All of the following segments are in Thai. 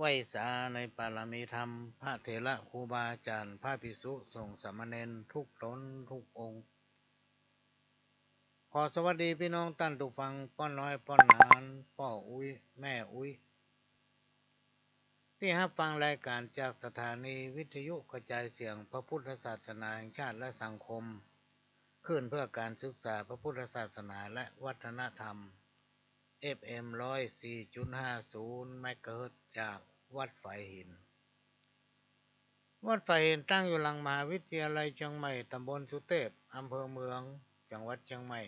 ไหว้สาในปารมีธรรมพระเถระครูบาอาจารย์พระภิกษุสงฆ์สามเณรทุกตนทุกองค์ขอสวัสดีพี่น้องท่านทุกฟังป้อนน้อยป้อนนานพ่ออุ้ยแม่อุ้ยที่รับฟังรายการจากสถานีวิทยุกระจายเสียงพระพุทธศาสนาแห่งชาติและสังคมขึ้นเพื่อการศึกษาพระพุทธศาสนาและวัฒนธรรม FM 104.50 เมกะเฮิรตซ์จากวัดฝายหินวัดฝายหินตั้งอยู่หลังมหาวิทยาลัยเชียงใหม่ตำบลสุเทพอำเภอเมืองจังหวัดเชียงใหม่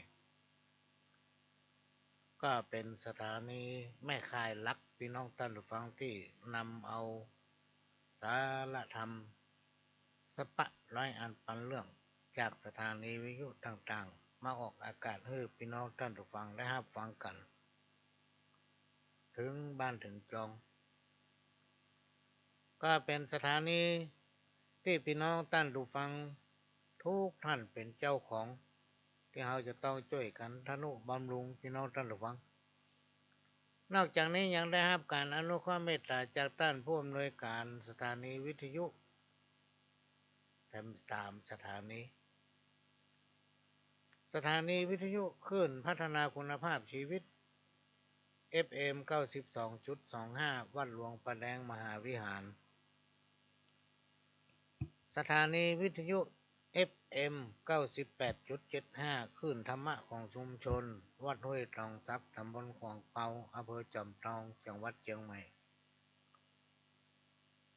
ก็เป็นสถานีแม่ข่ายหลักพี่น้องท่านผู้ฟังที่นำเอาสารธรรมสปะร้อยอันปันเรื่องจากสถานีวิทยุต่างๆมาออกอากาศให้พี่น้องท่านผู้ฟังได้รับฟังกันถึงบ้านถึงจองก็เป็นสถานีที่พี่น้องท่านผู้ฟังทุกท่านเป็นเจ้าของที่เราจะต้องช่วยกันทนุบำรุงพี่น้องท่านผู้ฟังนอกจากนี้ยังได้รับการอนุเคราะห์เมตตาจากท่านผู้อำนวยการสถานีวิทยุแถม3สถานีสถานีวิทยุคลื่นพัฒนาคุณภาพชีวิต FM 92.25 วัดหลวงประแดงมหาวิหารสถานีวิทยุ FM 98.75 คลื่นธรรมะของชุมชนวัดห้วยทองซักตำบลขวางเปาอำเภอจอมทองจังหวัดเชียงใหม่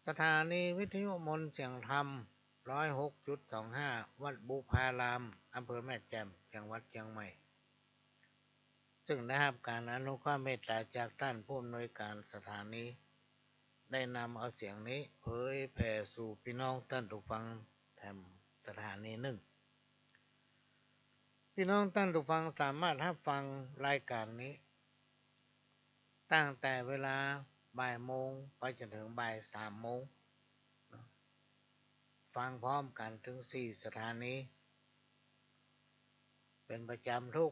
สถานีวิทยุมนต์เสียงธรรม 106.25 วัดบุพารามอำเภอแม่แจ่มจังหวัดเชียงใหม่ซึ่งได้รับการอนุเคราะห์เมตตาจากท่านผู้อำนวยการสถานีได้นำเอาเสียงนี้เผยแผ่สู่พี่น้องท่านผู้ฟังแถมสถานีหนึ่งพี่น้องท่านผู้ฟังสามารถรับฟังรายการนี้ตั้งแต่เวลาบ่ายโมงไปจนถึงบ่าย3 โมงฟังพร้อมกันถึง4สถานีเป็นประจำทุก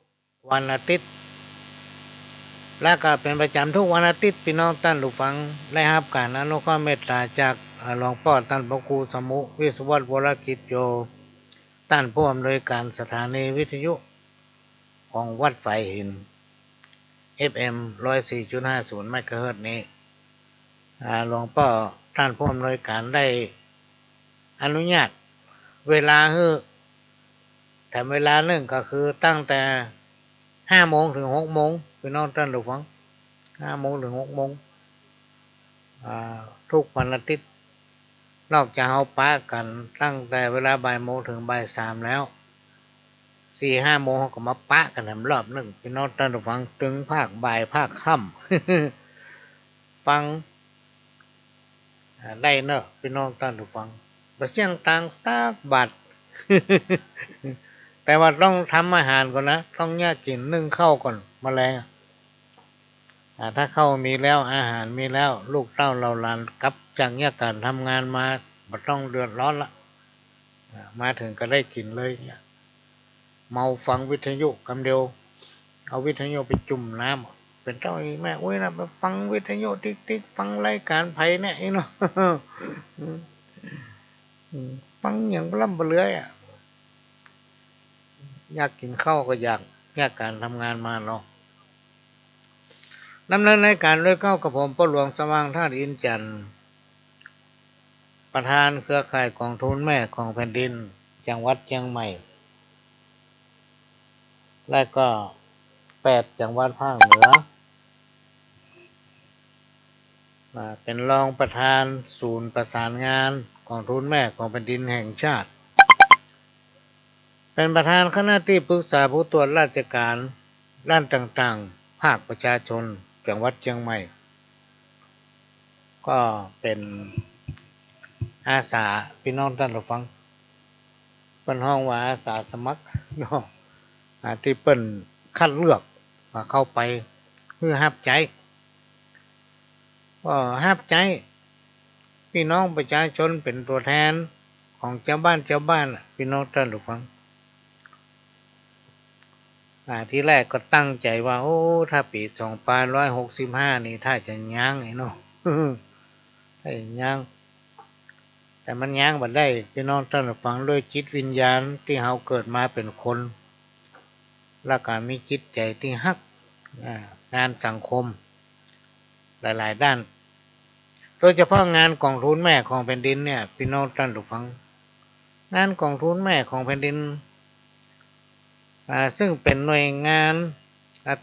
วันอาทิตย์และก็เป็นประจำทุกวันอาทิตย์พี่น้องท่านผู้ฟังได้รับการอนุเคราะห์เมตตาจากหลวงพ่อท่านพระครูสมุวิศวัตรวรกิจโยท่านผู้อำนวยการสถานีวิทยุของวัดฝายหิน FM 104.50 เมกะเฮิรตซ์นี้หลวงพ่อท่านผู้อำนวยการได้อนุญาตเวลาให้แต่เวลาหนึ่งก็คือตั้งแต่5 โมงถึง6 โมงพี่น้องท่านผู้ฟัง5 โมงถึง6 โมงทุกวันอาทิตย์นอกจากเราปะกันตั้งแต่เวลาบ่ายโมงถึงบ่าย3แล้ว4-5 โมงเขาก็มาปะกันแถมรอบหนึ่งพี่น้องท่านผู้ฟังถึงภาคบ่ายภาคค่ำ ฟังได้เนอะพี่น้องท่านผู้ฟังบ่เสียงต่างสักบาท แต่ว่าต้องทำอาหารก่อนนะต้องแยกกินนึ่งข้าวก่อนแมลงถ้าข้าวมีแล้วอาหารมีแล้วลูกเต้าเราหลานกลับจากแยกการทำงานมาบ่ต้องเดือดร้อนละมาถึงก็ได้กินเลยเนี่ยเมาฟังวิทยุกำเดียวเอาวิทยุไปจุ่มน้ำเป็นเจ้าแม่อุ้ยนะไปฟังวิทยุติ๊กฟังรายการไผ่เนี่ยเนาะ ฟังอย่างล่ำเบลือยอยากกินข้าวก็อยากการทำงานมาเนาะดำเนินรายการด้วยเข้ากับผมพ่อหลวงสว่างธาตุอินจันทร์ประธานเครือข่ายกองทุนแม่ของแผ่นดินจังหวัดเชียงใหม่และก็8 จังหวัดภาคเหนือเป็นรองประธานศูนย์ประสานงานกองทุนแม่ของแผ่นดินแห่งชาติเป็นประธานคณะที่ปรึกษาผู้ตรวจราชการด้านต่างๆภาคประชาชนจังหวัดเชียงใหม่ก็เป็นอาสาพี่น้องท่านผู้ฟังเป็นห้องว่าอาสาสมัครเนาะที่เปิ้นคัดเลือกเข้าไปเพื่อรับใจก็รับใจพี่น้องประชาชนเป็นตัวแทนของเจ้าบ้านพี่น้องท่านผู้ฟังที่แรกก็ตั้งใจว่าโอ้ถ้าปี2565นี่ถ้าจะยั้งไอ้เนาะ ให้ย่างแต่มันย่างบัดได้พี่น้องท่านฟังด้วยจิตวิญญาณที่เราเกิดมาเป็นคนแล้วก็มีจิตใจที่ฮักงานสังคมหลายๆด้านโดยเฉพาะงานกองทุนแม่ของแผ่นดินเนี่ยพี่น้องท่านผู้ฟังงานกองทุนแม่ของแผ่นดินซึ่งเป็นหน่วยงาน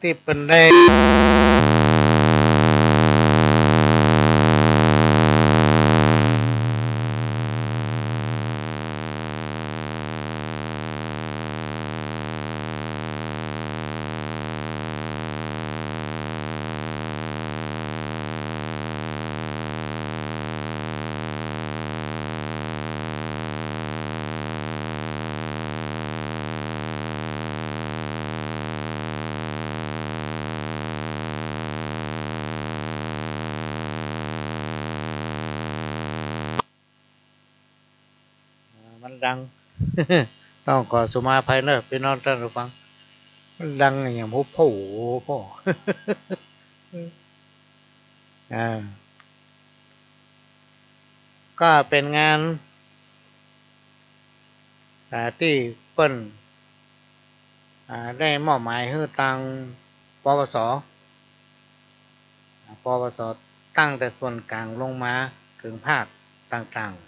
ที่เป็นได้มันดัง ต้องขอสุมาภัยเนอะพี่น้องท่านผู้ฟังมันดังอย่างผู้พ่อ ก็เป็นงานที่เปิ้นได้มอบหมายให้ตังปปสตั้งแต่ส่วนกลางลงมาถึงภาคต่างๆ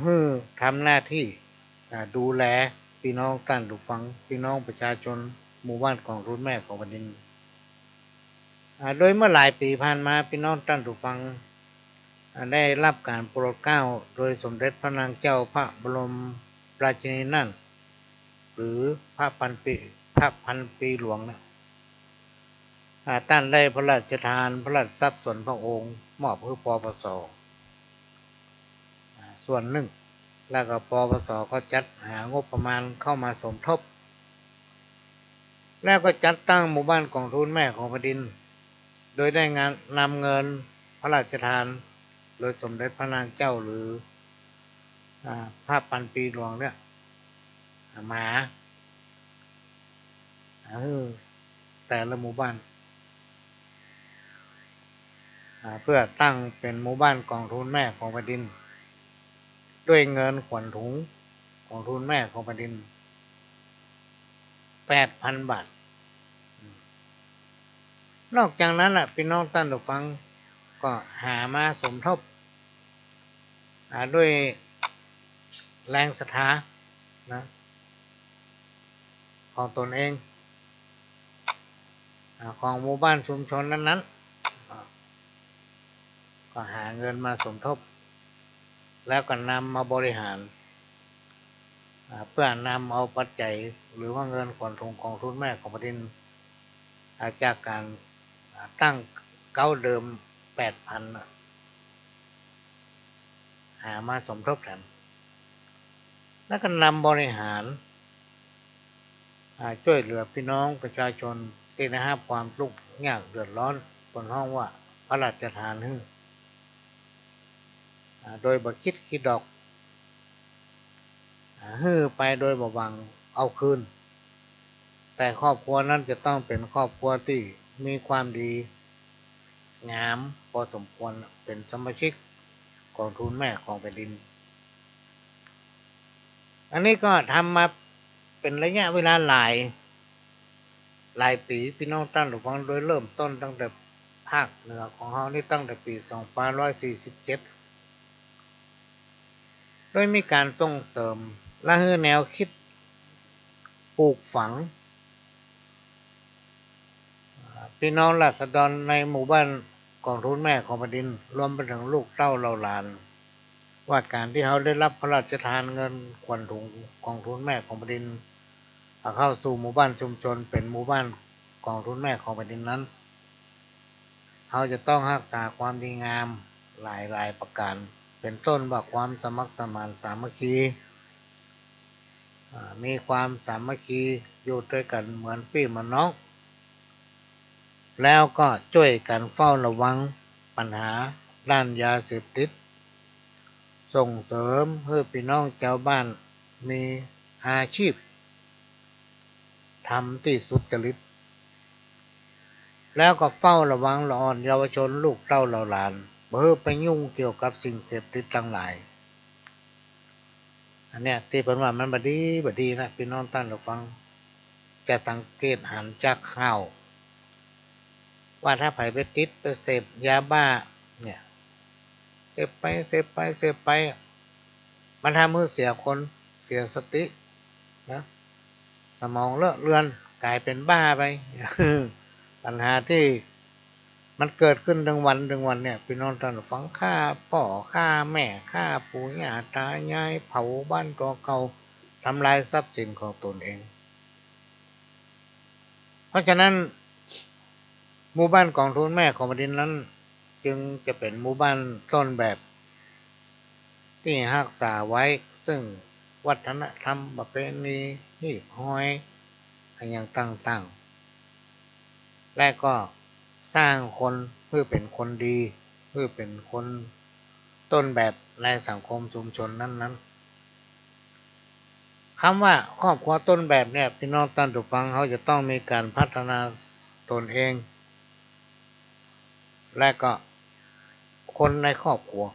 ให้ทำหน้าที่ดูแลพี่น้องท่านผู้ฟังพี่น้องประชาชนหมู่บ้านของรุ่นแม่ของแผ่นดินโดยเมื่อหลายปีผ่านมาพี่น้องท่านผู้ฟังได้รับการโปรดเกล้าโดยสมเด็จพระนางเจ้าพระบรมราชินีนาถหรือพระพันปีหลวงนะท่านได้พระราชทานพระราชทรัพย์ส่วนพระองค์มอบให้ปปสส่วนหนึ่งแล้วก็ปปสก็จัดหางบประมาณเข้ามาสมทบแล้วก็จัดตั้งหมู่บ้านกองทุนแม่ของแผ่นดินโดยได้นำเงินพระราชทานโดยสมเด็จพระนางเจ้าหรือพระพันปีหลวงเนี่ยมาแต่ละหมู่บ้านเพื่อตั้งเป็นหมู่บ้านกองทุนแม่ของแผ่นดินด้วยเงินขวัญถุงกองทุนแม่ของแผ่นดิน 8,000 บาทนอกจากนั้นพี่น้องท่านผู้ฟังก็หามาสมทบด้วยแรงศรัทธานะของตนเองของหมู่บ้านชุมชนนั้นๆก็หาเงินมาสมทบแล้วก็นำมาบริหารเพื่อนำเอาปัจจัยหรือว่าเงินขวัญถุงของทุนแม่ของแผ่นดินจากการตั้งเก้าเดิม 8,000 หามาสมทบแทนแล้วก็นำบริหารช่วยเหลือพี่น้องประชาชนที่ได้รับความทุกข์ยากเดือดร้อนบนห้องว่าพระราชทานให้โดยบ่คิดดอกฮื้อไปโดยบ่หวังเอาคืนแต่ครอบครัวนั้นจะต้องเป็นครอบครัวที่มีความดีงามพอสมควรเป็นสมาชิกกองทุนแม่ของแผ่นดินอันนี้ก็ทำมาเป็นระยะเวลาหลายปีพี่น้องท่านผู้ฟังโดยเริ่มต้นตั้งแต่ภาคเหนือของเรานี่ตั้งแต่ปี2547โดยมีการส่งเสริมและให้แนวคิดปลูกฝังพี่น้องราษฎรในหมู่บ้านกองทุนแม่ของแผ่นดินรวมไปถึงลูกเต้าเหล่าหลานว่าการที่เขาได้รับพระราชทานเงินขวัญถุงกองทุนแม่ของแผ่นดินเข้าสู่หมู่บ้านชุมชนเป็นหมู่บ้านกองทุนแม่ของแผ่นดินนั้นเขาจะต้องรักษาความดีงามหลายประการเป็นต้นว่าความสมัครสมานสามัคคีมีความสามัคคีอยู่ด้วยกันเหมือนพี่เหมือนน้องแล้วก็ช่วยกันเฝ้าระวังปัญหาด้านยาเสพติดส่งเสริมให้พี่น้องชาวบ้านมีอาชีพทำที่สุจริต แล้วก็เฝ้าระวังละอ่อนเยาวชนลูกเต้าเหล่าหลานบ่ให้ไปยุ่งเกี่ยวกับสิ่งเสพติดทั้งหลายอันเนี้ยที่เพิ่นว่ามันบ่ดีนะพี่น้องท่านผู้ฟังจะสังเกตหันจากข่าวว่าถ้าไผไปติดไปเสพยาบ้าเนี่ยเสพไปมันทำให้เสียคนเสียสตินะสมองเลอะเลือนกลายเป็นบ้าไป ปัญหาที่มันเกิดขึ้นทั้งวันเนี่ยพี่น้องท่านฟังฆ่าพ่อฆ่าแม่ฆ่าปู่ย่าตายายเผาบ้านตัวเก่าทำลายทรัพย์สินของตนเองเพราะฉะนั้นหมู่บ้านกองทุนแม่ของแผ่นดินนั้นจึงจะเป็นหมู่บ้านต้นแบบที่รักษาไว้ซึ่งวัฒนธรรมประเพณีที่ห้อยอย่างต่างๆและก็สร้างคนเพื่อเป็นคนดีเพื่อเป็นคนต้นแบบในสังคมชุมชนนั้นๆคำว่าครอบครัวต้นแบบเนี่ยพี่น้องท่านผู้ฟังเขาจะต้องมีการพัฒนาตนเองและก็คนในครอบครัว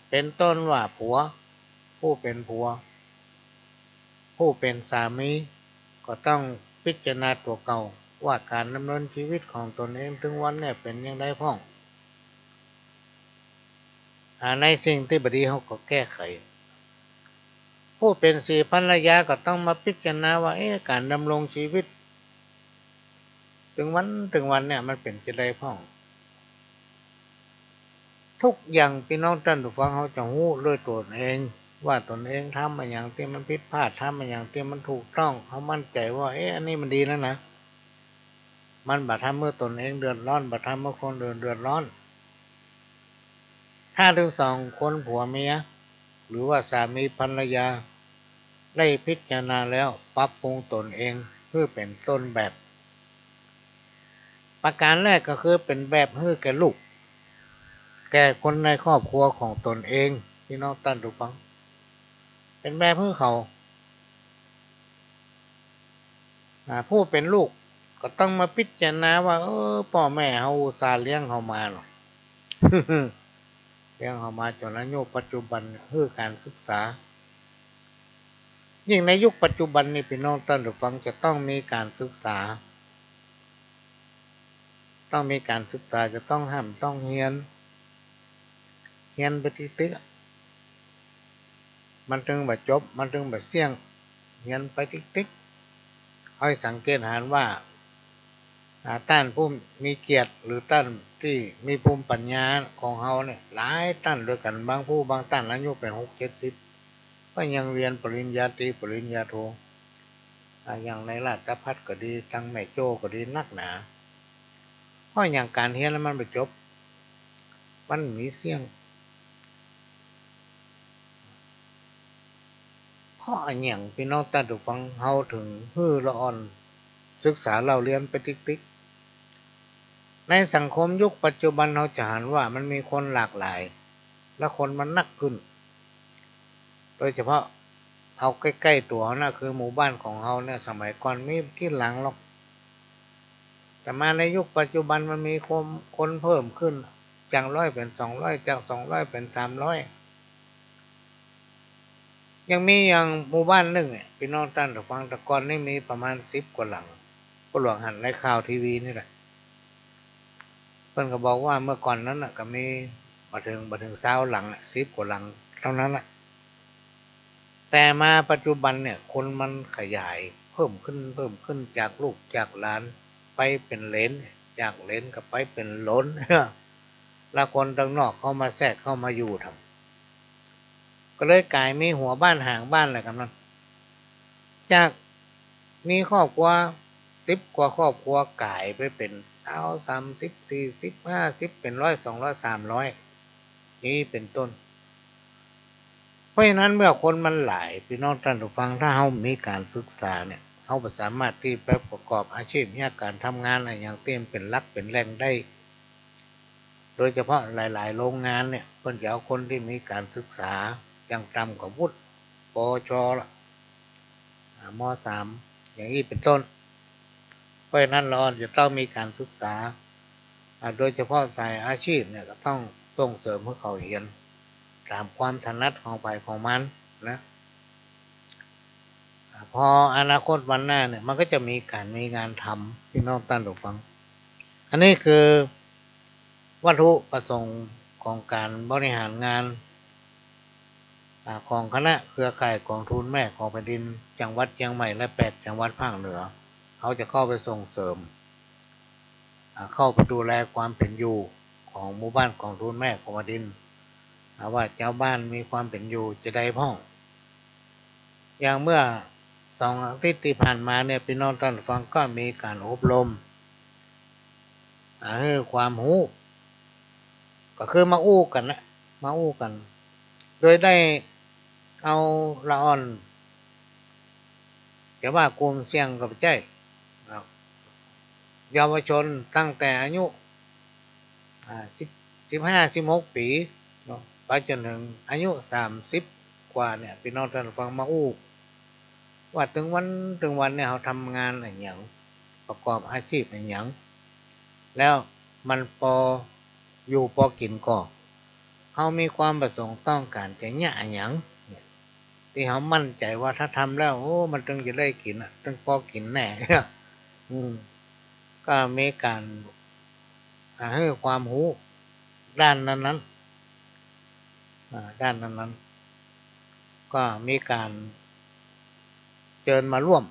เป็นต้นว่าผัวผู้เป็นผัวผู้เป็นสามีก็ต้องพิจารณาตัวเก่าว่าการดำเนินชีวิตของตนเองถึงวันเนี่ยเป็นยังไงพ้องในสิ่งที่บดีเขาก็แก้ไขผู้เป็นสีภรรยาก็ต้องมาพิจารณาว่าการดำรงชีวิตถึงวันเนี่ยมันเป็นจะได้พ้องทุกอย่างพี่น้องท่านผู้ฟังเขาจะรู้ด้วยตนเองว่าตนเองทำมาอย่างที่มันผิดพลาดทำมาอย่างที่มันถูกต้องเขามั่นใจว่าอันนี้มันดีแล้วนะมันบัดทำเมื่อตนเองเดือดร้อนบัดทำเมื่อคนอื่นเดือดร้อนถ้าทั้งสองคนผัวเมียหรือว่าสามีภรรยาได้พิจารณาแล้วปรับปรุงตนเองเพื่อเป็นต้นแบบประการแรกก็คือเป็นแบบให้แก่ลูกแก่คนในครอบครัวของตนเองพี่น้องท่านผู้ฟังเป็นแบบให้เขาผู้เป็นลูกก็ต้องมาพิจารณาว่าพ่อแม่เขาอุตส่าห์เลี้ยงเขามาหรอก เลี้ยงเขามาจนอายุปัจจุบันคือการศึกษายิ่งในยุคปัจจุบันนี้พี่น้องท่านผู้ฟังจะต้องมีการศึกษาจะต้องห้ามต้องเรียนไปติ๊กมันถึงแบบจบมันถึงแบบเสี่ยงเรียนไปติ๊กให้สังเกตเห็นว่าต้านผู้มีเกียรติหรือต้านที่มีภูมิปัญญาของเขาเนี่ยหลายต้านด้วยกันบางผู้บางต้านอายุเป็น60-70ก็ยังเรียนปริญญาตรีปริญญาโทอย่างในราชภัฏก็ดีทั้งแม่โจ้ก็ดีนักหนาเพราะอย่างการเรียนแล้วมันไม่จบมันมีเสี่ยงเพราะอย่างพี่น้องท่านผู้ฟังเฮาถึงฮือละอ่อนศึกษาเราเรียนไปติ๊กในสังคมยุคปัจจุบันเราจะเห็นว่ามันมีคนหลากหลายและคนมันนักขึ้นโดยเฉพาะเอาใกล้ๆตัวนะคือหมู่บ้านของเราเนี่ยสมัยก่อนมีที่หลังหรอกแต่มาในยุคปัจจุบันมันมีคนเพิ่มขึ้นจาก100เป็น200จาก200เป็น300ยังมีอย่างหมู่บ้านหนึ่งพี่น้องท่านผู้ฟังแต่ก่อนนี่มีประมาณ10 กว่าหลังก็หลวงหันในข่าวทีวีนี่แหละเพิ่นก็บอกว่าเมื่อก่อนนั้นก็มีบ่ถึง20หลัง10 กว่าหลังเท่านั้นแหละแต่มาปัจจุบันเนี่ยคนมันขยายเพิ่มขึ้นจากลูกจากหลานไปเป็นเหลนจากเหลนก็ไปเป็นหลน แล้วคนต่างนอกเข้ามาแทรกเข้ามาอยู่ทำก็เลยกลายมีหัวบ้านหางบ้านอะไรกันนั้นจากมีครอบครัว10 กว่าครอบครัวกลายไปเป็น20 30 40 50เป็น100 200 300นี่เป็นต้นเพราะฉะนั้นเมื่อคนมันหลายพี่น้องท่านผู้ฟังถ้าเรามีการศึกษาเนี่ยเราสามารถที่ไปประกอบอาชีพเนี่ยการทำงานอะไรอย่างเต็มเป็นหลักเป็นแหล่งได้โดยเฉพาะหลายๆโรงงานเนี่ยเพิ่นจะเอาคนที่มีการศึกษาอย่างต่ำกว่าวุฒิป.ช.ละม.3อย่างนี้เป็นต้น ราะฉะนั้นเราจะต้องมีการศึกษาโดยเฉพาะสายอาชีพเนี่ยก็ต้องส่งเสริมให้เขาเรียนตามความถนัดของฝ่ายของมันนะพออนาคตวันหน้าเนี่ยมันก็จะมีงานทำพี่น้องท่านผู้ฟังอันนี้คือวัตถุประสงค์ของการบริหารงานของคณะเครือข่ายกองทุนแม่ของแผ่นดินจังหวัดเชียงใหม่และ8จังหวัดภาคเหนือเขาจะเข้าไปส่งเสริมเข้าไปดูแลความเป็นอยู่ของหมู่บ้านกองทุนแม่ของแผ่นดินว่าเจ้าบ้านมีความเป็นอยู่จะได้พ้องอย่างเมื่อ2 อาทิตย์ที่ผ่านมาเนี่ยพี่น้องท่านฟังก็มีการอบรมให้ความรู้ก็คือมาอู้กันนะมาอู้กัน โดยได้เอาละอ่อนแต่ว่ากลุ่มเสี่ยงกับใจเยาวชนตั้งแต่อายุ15-16 ปีไปจนถึงอายุ30กว่าเนี่ยพี่น้องท่านฟังมาอู้ว่าถึงวันเนี่ยเขาทำงานอะไรอย่างประกอบอาชีพอะไรอย่างแล้วมันพออยู่พอกินก็เขามีความประสงค์ต้องการจะเนี่ยอย่างที่เขามั่นใจว่าถ้าทำแล้วโอ้มันจึงจะได้กินจึงพอกินแน่ก็มีการให้ความรู้ด้านนั้นก็มีการเชิญมาร่วม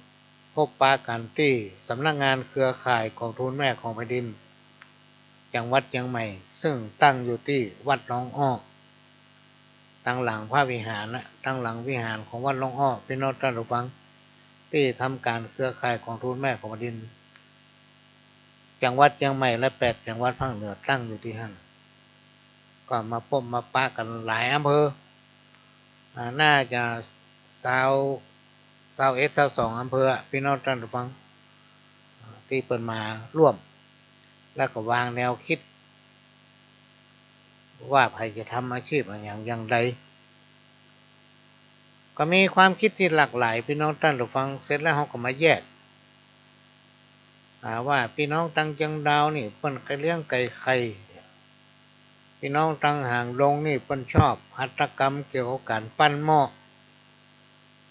พบปะกันที่สำนักงานเครือข่ายกองทุนแม่ของแผ่นดินจังหวัดเชียงใหม่ซึ่งตั้งอยู่ที่วัดหนองอ้อตั้งหลังพระวิหารนะตั้งหลังวิหารของวัดหนองอ้อพี่น้องท่านผู้ฟังที่ทำการเครือข่ายกองทุนแม่ของแผ่นดินจังหวัดเชียงใหม่และ8จังหวัดภาคเหนือตั้งอยู่ที่นั่นก็มาพบมาปะกันหลายอำเภอน่าจะ22อำเภอพี่น้องท่านผู้ฟังที่เปิดมาร่วมแล้วก็วางแนวคิดว่าใครจะทำอาชีพอย่างไรก็มีความคิดที่หลากหลายพี่น้องท่านผู้ฟังเสร็จแล้วเขาก็มาแยกว่าพี่น้องตังจังดาวนี่เปิ้นเลี้ยงไก่ไข่พี่น้องตังห่างลงนี่เปิ้นชอบหัตถกรรมเกี่ยวกับการปั้นหม้อ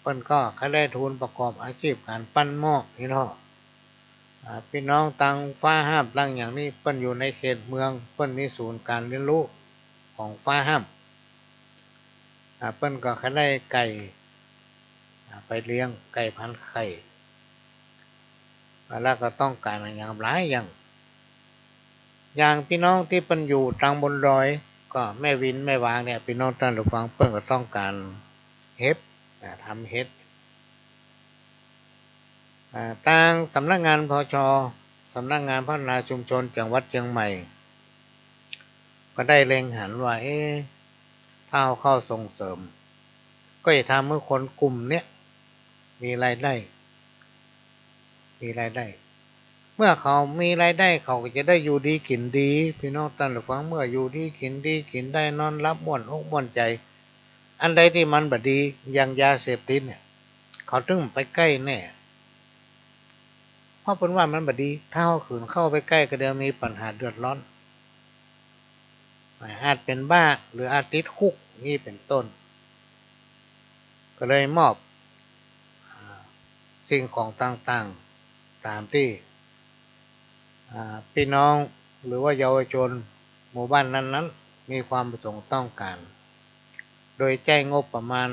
เปิ้นก็เขาได้ทุนประกอบอาชีพการปั้นหม้อพี่น้องพี่น้องตังฟ้าห้ามตังอย่างนี้เปิ้นอยู่ในเขตเมืองเปิ้นมีศูนย์การเรียนรู้ของฟ้าห้ามเปิ้นก็เขาได้ไก่ไปเลี้ยงไก่พันไข่แล้วก็ต้องการอย่างหลายอย่างพี่น้องที่เป็นอยู่ทางบนดอยก็แม่วินแม่วางเนี่ยพี่น้องท่านผู้ฟังเปิ้นก็ต้องการเฮ็ดทำเฮ็ดทางสำนักงานพชสำนักงานพัฒนาชุมชนจังหวัดเชียงใหม่ก็ได้เล็งเห็นว่าถ้าเอาเข้าส่งเสริมก็จะทำให้คนกลุ่มเนี้ยมีรายได้เมื่อเขามีรายได้เขาก็จะได้อยู่ดีกินดีพี่น้องท่านผู้ฟังเมื่ออยู่ดีกินดีกินได้นอนรับม่วนอกม่วนใจอันใดที่มันบ่ดีอย่างยาเสพติดเนี่ยเขาถึงไปใกล้แน่เพราะเป็นว่ามันบ่ดีถ้าเขาขืนเข้าไปใกล้ก็เดี๋ยวมีปัญหาเดือดร้อนอาจเป็นบ้าหรืออาจติดคุกนี่เป็นต้นก็เลยมอบสิ่งของต่างๆตามที่พี่น้องหรือว่าเยาวชนหมู่บ้านนั้นมีความประสงค์ต้องการโดยแจ้งงบประมาณ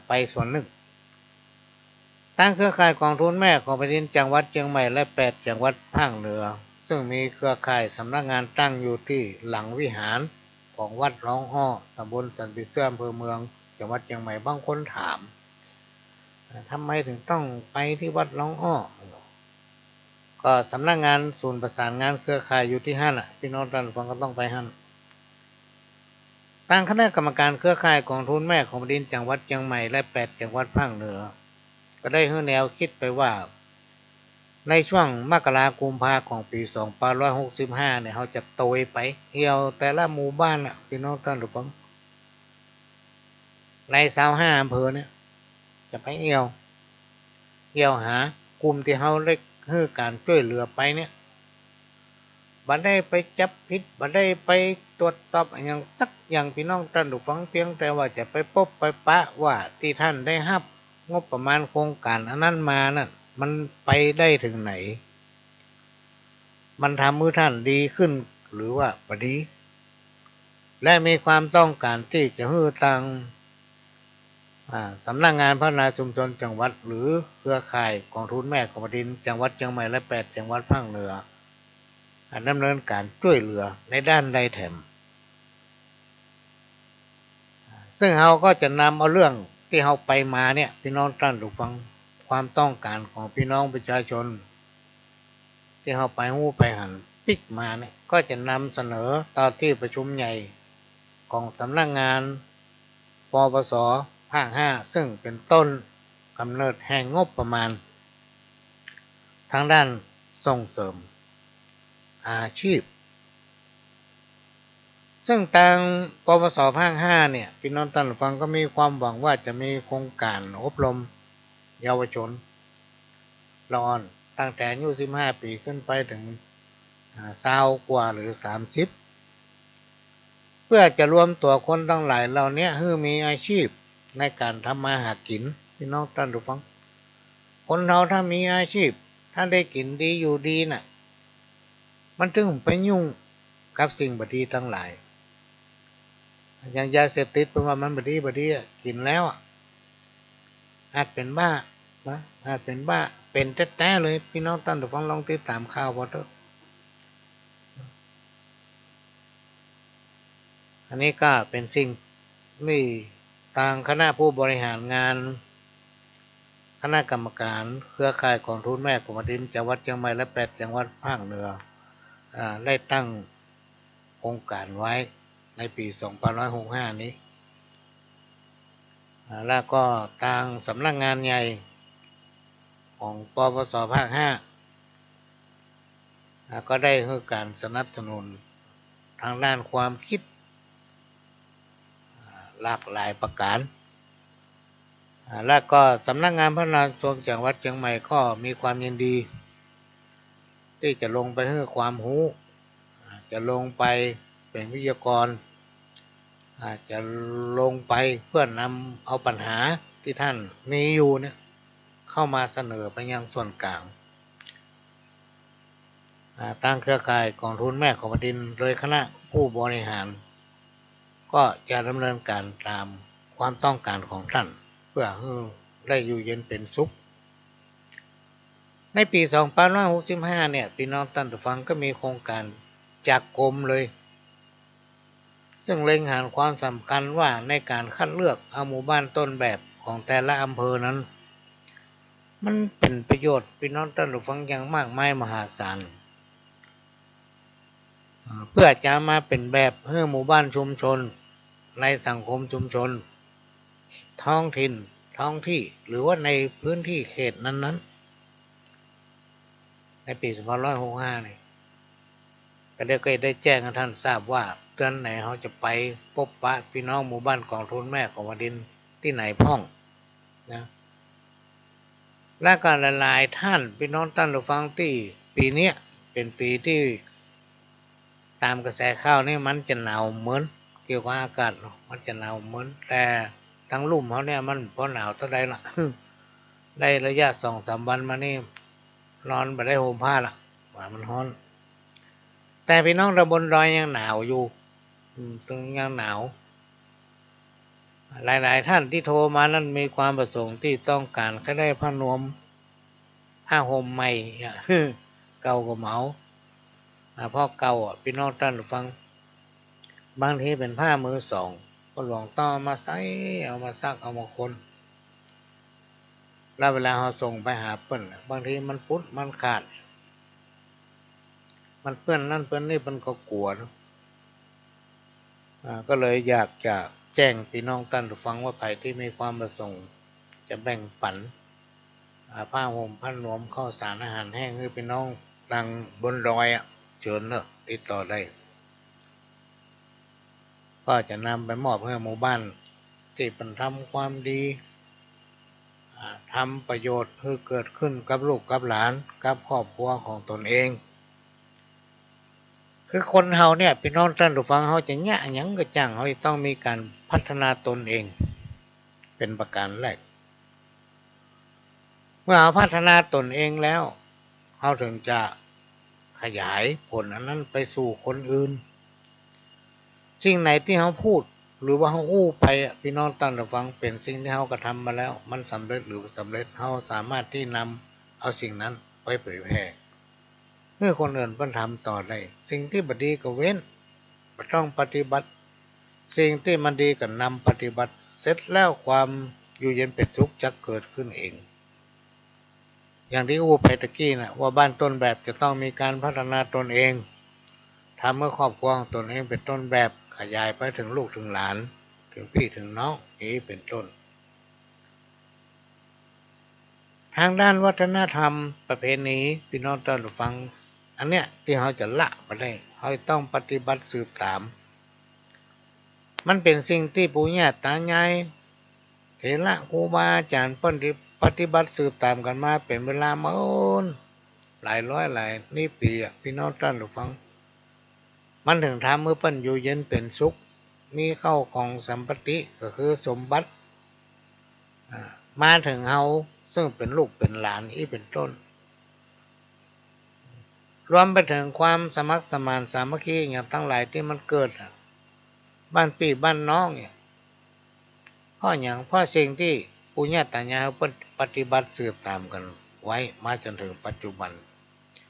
ไปส่วนหนึ่งตั้งเครือข่ายกองทุนแม่ของแผ่นดินจังหวัดเชียงใหม่และ8จังหวัดภาคเหนือซึ่งมีเครือข่ายสำนักงานตั้งอยู่ที่หลังวิหารของวัดร้องอ้อตำบลสันติเสื่อมอำเภอเมืองจังหวัดเชียงใหม่บางคนถามทำไมถึงต้องไปที่วัดร้องอ้อก็สำนักงานศูนย์ประสานงานเครือข่ายอยู่ที่นั่นพี่น้องท่านฟังก็ต้องไปนั่นตั้งคณะกรรมการเครือข่ายกองทุนแม่ของแผ่นดินจังหวัดเชียงใหม่และ8จังหวัดภาคเหนือก็ได้ให้แนวคิดไปว่าในช่วงมกราคมกุมภาของปี2565เนี่ยเขาจะโตยไปเที่ยวแต่ละหมู่บ้านพี่น้องท่านผู้ฟังใน25อำเภอเนี่ยจะไปเที่ยวหากลุ่มที่เขาเล็ก คือการช่วยเหลือไปเนี่ยบัดได้ไปจับผิดบัดได้ไปตรวจสอบอย่างสักอย่างพี่น้องท่านผู้ฟังเพียงแต่ว่าจะไปพบไปปะว่าที่ท่านได้รับงบประมาณโครงการอันนั้นมานั่นมันไปได้ถึงไหนมันทำมือท่านดีขึ้นหรือว่าบ่ดีและมีความต้องการที่จะให้ทางสำนักงานพัฒนาชุมชนจังหวัดหรือเครือข่ายกองทุนแม่ของแผ่นดินจังหวัดเชียงใหม่และ8จังหวัดภาคเหนือดำเนินการช่วยเหลือในด้านใดแถมซึ่งเราก็จะนำเอาเรื่องที่เราไปมาเนี่ยพี่น้องท่านผู้ฟังความต้องการของพี่น้องประชาชนที่เราไปหู้ไปหันปิกมาเนี่ยก็จะนำเสนอต่อที่ประชุมใหญ่ของสำนักงานปปสภาค5ซึ่งเป็นต้นกำเนิดแห่งงบประมาณทางด้านส่งเสริมอาชีพซึ่งทางปปสภาค5เนี่ยพี่น้องท่านฟังก็มีความหวังว่าจะมีโครงการอบรมเยาวชนละอ่อนตั้งแต่อายุ15 ปีขึ้นไปถึง20 กว่าหรือ30เพื่อจะรวมตัวคนทั้งหลายเหล่านี้ให้มีอาชีพในการทำมาหากินพี่น้องท่านผู้ฟังคนเราถ้ามีอาชีพถ้าได้กินดีอยู่ดีน่ะมันถึงไปยุ่งกับสิ่งบดีทั้งหลายอย่างยาเสพติดเป็นว่ามันบดีกินแล้วอาจเป็นบ้านะอาจเป็นบ้าเป็นแท้ๆเลยพี่น้องท่านผู้ฟังลองติดตามข่าวพอเถอะอันนี้ก็เป็นสิ่งที่ทางคณะผู้บริหารงานคณะกรรมการเครือข่ายกองทุนแม่ของแผ่นดินจังหวัดเชียงใหม่และ8จังหวัดภาคเหนือได้ตั้งโครงการไว้ในปี2565นี้แล้วก็ทางสำนักงานใหญ่ของปปสภาค5ก็ได้ให้การสนับสนุนทางด้านความคิดหลากหลายประการแล้วก็สำนักงานพัฒนาส่วนจังหวัดเชียงใหม่ก็มีความยินดีที่จะลงไปให้ความรู้จะลงไปเป็นวิทยากรอาจจะลงไปเพื่อนำเอาปัญหาที่ท่านมีอยู่เนี่ยเข้ามาเสนอไปยังส่วนกลางตั้งเครือข่ายกองทุนแม่ของแผ่นดินโดยคณะผู้บริหารก็จะดำเนินการตามความต้องการของท่านเพื่อให้ได้อยู่เย็นเป็นสุขในปี2565เนี่ยพี่น้องท่านผู้ฟังก็มีโครงการจากกรมเลยซึ่งเล็งเห็นความสำคัญว่าในการคัดเลือกเอาหมู่บ้านต้นแบบของแต่ละอำเภอนั้นมันเป็นประโยชน์พี่น้องท่านผู้ฟังอย่างมากมายมหาศาลเพื่อจะมาเป็นแบบให้หมู่บ้านชุมชนในสังคมชุมชนท้องถิ่นท้องที่หรือว่าในพื้นที่เขตนั้นๆในปี2565นี่ก็ได้แจ้งให้ท่านทราบว่าเดือนไหนเขาจะไปพบปะพี่น้องหมู่บ้านกองทุนแม่ของแผ่นดินที่ไหนพ้องนะและการหลายๆท่านพี่น้องท่านผู้ฟังที่ปีนี้เป็นปีที่ตามกระแสข่าวนี่มันจะหนาวเหมือนเกี่ยวกับอากาศมันจะหนาวเหมือนแต่ทั้งลุ่มเขาเนี่ยมันพอหนาวเท่าใดล่ะได้ระยะ2-3 วันมานี่นอนไปได้ห่มผ้าละว่ามันร้อนแต่พี่น้องตำบลดอยยังหนาวอยู่ตรงยังหนาวหลายๆท่านที่โทรมานั้นมีความประสงค์ที่ต้องการแค่ได้ผ้านวมผ้าห่มใหม่เก่าก็เหมาเพราะเก่าพี่น้องท่านฟังบางทีเป็นผ้ามือสองก็หลวงต้องเอามาใส่เอามาซักเอามาคนแล้วเวลาเราส่งไปหาเปิ้นบางทีมันพุดมันขาดมันเปื้อนนั่นเปื้อนนี่มันก็กลัวก็เลยอยากจะแจ้งพี่น้องท่านฟังว่าใครที่มีความประสงค์จะแบ่งปันผ้าห่มผ้านวมข้าวสารอาหารแห้งให้พี่น้องทางบนดอยเชิญเนอะติดต่อได้ก็จะนำไปมอบให้หมู่บ้านที่เป็นทำความดี ทำประโยชน์ให้เกิดขึ้นกับลูกกับหลานกับครอบครัวของตนเองคือคนเฮาเนี่ยพี่น้องท่านผู้ฟังเฮาจะยะหยังก็จ้างเฮาต้องมีการพัฒนาตนเองเป็นประการแรกเมื่อเฮาพัฒนาตนเองแล้วเฮาถึงจะขยายผลอันนั้นไปสู่คนอื่นสิ่งไหนที่เฮาพูดหรือว่าเฮาอู้ไปพี่น้องท่านผู้ฟังเป็นสิ่งที่เฮากระทำมาแล้วมันสำเร็จหรือบ่สำเร็จเฮาสามารถที่นำเอาสิ่งนั้นไปเผยแพร่เพื่อคนอื่นเพิ่นทำต่อได้สิ่งที่บ่ดีก็เว้นบ่ต้องปฏิบัติสิ่งที่มันดีก็นำปฏิบัติเสร็จแล้วความอยู่เย็นเป็นสุขจะเกิดขึ้นเองอย่างที่อู้ไปตะกี้นะว่าบ้านต้นแบบจะต้องมีการพัฒนาตนเองทำเมื่อครอบครัวของตนเองเป็นต้นแบบขยายไปถึงลูกถึงหลานถึงพี่ถึงน้องนี้เป็นต้นทางด้านวัฒนธรรมประเพณีพี่น้องท่านผู้ฟังอันเนี้ยที่เขาจะละไปได้เขาต้องปฏิบัติสืบตามมันเป็นสิ่งที่ปู่ย่าตายายเถระครูบาอาจารย์ปฏิบัติสืบตามกันมาเป็นเวลามาหลายร้อยหลายนี่ปีพี่น้องท่านผู้ฟังมันถึงทำเมื่อเปิ้นอยู่เย็นเป็นสุขมีเข้าของสัมปติก็คือสมบัติมาถึงเฮาซึ่งเป็นลูกเป็นหลานอีเป็นต้นรวมไปถึงความสมัครสมานสามัคคีอย่างทั้งหลายที่มันเกิดบ้านพี่บ้านน้องเนี่ยเพราะอย่างเพราะสิ่งที่ปู่ย่าตายายเขาปฏิบัติสืบตามกันไว้มาจนถึงปัจจุบัน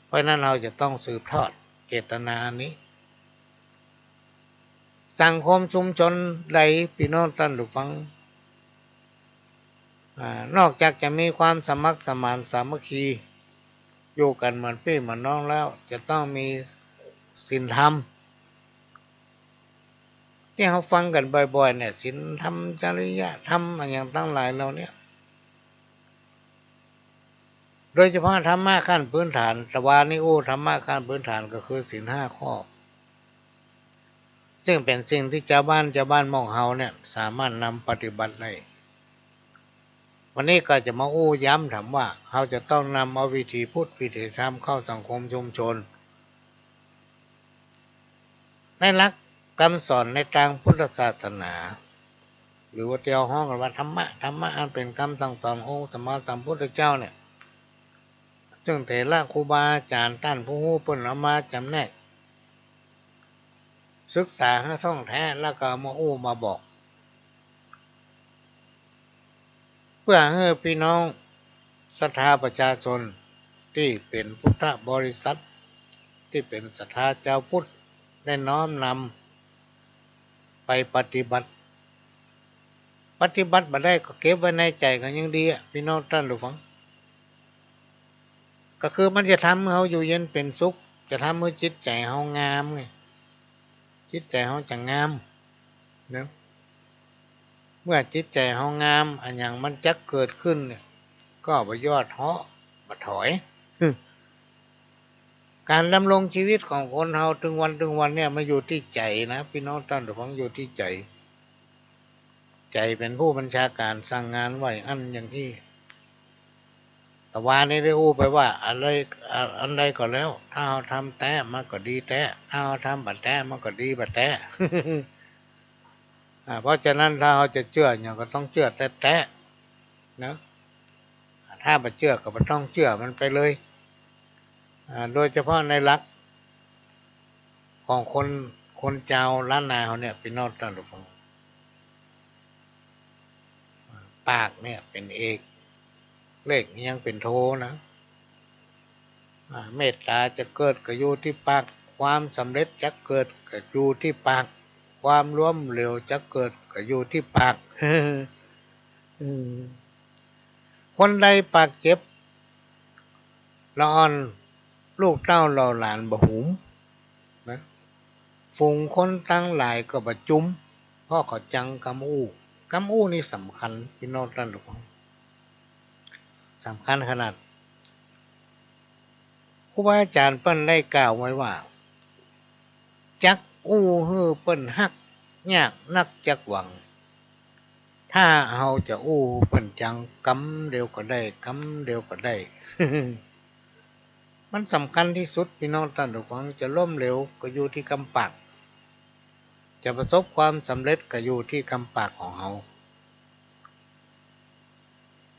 เพราะนั้นเราจะต้องสืบทอดเจตนาอันนี้สังคมชุมชนใดพี่น้องท่านผู้ฟังนอกจากจะมีความสมัครสมานสามัคคีอยู่กันเหมือนพี่เหมือนน้องแล้วจะต้องมีศีลธรรมที่เราฟังกันบ่อยๆเนี่ยศีลธรรมจริยธรรมอย่างตั้งหลายเราเนี่ยโดยเฉพาะธรรมะขั้นพื้นฐานตะวานิโอธรรมะขั้นพื้นฐานก็คือศีลห้าข้อซึ่งเป็นสิ่งที่ชาวบ้านหม่องเฮาเนี่ยสามารถนำปฏิบัติได้วันนี้ก็จะมาอู้ย้ำถามว่าเราจะต้องนำเอาวิถีพุทธวิถีธรรมเข้าสังคมชุมชนในหลักคำสอนในทางพุทธศาสนาหรือว่าเตียวห้องกันว่าธรรมะอันเป็นคำสั่งสอนองค์สมมาสัมพุทธเจ้าเนี่ยซึ่งเถระครูบาอาจารย์ท่านผู้รู้เพิ่นเอามาจำแนกศึกษาให้ท่องแท้แล้วก็มาอู้มาบอกเพื่อให้พี่น้องศรัทธาประชาชนที่เป็นพุทธบริษัทที่เป็นศรัทธาเจ้าพุทธได้น้อมนำไปปฏิบัติมาได้ก็เก็บไว้ในใจกันยังดีพี่น้องท่านผู้ฟังก็คือมันจะทำให้เขาอยู่เย็นเป็นสุขจะทำให้จิตใจเขางามไงจิตใจเขาจะงามเนาะเมื่อจิตใจเขางามอันอย่างมันจะเกิดขึ้นเนี่ยก็บ่ยอดเหาะบ่ถอยการดำรงชีวิตของคนเราถึงวันเนี่ยมันอยู่ที่ใจนะพี่น้องท่านผู้ฟังอยู่ที่ใจเป็นผู้บัญชาการสั่งงานไว้อันอย่างที่แต่ว่านี่ได้อู้ไปว่าอันใดก็แล้วถ้าเราทำแต้มันก็ดีแต้ถ้าเราทำบัดแต้มันก็ดีบัดแต้เพราะฉะนั้นถ้าเราจะเชื่อเนี่ยก็ต้องเชื่อแต้นะถ้าไม่เชื่อก็ไม่ต้องเชื่อมันไปเลยโดยเฉพาะในหลักของคนเจ้าล้านนาเขาเนี่ยพี่น้องท่านผู้ฟังปากเนี่ยเป็นเอกเลขยังเป็นโทนะเมตตาจะเกิดก็อยู่ที่ปากความสำเร็จจะเกิดก็อยู่ที่ปากความล้มเหลวจะเกิดก็อยู่ที่ปากคนใดปากเจ็บละอ่อนลูกเต้าเราหลานบ่หุมนะฝูงคนตั้งหลายก็บ่จุ้มเพราะเขาจังกำอู้นี่สำคัญพี่น้องท่านทุกคนสำคัญขนาดครูบาอาจารย์เปิ้นได้กล่าวไว้ว่าจักอู้ฮือเปิ้นฮักยากนักจักหวัง ถ้าเราจะอู้เปิ้นจังกำเดียวก็ได้กำเดียวก็ได้ มันสำคัญที่สุดพี่น้องท่านผู้ฟังจะล้มเหลวก็อยู่ที่กำปากจะประสบความสำเร็จก็อยู่ที่กำปากของเรา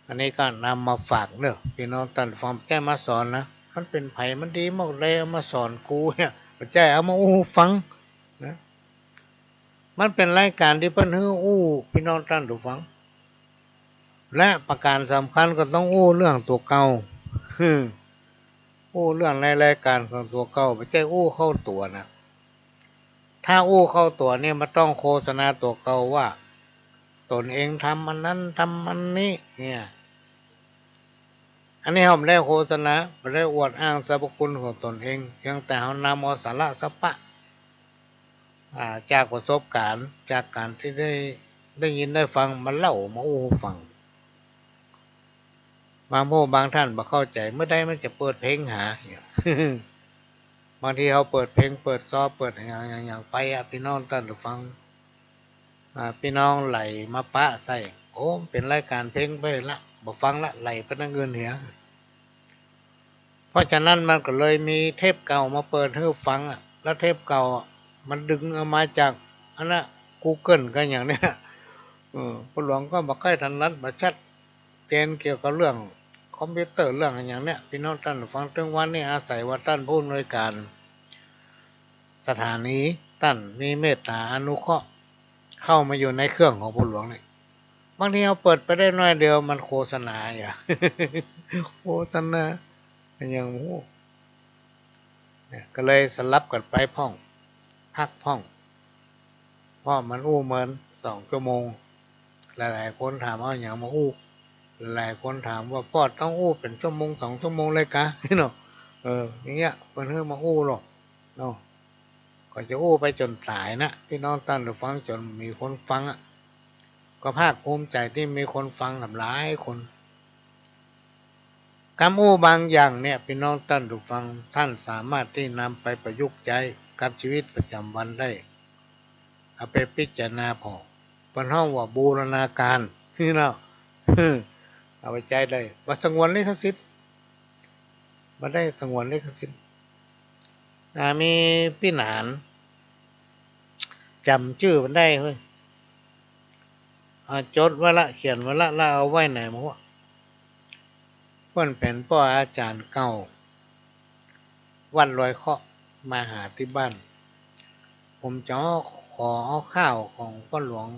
อันนี้ก็นำมาฝากเนอะพี่น้องท่านผู้ฟังแจ้มาสอนนะมันเป็นไผมันดีมากเลยเอามาสอนกูเนี่ยแจ้เอามาอู้ฟังนะมันเป็นรายการที่เพิ่นฮื้ออู้พี่น้องท่านผู้ฟังและประการสำคัญก็ต้องอู้เรื่องตัวเก่าอู้เรื่องในรายการของตัวเก่าไม่ใช่อู้เข้าตัวนะถ้าอู้เข้าตัวเนี่ยมันต้องโฆษณาตัวเก่าว่าตนเองทำมันนั้นทำมันนี้เนี่ยอันนี้เราไม่ได้โฆษณาไม่ได้อวดอ้างสรรพคุณของตนเองเพียงแต่เรานำเอาสาระสัพพะจากประสบการณ์จากการที่ได้ยินได้ฟังมาเล่ามาอู้ฟังบางท่านบ่เข้าใจเมื่อใดมันจะเปิดเพลงหา บางทีเขาเปิดเพลงเปิดซอเปิดอย่างไปพี่น้องท่านผู้ฟังพี่น้องไหลมาปะใส่โอ้เป็นรายการเพลงไปละบ่ฟังละไหลไปนั่งเงินเหียเพราะฉะนั้นมันก็เลยมีเทปเก่ามาเปิดให้ฟังแล้วเทปเก่ามันดึงเอามาจากอันน่ะ Google กันอย่างเนี้ยผู้หลวงก็บอกใกล้ทันนัดมาชัดเจนเกี่ยวกับเรื่องคอมพิวเตอร์เรื่องอย่างเนี้ยพี่น้องท่านฟังถึงวันนี้อาศัยว่าท่านผู้อำนวยการสถานีท่านมีเมตตาอนุเคราะห์เข้ามาอยู่ในเครื่องของผู้หลวงนี่บางทีเราเปิดไปได้น้อยเดียวมันโฆษณาอย่า โฆษณาอย่างโอ้เนี่ยก็เลยสลับกันไปพ่องพักพ่องเพราะมันอู้เหมือน2 ชั่วโมงหลายๆคนถามว่าอย่างมาอู้หลายคนถามว่าพ่อต้องอู้เป็น1 ชั่วโมง 2 ชั่วโมงเลยกะเนาะอย่างเงี้ยเพิ่นเฮือมาอู้หรอกเนาะก็จะอู้ไปจนตายนะพี่น้องท่านผู้ฟังจนมีคนฟังก็ภาคภูมิใจที่มีคนฟังหลายคนคำอู้บางอย่างเนี่ยพี่น้องท่านผู้ฟังท่านสามารถที่นำไปประยุกต์ใช้กับชีวิตประจำวันได้เอาไปพิจารณาพอเป็นห้องว่าบูรณาการนี่เนาะเอาไปใจได้ว่าสงวนลิขสิทธิ์มาได้สงวนลิขสิทธิ์มีพี่หนานจำชื่อมันได้เฮ้ยจดไว้ละเขียนไว้ละแล้วเอาไว้ไหนมั้งวะเพื่อนเป็นพ่ออาจารย์เก่าวัดลอยเคาะมาหาที่บ้านผมจะขอเอาข้าวของพ่อหลวง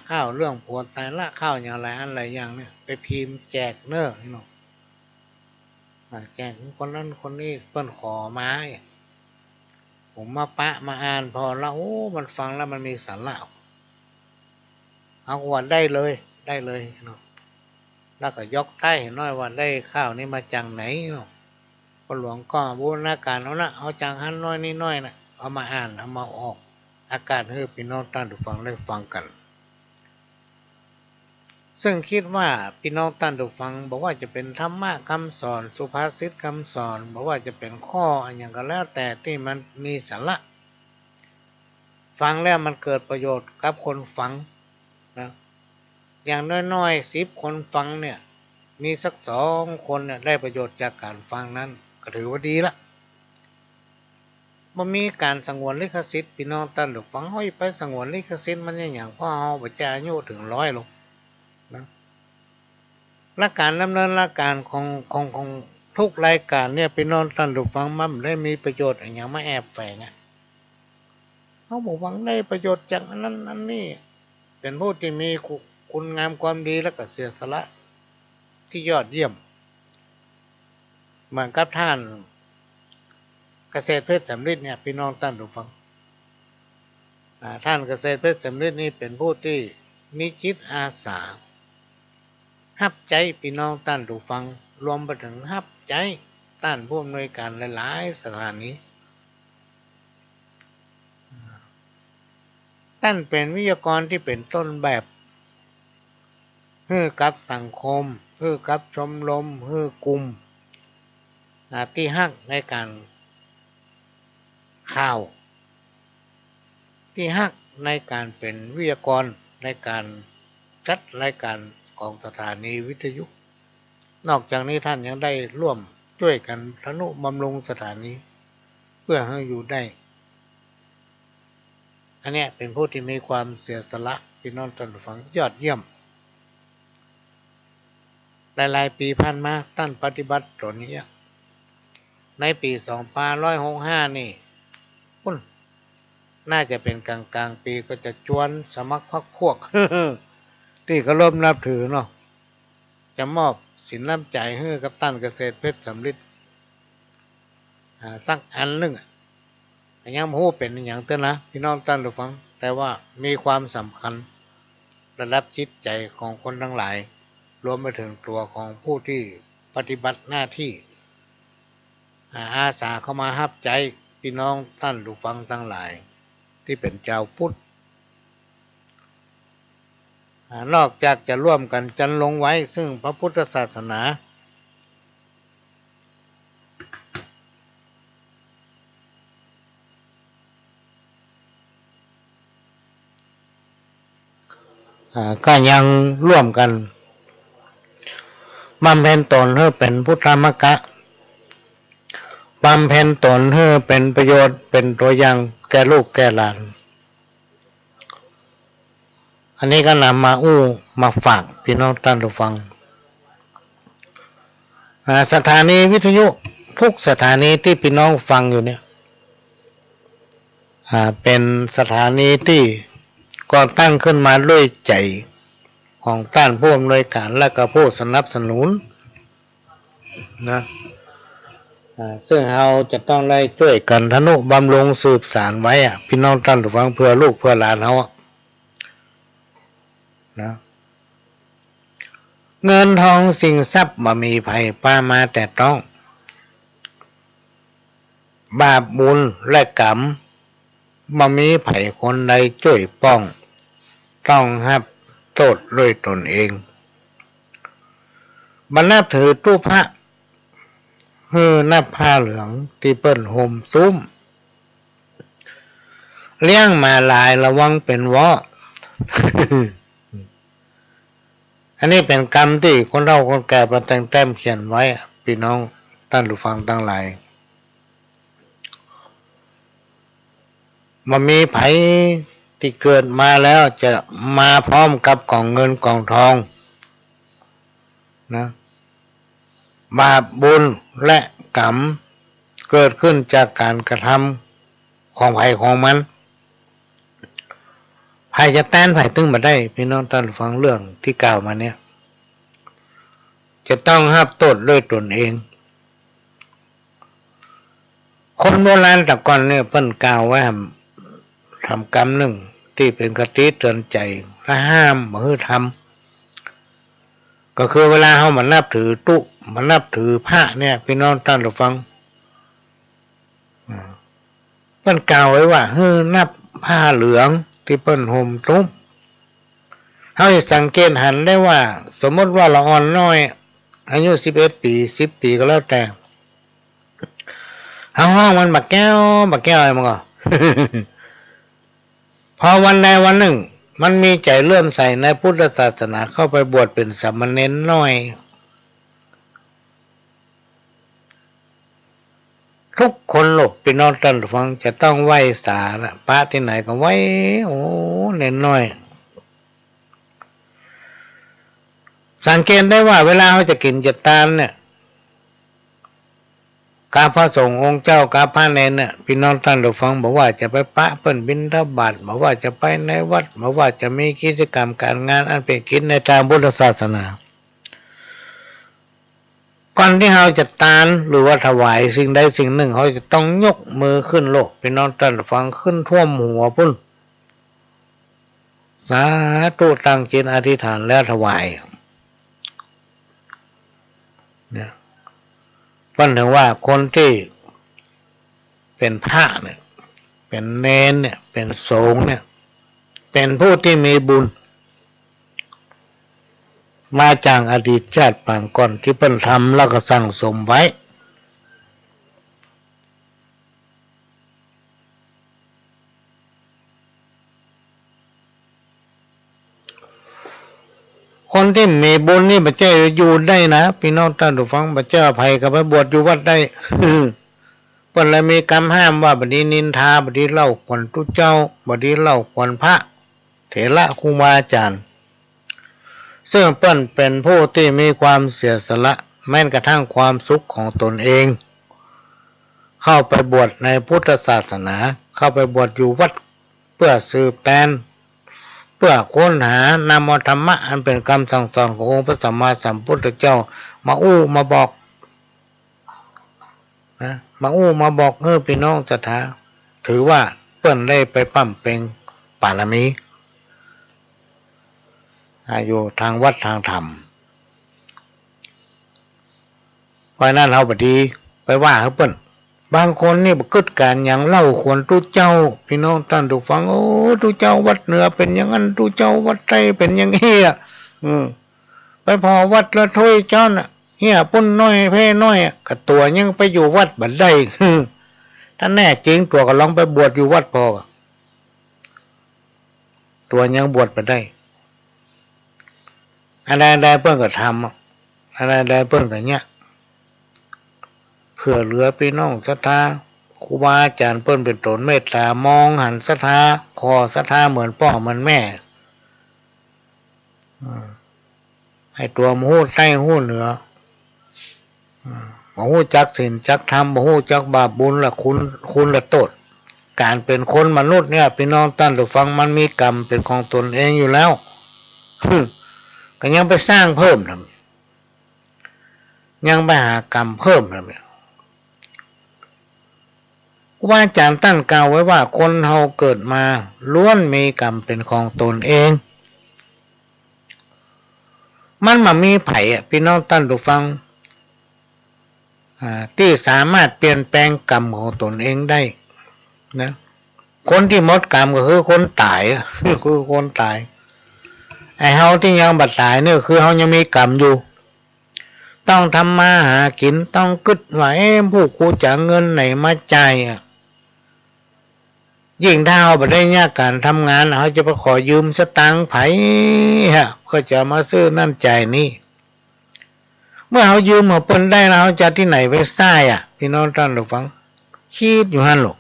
ข้าวเรื่องผัวตายละข้าวอย่างไรอะไรอย่างเนี่ยไปพิมพ์แจกเนอเนาะแจกคนนั้นคนนี้เพื่อนขอมาผมมาปะมาอ่านพอแล้วโอ้มันฟังแล้วมันมีสาระเอาวันได้เลยเนาะแล้วก็ยกใต้น้อยว่าได้ข้าวนี้มาจากไหนเนาะพ่อหลวงก็บูรณาการเอาละเอาจากหันน้อยนี่น้อยนะเอามาอ่านเอามาออกอากาศให้พี่น้องท่านผู้ฟังได้ฟังกันซึ่งคิดว่าพี่น้องท่านผู้ฟังบอกว่าจะเป็นธรรมะคำสอนสุภาษิตคำสอนบอกว่าจะเป็นข้ออย่างก็แล้วแต่ที่มันมีสาระฟังแล้วมันเกิดประโยชน์กับคนฟังนะอย่างน้อยๆ10 คนฟังเนี่ยมีสัก2 คนเนี่ยได้ประโยชน์จากการฟังนั้นก็ถือว่าดีละมันมีการสงวนลิขสิทธิ์พี่น้องท่านผู้ฟังห้อยไปสงวนลิขสิทธิ์มันอย่างพ่อเอาไปจ่ายอายุถึง100ลงนะและการดำเนินรายการของทุกรายการเนี่ยพี่น้องท่านผู้ฟังมันได้มีประโยชน์อย่างไม่แอบแฝงเขาบอกว่าได้ประโยชน์จากอันนั้นอันนี้เป็นผู้ที่มีคุณงามความดีและก็เสียสละที่ยอดเยี่ยมเหมือนกับท่านเกษตรเพชรสำริดเนี่ยพี่น้องท่านผู้ฟังท่านเกษตรเพชรสำริดนี่เป็นผู้ที่มีจิตอาสาฮับใจพี่น้องท่านผู้ฟังรวมไปถึงฮับใจท่านผู้อำนวยการหลายๆสถานีท่านเป็นวิทยากรที่เป็นต้นแบบให้กับสังคมให้กับชมรมให้กลุ่มที่ฮักในการข่าวที่ฮักในการเป็นวิทยากรในการ จัดรายการของสถานีวิทยุ นอกจากนี้ท่านยังได้ร่วมช่วยกันทนุบำรุงสถานีเพื่อให้อยู่ได้อันนี้เป็นผู้ที่มีความเสียสละพี่น้องท่านผู้ฟังยอดเยี่ยมหลายๆปีผ่านมาท่านปฏิบัติตัวนี้ในปี2565นี่พุ่นน่าจะเป็นกลางปีก็จะจวนสมัครพรรคพวก ที่ก็ร่วมนับถือเนาะจะมอบสินน้ำใจให้กับท่านเกษตรเพชรสำริดสักอันหนึ่งยังไม่รู้เป็นอย่างเต้นนะพี่น้องท่านผู้ฟังแต่ว่ามีความสำคัญระดับจิตใจของคนทั้งหลายรวมไปถึงตัวของผู้ที่ปฏิบัติหน้าที่อาสาเข้ามาฮับใจพี่น้องท่านผู้ฟังทั้งหลายที่เป็นเจ้าพุทธนอกจากจะร่วมกันจันลงไว้ซึ่งพระพุทธศาสนาก็ยังร่วมกันบำเพ็ญตนให้เป็นพุทธมกะบำเพ็ญตนให้เป็นประโยชน์เป็นตัวอย่างแก่ลูกแก่หลานอันนี้ก็นำมามาฝากพี่น้องท่านผู้ฟังสถานีวิทยุทุกสถานีที่พี่น้องฟังอยู่เนี่ยเป็นสถานีที่ก่อตั้งขึ้นมาด้วยใจของท่านผู้อำนวยการและก็ผู้สนับสนุนนะซึ่งเราจะต้องได้ช่วยกันทนุบำรุงสืบสานไว้พี่น้องท่านผู้ฟังเพื่อลูกเพื่อหลานเขานะเงินทองสิ่งทรัพย์บ่มีภัยป้ามาแต่ต้องบาปบุญและกรรมบ่มีภัยคนใดช่วยป้องต้องรับโทษด้วยตนเองบรรณาถือตู้พระนับผ้าเหลืองที่เปิ้นห่มตุ้มเลี้ยงมาลายระวังเป็นวอ อันนี้เป็นกรรมที่คนเราคนแก่ประแต่งแต้มเขียนไว้พี่น้องท่านผู้ฟังทั้งหลายมันมีไผที่เกิดมาแล้วจะมาพร้อมกับกองเงินกองทองนะบาปบุญและกรรมเกิดขึ้นจากการกระทำของไผของมันไผจะแต้นไผตึงมาได้พี่น้องท่านฟังเรื่องที่กล่าวมาเนี่ยจะต้องรับโทษด้วยตนเองคนโบราณแต่ก่อนเนี่ยเพิ่นกล่าวไว้ทำกรรมหนึ่งที่เป็นคติเตือนใจและห้ามบ่ให้ทำก็คือเวลาเขามานับถือตุมานับถือพระเนี่ยพี่น้องท่านผู้ฟังเพิ่นกล่าวไว้ว่าให้นับผ้าเหลืองที่เปิ้นห่มตุ้มเขาจะสังเกตหันได้ว่าสมมติว่าเราอ่อนน้อยอายุ11 ปี10 ปีก็แล้วแต่เอาห้องมันบักแก้วอะไรมันก็ พอวันใดวันหนึ่งมันมีใจเลื่อมใสในพุทธศาสนาเข้าไปบวชเป็นสามเณรน้อยทุกคนหลบพี่น้องท่านฟังจะต้องไหว้สาละพระที่ไหนก็ไหว้โอ้เน้นน้อยสังเกตได้ว่าเวลาเขาจะกินจะทานเนี่ยกาพระสงฆ์องค์เจ้ากาพระเนรเนี่ยพี่น้องท่านผู้ฟังบอกว่าจะไปปะเปิ้นบิณฑบาตบอกว่าจะไปในวัดบอกว่าจะมีกิจกรรมการงานอันเป็นกิจในทางพุทธศาสนาก่อนที่เราจะทานหรือว่าถวายสิ่งใดสิ่งหนึ่งเขาจะต้องยกมือขึ้นโลกพี่น้องท่านผู้ฟังขึ้นท่วมหัวพุ่นสาธุตั้งจิตอธิษฐานแล้วถวายเนี่ยปั้นถึงว่าคนที่เป็นพระเนี่ยเป็นเนรเนี่ยเป็นสงฆ์เนี่ยเป็นผู้ที่มีบุญมาจากอดีตชาติปางก่อนที่เพิ่นทำแล้วก็สั่งสมไว้ คนที่มีบุญนี่บัจเจ้อยู่ได้นะพี่น้องท่านผู้ฟังบัจเจ้าอภัยกับไปบวชอยู่วัดได้ เพิ่นเลยมีกรรมห้ามว่าบัดนี้นินทาบัดนี้เล่าขวัญตุเจ้าบัดนี้เล่าขวัญพระเถระครูบาอาจารย์ซึ่งเปิ้นเป็นผู้ที่มีความเสียสละแม้กระทั่งความสุขของตนเองเข้าไปบวชในพุทธศาสนาเข้าไปบวชอยู่วัดเพื่อสืบแปลนเพื่อค้นหานามธรรมะอันเป็นคำสั่งสอนขององค์พระสัมมาสัมพุทธเจ้ามามาบอกนะมาบอกพี่น้องศรัทธาถือว่าเปิ้นได้ไปปั้มเป็นปารมีอยู่ทางวัดทางธรรมเพราะนั้นเราบดีไปว่าเขาเปิ้นบางคนนี่บ่กึดการอย่างเล่าควรตุเจ้าพี่น้องท่านทุกฟังโอ้ตุเจ้าวัดเหนือเป็นอย่างนั้นตุเจ้าวัดใต้เป็นอย่างนี้อ่ะไปพอวัดละถ้วยเจ้าน่ะเฮียปุ้นน้อยเพ่น้อยกับตัวยังไปอยู่วัดบัดได้ถ้าแน่จริงตัวก็ลองไปบวชอยู่วัดพอตัวยังบวชบัดได้อะไรเพิ่นก็ทำอะไรเพิ่นก็เนี้ยเพื่อเหลือพี่น้องศรัทธาครูบาอาจารย์เพิ่นเป็นตนเมตตามองหันศรัทธาขอศรัทธาเหมือนพ่อเหมือนแม่ให้ตัวมหูใต้หูเหนือบ่ฮู้จักศีลจักธรรมบ่ฮู้จักบาปบุญละคุณละโทษการเป็นคนมนุษย์เนี่ยพี่น้องท่านผู้ฟังมันมีกรรมเป็นของตนเองอยู่แล้วก็ยังไปสร้างเพิ่มทำยังไปหากรรมเพิ่มทำครูบาอาจารย์ตั้งกล่าวไว้ว่าคนเฮาเกิดมาล้วนมีกรรมเป็นของตนเองมันมามีไผพี่น้องท่านผู้ฟังที่สามารถเปลี่ยนแปลงกรรมของตนเองได้นะคนที่หมดกรรมก็คือคนตายคือคนตายไอ้เฮาที่ยังบัดตายเนี่ยคือเฮายังมีกรรมอยู่ต้องทำมาหากินต้องกึดว่าผู้กูจะเงินไหนมาจ่ายยิ่งถ้าเฮาบ่ได้ยากการทำงานเฮาจะไปขอยืมสตางค์ไผเพื่อจะมาซื้อนั่นจ่ายนี่เมื่อเฮายืมเพิ่นได้แล้วเฮาจะที่ไหนไปซ่ายพี่น้องท่านผู้ฟังคิดอยู่หั่นหรอก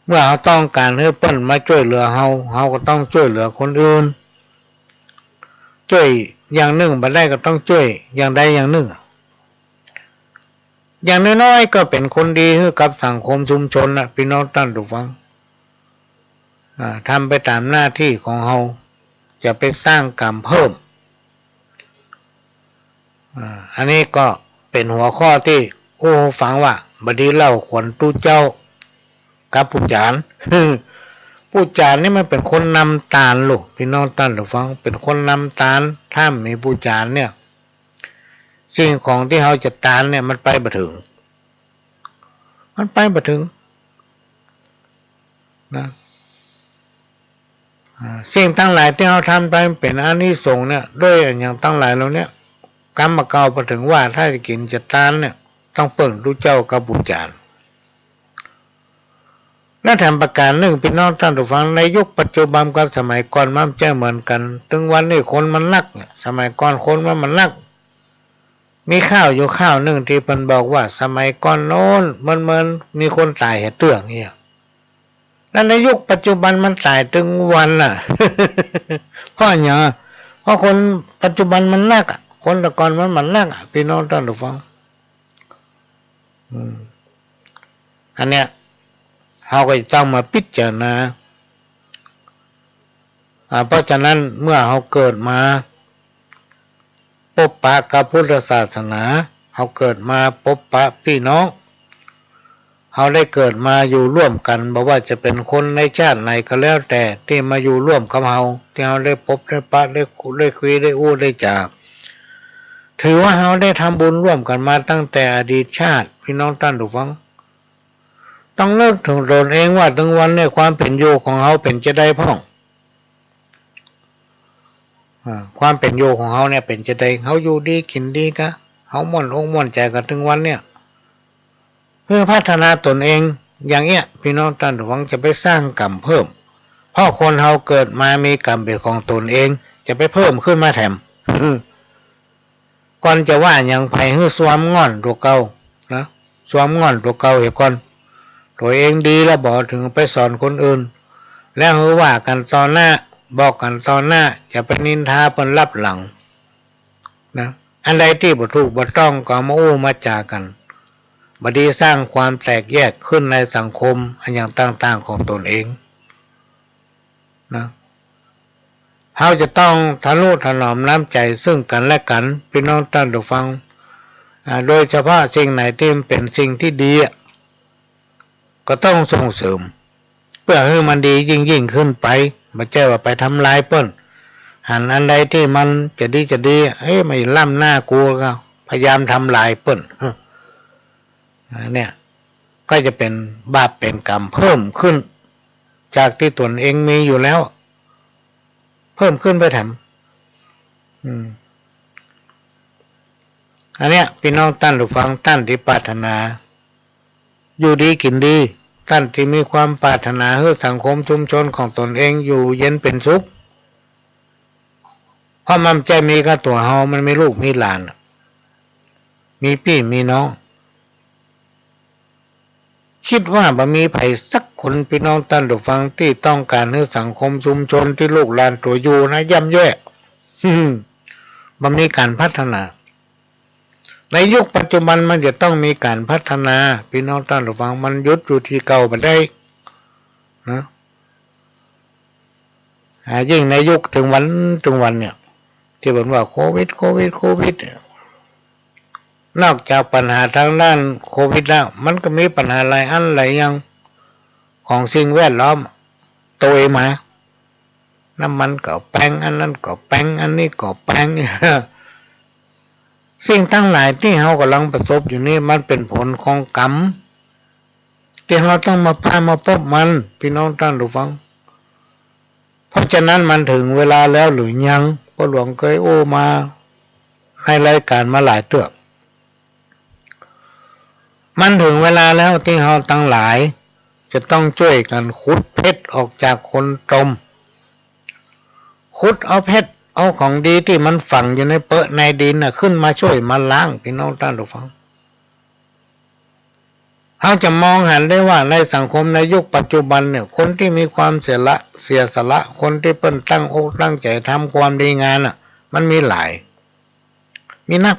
เมื่อเราต้องการให้เปิ้นมาช่วยเหลือเราก็ต้องช่วยเหลือคนอื่นช่วยอย่างหนึ่งบ่ได้ก็ต้องช่วยอย่างใดอย่างหนึ่งอย่างน้อยๆก็เป็นคนดีให้กับสังคมชุมชนนะพี่น้องท่านผู้ฟังทำไปตามหน้าที่ของเราจะไปสร้างกรรมเพิ่มอันนี้ก็เป็นหัวข้อที่ฟังว่าบดีเล่าขวัญตุเจ้ากับผู้จารผู้จารนี่มันเป็นคนนำตาลลูกพี่น้องท่านผู้ฟังเป็นคนนำตาลถ้ามีผู้จารเนี่ยสิ่งของที่เขาจะตาลเนี่ยมันไปบ่ถึงนะสิ่งตั้งหลายที่เขาทำไปเป็นอานิสงส์เนี่ยด้วยอย่างตั้งหลายเราเนี่ยกรรมเก่าไปถึงว่าถ้าจะกินจะตาลเนี่ยต้องเปิ่งดูเจ้ากับผู้จารและแถมประการหนึ่งพี่น้องท่านผู้ฟังในยุคปัจจุบันกับสมัยก่อนมันจะเหมือนกันถึงวันนี้คนมันนักสมัยก่อนคนมันนักมีข้าวอยู่ข้าวหนึ่งที่เพิ่นบอกว่าสมัยก่อนโน้นมันมีคนตายเตื้องเงี้ยแล้วในยุคปัจจุบันมันตายถึงวันเพราะอย่างเพราะคนปัจจุบันมันนักคนแต่ก่อนมันนักพี่น้องท่านผู้ฟังอันเนี้ยเราก็จะต้องมาพิจารณาเพราะฉะนั้นเมื่อเราเกิดมาพบปะกับพุทธศาสนาเราเกิดมาพบปะพี่น้องเราได้เกิดมาอยู่ร่วมกันบอกว่าจะเป็นคนในชาติไหนก็แล้วแต่ที่มาอยู่ร่วมกับเราที่เราได้พบได้ปะได้คุยได้ได้จากถือว่าเราได้ทำบุญร่วมกันมาตั้งแต่อดีตชาติพี่น้องท่านผู้ฟังต้องเลิกถึงตนเองว่าถึงวันนี้ความเป็นอยู่ของเขาเป็นจะได้พ่องความเป็นอยู่ของเขาเนี่ยเป็นจะได้เขาอยู่ดีกินดีกะเขาม่วนอกม่วนใจกันถึงวันเนี่ยเพื่อพัฒนาตนเองอย่างเงี้ยพี่น้องท่านหวังจะไปสร้างกรรมเพิ่ม เพราะคนเราเกิดมามีกรรมเป็นของตนเองจะไปเพิ่มขึ้นมาแถม ก่อนจะว่าอย่างไผให้สวมง่อนตัวเก่านะสวมง่อนตัวเก่าเอก่อนตัวเองดีแล้วบอกถึงไปสอนคนอื่นแล้วหือว่ากันตอนหน้าบอกกันตอนหน้าจะไปนินทาเพิ่นรับหลังนะอันใดที่บ่ถูกบ่ต้องก็มาอู้มาจากันบดีสร้างความแตกแยกขึ้นในสังคมอันอย่างต่างๆของตนเองนะเราจะต้องทะนุถนอมน้ำใจซึ่งกันและกันพี่น้องท่านผู้ฟังโดยเฉพาะสิ่งไหนที่เป็นสิ่งที่ดีก็ต้องส่งเสริมเพื่อให้มันดียิ่งขึ้นไปไม่ใช่ว่าไปทำลายเปิ้นหันอันใดที่มันจะดีไม่ล่ำหน้ากูก็พยายามทำลายเปิ้นเนี่ยก็จะเป็นบาปเป็นกรรมเพิ่มขึ้นจากที่ตนเองมีอยู่แล้วเพิ่มขึ้นไปแถมอันเนี้ยพี่น้องท่านผู้ฟังท่านที่ปรารถนาอยู่ดีกินดีท่านที่มีความปรารถนาให้สังคมชุมชนของตนเองอยู่เย็นเป็นสุขเพราะมันใจมีกับตัวเฮามันมีลูกมีหลานมีพี่มีน้องคิดว่าบ่มีไผสักคนพี่น้องท่านผู้ฟังที่ต้องการให้สังคมชุมชนที่ลูกหลานตัวอยู่นะย่ำแย่บ่มีการพัฒนาในยุคปัจจุบันมันจะต้องมีการพัฒนาพี่น้องท่านผู้ฟังมันยุดอยู่ที่เก่าบ่ได้นะยิ่งในยุคถึงวันเนี่ยที่บอกว่าโควิดนอกจากปัญหาทางด้านโควิดแล้วมันก็มีปัญหาหลายอันหลายอย่างของสิ่งแวดล้อมตัวมาน้ำมันก็แป้งอันนั้นก็แป้งอันนี้ก็แป้งสิ่งทั้งหลายที่เรากำลังประสบอยู่นี่มันเป็นผลของกรรมที่เราต้องมาพบมันพี่น้องท่านผู้ฟังเพราะฉะนั้นมันถึงเวลาแล้วหรือยังพ่อหลวงเคยโอ้มาให้รายการมาหลายเตือกมันถึงเวลาแล้วที่เราทั้งหลายจะต้องช่วยกันขุดเพชรออกจากคนจมขุดเอาเพชรเอาของดีที่มันฝังอยู่ในเปะในดินขึ้นมาช่วยมาล้างพี่น้องท่านผู้ฟังเราจะมองเห็นได้ว่าในสังคมในยุคปัจจุบันเนี่ยคนที่มีความเสียสละคนที่เปิ้นตั้งอกตั้งใจทำความดีงานมันมีหลายมีนัก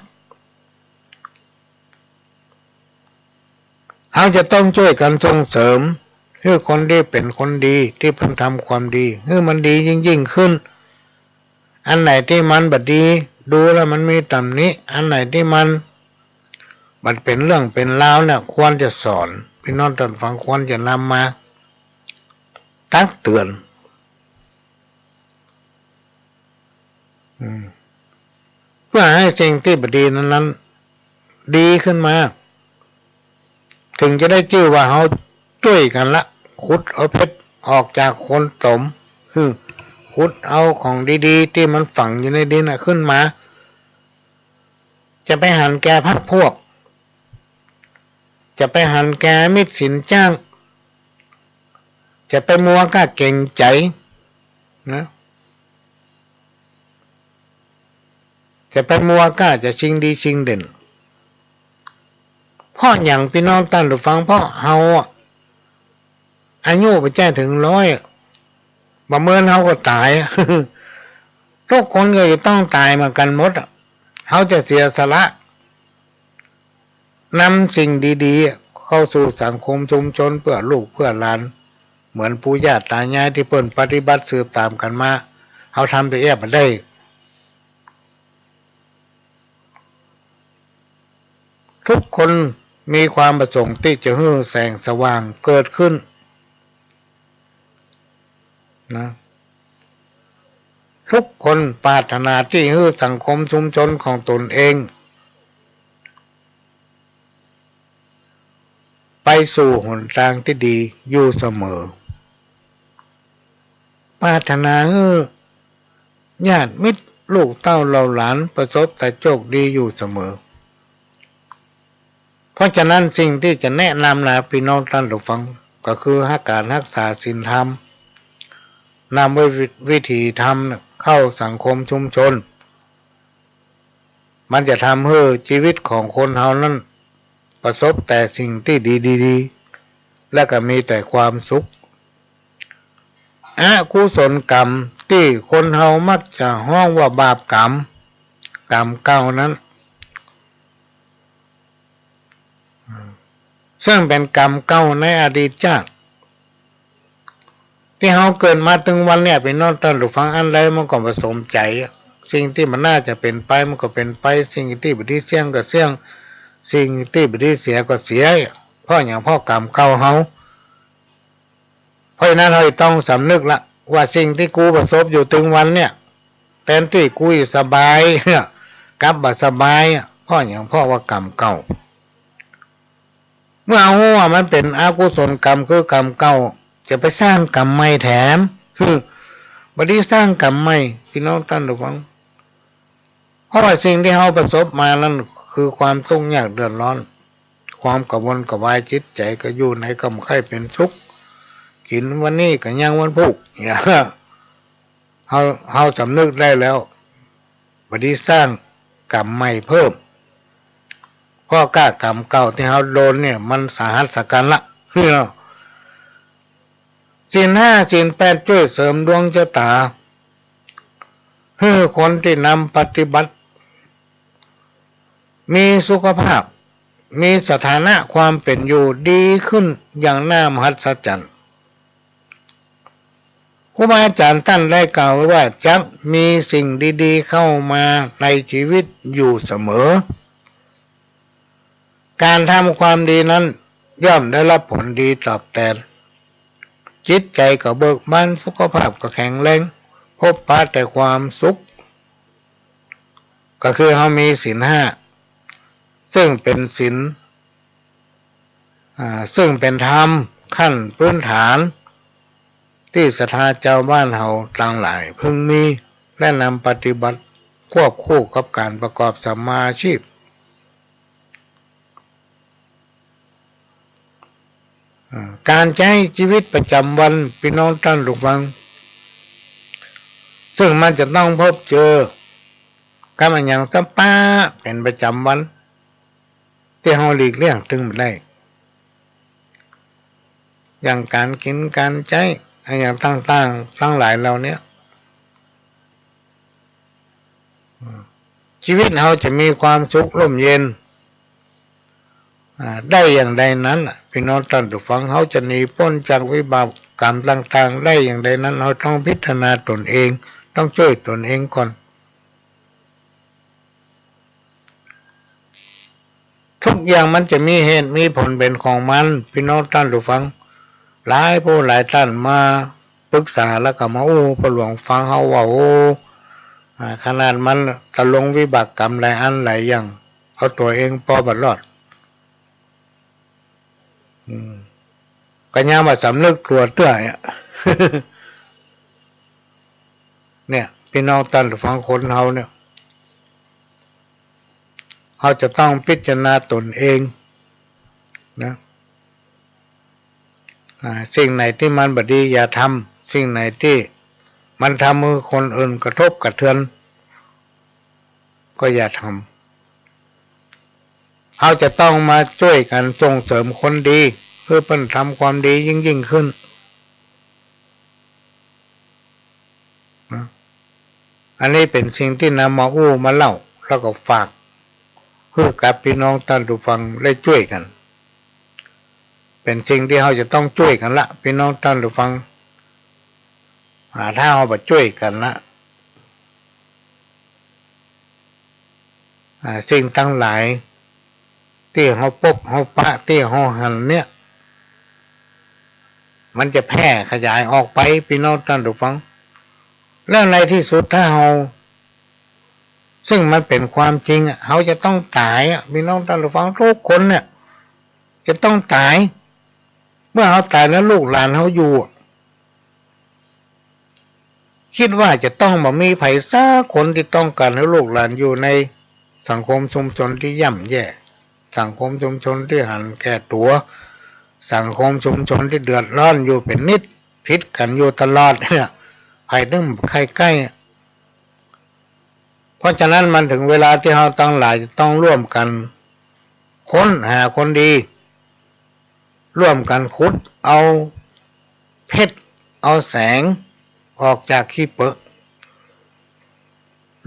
เราจะต้องช่วยกันส่งเสริมให้คนที่เป็นคนดีที่เพิ่นทำความดีให้มันดียิ่งขึ้นอันไหนที่มันบดีดูแล้วมันมีตำหนิอันไหนที่มันเป็นเรื่องเป็นราวเนี่ยควรจะสอนพี่น้องท่านฟังควรจะนำมาตักเตือนเพื่อให้สิ่งที่บดีนั้นดีขึ้นมาถึงจะได้ชื่อว่าเขาช่วยกันละขุดเอาเพชรออกจากคนตมขุดเอาของดีๆที่มันฝังอยู่ในดินขึ้นมาจะไปหันแก่พรรคพวกจะไปหันแก่มิตรสินจ้างจะไปมัวก้าเก่งใจนะจะไปมัวก้าจะชิงดีชิงเด่นเพราะอย่างพี่น้องท่านผู้ฟังเพราะเฮาอายุไปแจ้งถึง100บ่เมินเฮาก็ตายทุกคนก็จะต้องตายเหมือนกันหมดเฮาจะเสียสละนำสิ่งดีๆเข้าสู่สังคมชุมชนเพื่อลูกเพื่อหลานเหมือนปู่ย่าตายายที่เพิ่นปฏิบัติสืบตามกันมาเฮาทำได้แอบมาได้ทุกคนมีความประสงค์ที่จะให้แสงสว่างเกิดขึ้นนะทุกคนปรารถนาที่ให้สังคมชุมชนของตนเองไปสู่หนทางที่ดีอยู่เสมอปรารถนาให้ญาติมิตรลูกเต้าเหล่าหลานประสบแต่โชคดีอยู่เสมอเพราะฉะนั้นสิ่งที่จะแนะนำนะพี่น้องท่านผู้ฟังก็คือการรักษาศีลธรรม นำวิธีทำเข้าสังคมชุมชนมันจะทำให้ชีวิตของคนเฮานั้นประสบแต่สิ่งที่ดีๆและก็มีแต่ความสุขอกุศลกรรมที่คนเฮามักจะฮ้องว่าบาปกรรมเก่านั้นซึ่งเป็นกรรมเก่าในอดีตชาติที่เฮาเกิดมาถึงวันเนี่ยเป็นนอนตอนหรือฟังอันใดมันก็ผสมใจสิ่งที่มันน่าจะเป็นไปมันก็เป็นไปสิ่งที่บ่ดีเสี่ยงก็เสี่ยงสิ่งที่บ่ดีเสียก็เสียเพราะอย่างเพราะกรรมเก่าเฮาเพราะฉะนั้นเราต้องสำนึกละว่าสิ่งที่กูประสบอยู่ถึงวันเนี่ยแทนที่กูจะสบายกลับบ่สบายเพราะอย่างเพราะว่ากรรมเก่าเมื่อเอาว่ามันเป็นอกุศลกรรมคือกรรมเก่าจะไปสร้างกรรมใหม่แถมบ่ได้สร้างกรรมใหม่พี่น้องท่านผู้ฟังเพราะว่าสิ่งที่เฮาประสบมานั้นคือความทุกข์ยากเดือดร้อนความกระวนกระวายจิตใจก็อยู่ในกำไข่เป็นทุกข์กินวันนี้ก็ยังวันพุกเนี่ยเฮาสำนึกได้แล้วบ่ได้สร้างกรรมใหม่เพิ่มเพราะกรรมเก่าที่เฮาโดนเนี่ยมันสาหัสสากันละศีล 5 ศีล 8ช่วยเสริมดวงชะตาให้คนที่นำปฏิบัติมีสุขภาพมีสถานะความเป็นอยู่ดีขึ้นอย่างน่ามหัศจรรย์ครูบาอาจารย์ท่านได้กล่าวไว้ว่าจะมีสิ่งดีๆเข้ามาในชีวิตอยู่เสมอการทำความดีนั้นย่อมได้รับผลดีตอบแทนจิตใจก็เบิกบานสุขภาพก็แข็งแรงพบปะแต่ความสุขก็คือเขามีศีล 5ซึ่งเป็นศีลซึ่งเป็นธรรมขั้นพื้นฐานที่ศรัทธาเจ้าบ้านเฮาต่างหลายพึงมีและนำปฏิบัติควบคู่กับการประกอบสัมมาอาชีพการใช้ชีวิตประจำวันพี่น้องท่านผู้ฟังซึ่งมันจะต้องพบเจอกับอย่างสปาเป็นประจำวันที่เฮาหลีกเลี่ยงถึงไม่ได้อย่างการกินการใช้อย่างต่างๆทั้งหลายเหล่านี้ชีวิตเฮาจะมีความสุขร่มเย็นได้อย่างใดนั้นพี่น้องท่านผู้ฟังเขาจะหนีพ้นจากวิบากกรรมต่างๆได้อย่างใดนั้นเราต้องพิจารณาตนเองต้องช่วยตนเองก่อนทุกอย่างมันจะมีเหตุมีผลเป็นของมันพี่น้องท่านผู้ฟังหลายผู้หลายท่านมาปรึกษาแล้วก็มาประหลวงฟังเขาว่าขนาดมันตะลงวิบากกรรมหลายอันหลายอย่างเอาตัวเองพอบัดรอดก็ยังมาสำนึกตัวเตื้อเนี่ยพี่น้องท่านฟังคนเฮาเนี่ยเขาจะต้องพิจารณาตนเองนะสิ่งไหนที่มันบดีอย่าทำสิ่งไหนที่มันทำมือคนอื่นกระทบกระเทือนก็อย่าทำเขาจะต้องมาช่วยกันส่งเสริมคนดีเพื่อเพิ่นทำความดียิ่งขึ้นอันนี้เป็นสิ่งที่นำมามาเล่าแล้วก็ฝากเพื่อกับพี่น้องท่านผู้ฟังได้ช่วยกันเป็นสิ่งที่เราจะต้องช่วยกันละพี่น้องท่านผู้ฟังถ้าเราไปช่วยกันละสิ่งทั้งหลายที่เราพบเราปะที่เราหันเนี่ยมันจะแพร่ขยายออกไปพี่น้องท่านผู้ฟังแล้วในที่สุดถ้าเราซึ่งมันเป็นความจริงเขาจะต้องตายพี่น้องท่านผู้ฟังทุกคนเนี่ยจะต้องตายเมื่อเขาตายแล้วลูกหลานเขาอยู่คิดว่าจะต้องบ่มีไผสักคนที่ต้องการให้ลูกหลานอยู่ในสังคมชุมชนที่ย่ำแย่สังคมชุมชนที่หันแก่ตัวสังคมชุมชนที่เดือดร้อนอยู่เป็นนิดพิษกันอยู่ตลอดเนี่ย นึ่งใครใกล้เพราะฉะนั้นมันถึงเวลาที่เราตั้งหลายจะต้องร่วมกันค้นหาคนดีร่วมกันขุดเอาเพชรเอาแสงออกจากขี้เปอะ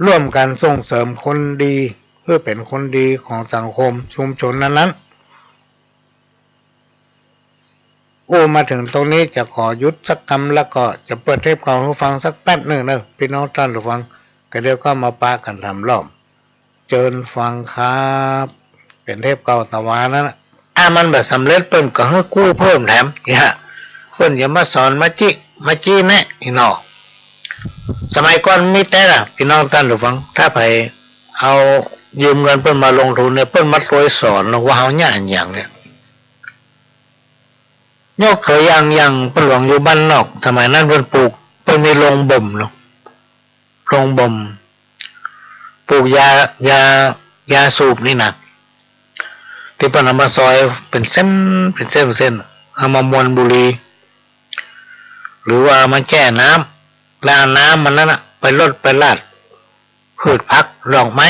ร่วมกันส่งเสริมคนดีเพื่อเป็นคนดีของสังคมชุมชนนั้นมาถึงตรงนี้จะขอยุดสักคำแล้วก็จะเปิดเทปของผู้ฟังสักแป๊บหนึ่งนะพี่น้องท่านผู้ฟังก็เดี๋ยวก็มาปากันทำรอบเจิญฟังครับเป็นเทปเก่าตะวานั่นนะมันแบบสำเร็จเปิ้นก็ให้กู้เพิ่มแถมเปิ้นอย่ามาสอนมาจี้แน่พี่น้องสมัยก่อนมีแต่ละพี่น้องท่านผู้ฟังถ้าไปเอายืมเงินเปิ้นมาลงทุนเนี่ยเปิ้นมาตัวสอนว่าเฮาเนี่ยอย่างเนี่ยยกตัวอย่างเปิ้นหลวงอยู่บ้านนอกสมัยนั้นเปิ้นปลูกเปิ้นมีโรงบ่มเนาะโรงบ่มปลูกยาสูบนี่นะที่เปิ้นเอามาซอยเป็นเส้นเอามามวนบุหรี่หรือว่ามาแช่น้ำแล้วน้ำมันนั้นไปลดไปลาดพืชผักดอกไม้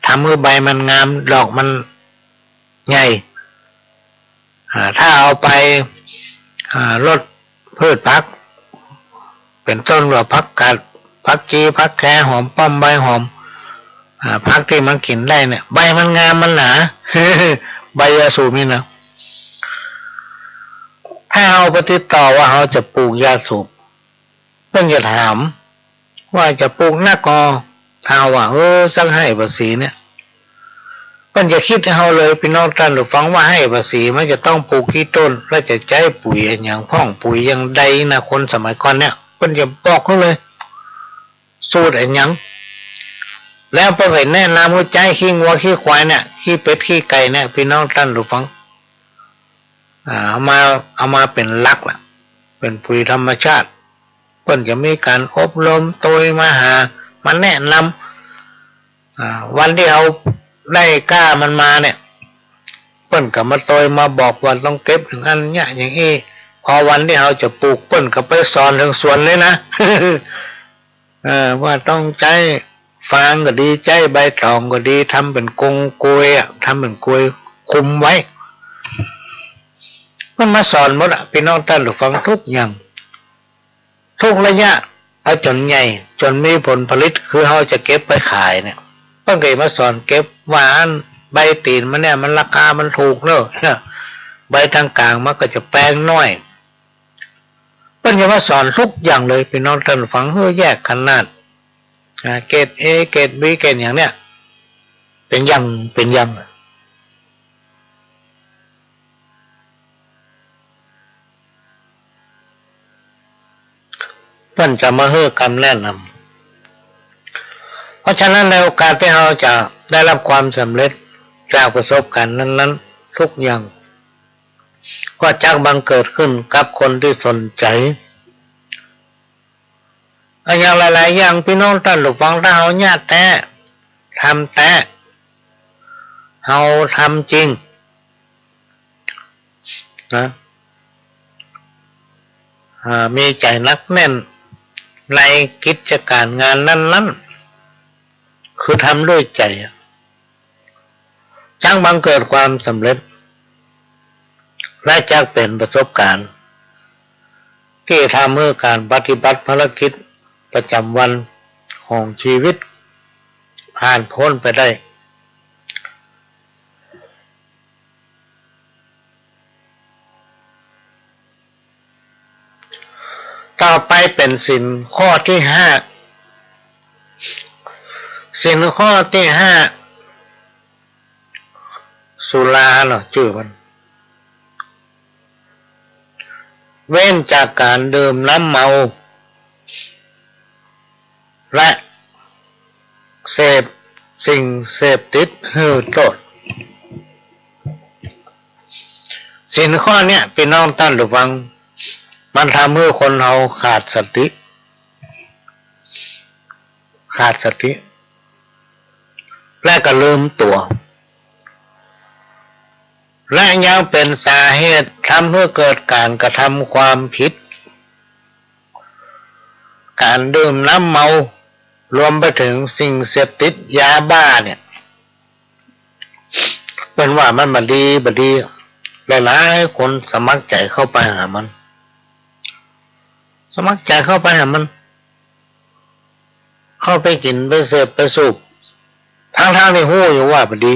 ทำให้ใบมันงามดอกมันใหญ่ถ้าเอาไปลดพืชผักเป็นต้นว่าผักกาดผักชีผักแคหอมป้อมใบหอมผักที่มันกินได้เนี่ยใบมันงามมันหนา ใบยาสูบนี่นะถ้าเอาไปติดต่อว่าเขาจะปลูกยาสูบเพิ่งจะถามว่าจะปลูกนักกอถ้าว่าสักให้ภาษีเนี่ยเพิ่นจะคิดให้เขาเลยพี่น้องท่านฟังว่าให้ภาษีมันจะต้องปลูกกี่ต้นและจะใช้ปุ๋ยอย่างพ่องปุ๋ยอย่างใดนะคนสมัยก่อนเนี่ยเพิ่นจะบอกเขาเลยสูตรอย่างแล้วเพิ่นให้แนะนำว่าใจขี้งัวขี้ควายเนี่ยขี้เป็ดขี้ไก่เนี่ยพี่น้องท่านฟังเอามาเป็นหลักล่ะเป็นปุ๋ยธรรมชาติเพิ่นจะมีการอบรมโดยมาแนะนำวันที่เอาได้กล้ามันมาเนี่ยเปิ้นก็มาโตยมาบอกว่าต้องเก็บถึงอันเนี้ยอย่างนี้พอวันที่เราจะปลูกเปิ้นก็ไปสอนถึงสวนเลยนะ ว่าต้องใจฟางก็ดีใจใบตองก็ดีทำเป็นกงกล้วยทำเป็นกล้วยคุมไว้มันมาสอนหมดพี่น้องท่านฟังทุกอย่างทุกระยะเอาจนใหญ่จนมีผลผลิตคือเราจะเก็บไปขายเนี่ยเพิ่นก็มาสอนเก็บหวานใบตีนมันเนี่ยมันราคามันถูกเนอะใบทางกลางมันก็จะแปลงน้อยเพิ่นจะมาสอนทุกอย่างเลยพี่น้องท่านฟังแยกขนาดเกรด A เกรด B เกรดอย่างเนี้ยเป็นอย่างเพิ่นจะมาให้คำแนะนำเพราะฉะนั้นในโอกาสที่เราจะได้รับความสำเร็จจากประสบการณ์นั้นๆทุกอย่างก็จะบังเกิดขึ้นกับคนที่สนใจอย่างหลายๆอย่างพี่น้องท่านผู้ฟังถ้าเราญาติแท้ทำแต่เราทำจริงนะมีใจนักแน่นในกิจการงานนั้นๆคือทำด้วยใจจังบังเกิดความสำเร็จและจักเป็นประสบการณ์ที่ทำให้การปฏิบัติภารกิจประจำวันของชีวิตผ่านพ้นไปได้ต่อไปเป็นศีลข้อที่5ศีลข้อที่5สุราเนาะชื่อมันเว้นจากการดื่มน้ำเมาและเสพสิ่งเสพติดให้โทษศีลข้อเนี้ยพี่น้องท่านผู้ฟังมันทำให้คนเราขาดสติและก็ลืมตัวและยังเป็นสาเหตุทำให้เกิดการกระทำความผิด การดื่มน้ำเมารวมไปถึงสิ่งเสพติดยาบ้าเนี่ยเป็นว่ามันบดีหลายๆคนสมัครใจเข้าไปหามันสมัครใจเข้าไปหามันเข้าไปกินไปเสพไปสูบทั้งที่หู้อยู่ว่าบดี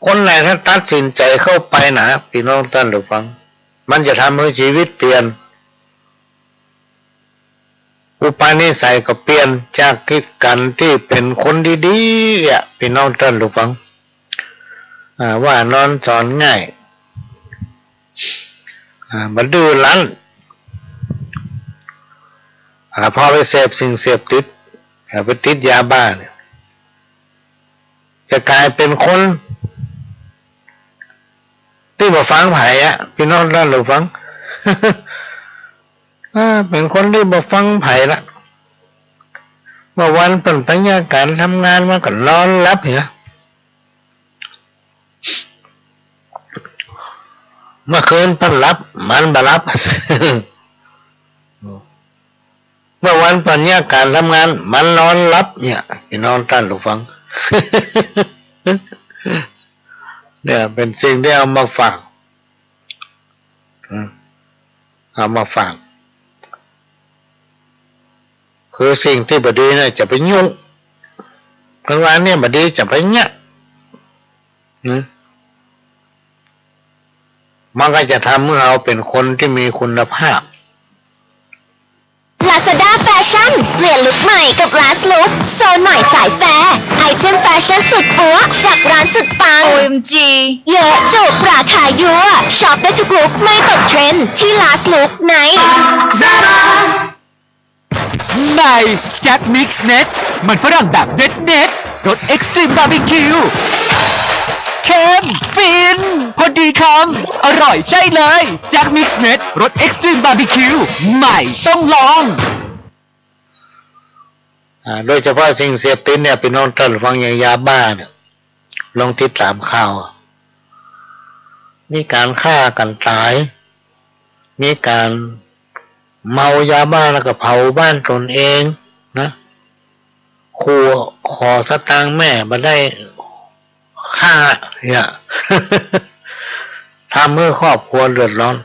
คนไหนถ้าตัดสินใจเข้าไปนะพี่น้องท่านผู้ฟังมันจะทำให้ชีวิตเปลี่ยนอุปนิสัยก็เปลี่ยนจากที่กันที่เป็นคนดีๆพี่น้องท่านผู้ฟังว่านอนสอนง่ายมันดื้อรั้นพอไปเสพสิ่งเสพติดไปติดยาบ้าเนี่ยจะกลายเป็นคนที่บ่ฟังไผพี่น้องท่านผู้ฟัง เป็นคนที่บ่ฟังไผละเมื่อวันเป็นบรรยากาศทำงานมันก็นอนหลับเหรอเมื่อคืนเป็นหลับมันบ่หลับ เมื่อวันบรรยากาศทำงานมันนอนหลับเนี่ยพี่น้องท่านผู้ฟัง เนี่ยเป็นสิ่งที่เอามาฝากเอามาฝากคือสิ่งที่บดีเนี่ยจะไปยุ่งกันว่าเนี่ยบดีจะไปเนี่ยมันก็จะทำให้เราเป็นคนที่มีคุณภาพ Lazada Fashion เปลี่ยนลุคใหม่กับ Last Look โซนใหม่สายแฟร์ไอเทมแฟชั่นสุดปัวจากร้านสุดปัง OMG เยอะจุกราคายั่วช็อปได้ทุกลุคไม่ตกเทรนด์ที่ Last Look ใน Zara ใหม่แจ็คมิกซ์เน็ตมันฝรั่งแบบเน็ตรสเอ็กซ์ตรีมบาร์บีคิวเค็มฟินพอดีคำอร่อยใช่เลยแจ็คมิกซ์เน็ตรสเอ็กซ์ตรีมบาร์บีคิวใหม่ต้องลองโดยเฉพาะสิ่งเสพติดเนี่ยพี่น้องท่านฟังอย่างยาบ้าเนี่ยลองติดตามข่าวมีการฆ่ากันตายมีการเมายาบ้าแล้วก็เผาบ้านตนเองนะครูขอสตางค์แม่มาได้ฆ่าเนี่ย ทำให้ครอบครัวเดือดร้อน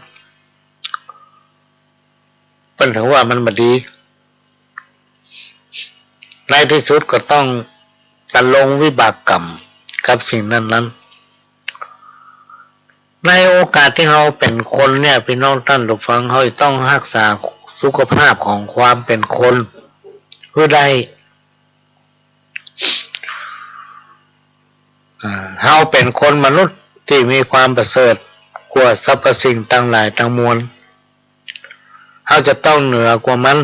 เป็นถึงว่ามันบดีในที่สุดก็ต้องตะลงวิบากกรรมกับสิ่งนั้นในโอกาสที่เราเป็นคนเนี่ยพี่น้องท่านผู้ฟังเราต้องรักษาสุขภาพของความเป็นคนเพื่อได้เราเป็นคนมนุษย์ที่มีความประเสริฐกว่าสรรพสิ่งทั้งหลายทั้งมวลเราจะต้องเหนือกว่ามัน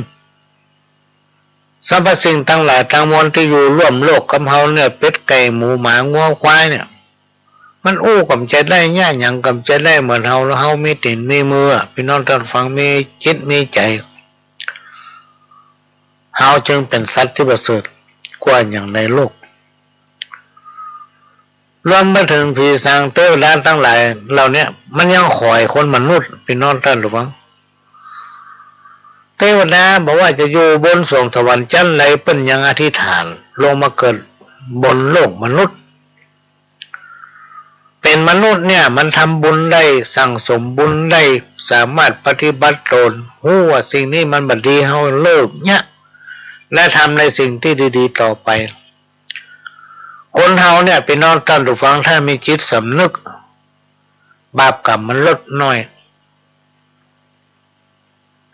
สรรพสิ่งทั้งหลายทั้งมวลที่อยู่ร่วมโลกกับเราเนี่ยเป็ดไก่หมูหมางัวควายเนี่ยมันอู้กำจัดได้ง่ายอย่างกำจัดได้เหมือนเราแล้วเรามีตีนมีมือพี่น้องท่านฟังมีจิตมีใจเราจึงเป็นสัตว์ที่ประเสริฐกว่าอย่างในโลกรวมไปถึงผีสางเทวดาทั้งหลายเหล่านี้มันยังคอยคนมนุษย์พี่น้องท่านหรือเปล่าเทวดาบอกว่าจะอยู่บนสวงสวรรค์ชั้นไหนเป็นยังอธิษฐานลงมาเกิดบนโลกมนุษย์เป็นมนุษย์เนี่ยมันทำบุญได้สั่งสมบุญได้สามารถปฏิบัติตนรู้ว่าสิ่งนี้มันบัดดีเฮาเลิกเนี่ยและทำในสิ่งที่ดีๆต่อไปคนเฮาเนี่ยพี่น้องท่านผู้ฟังถ้ามีจิตสำนึกบาปกรรมมันลดน้อย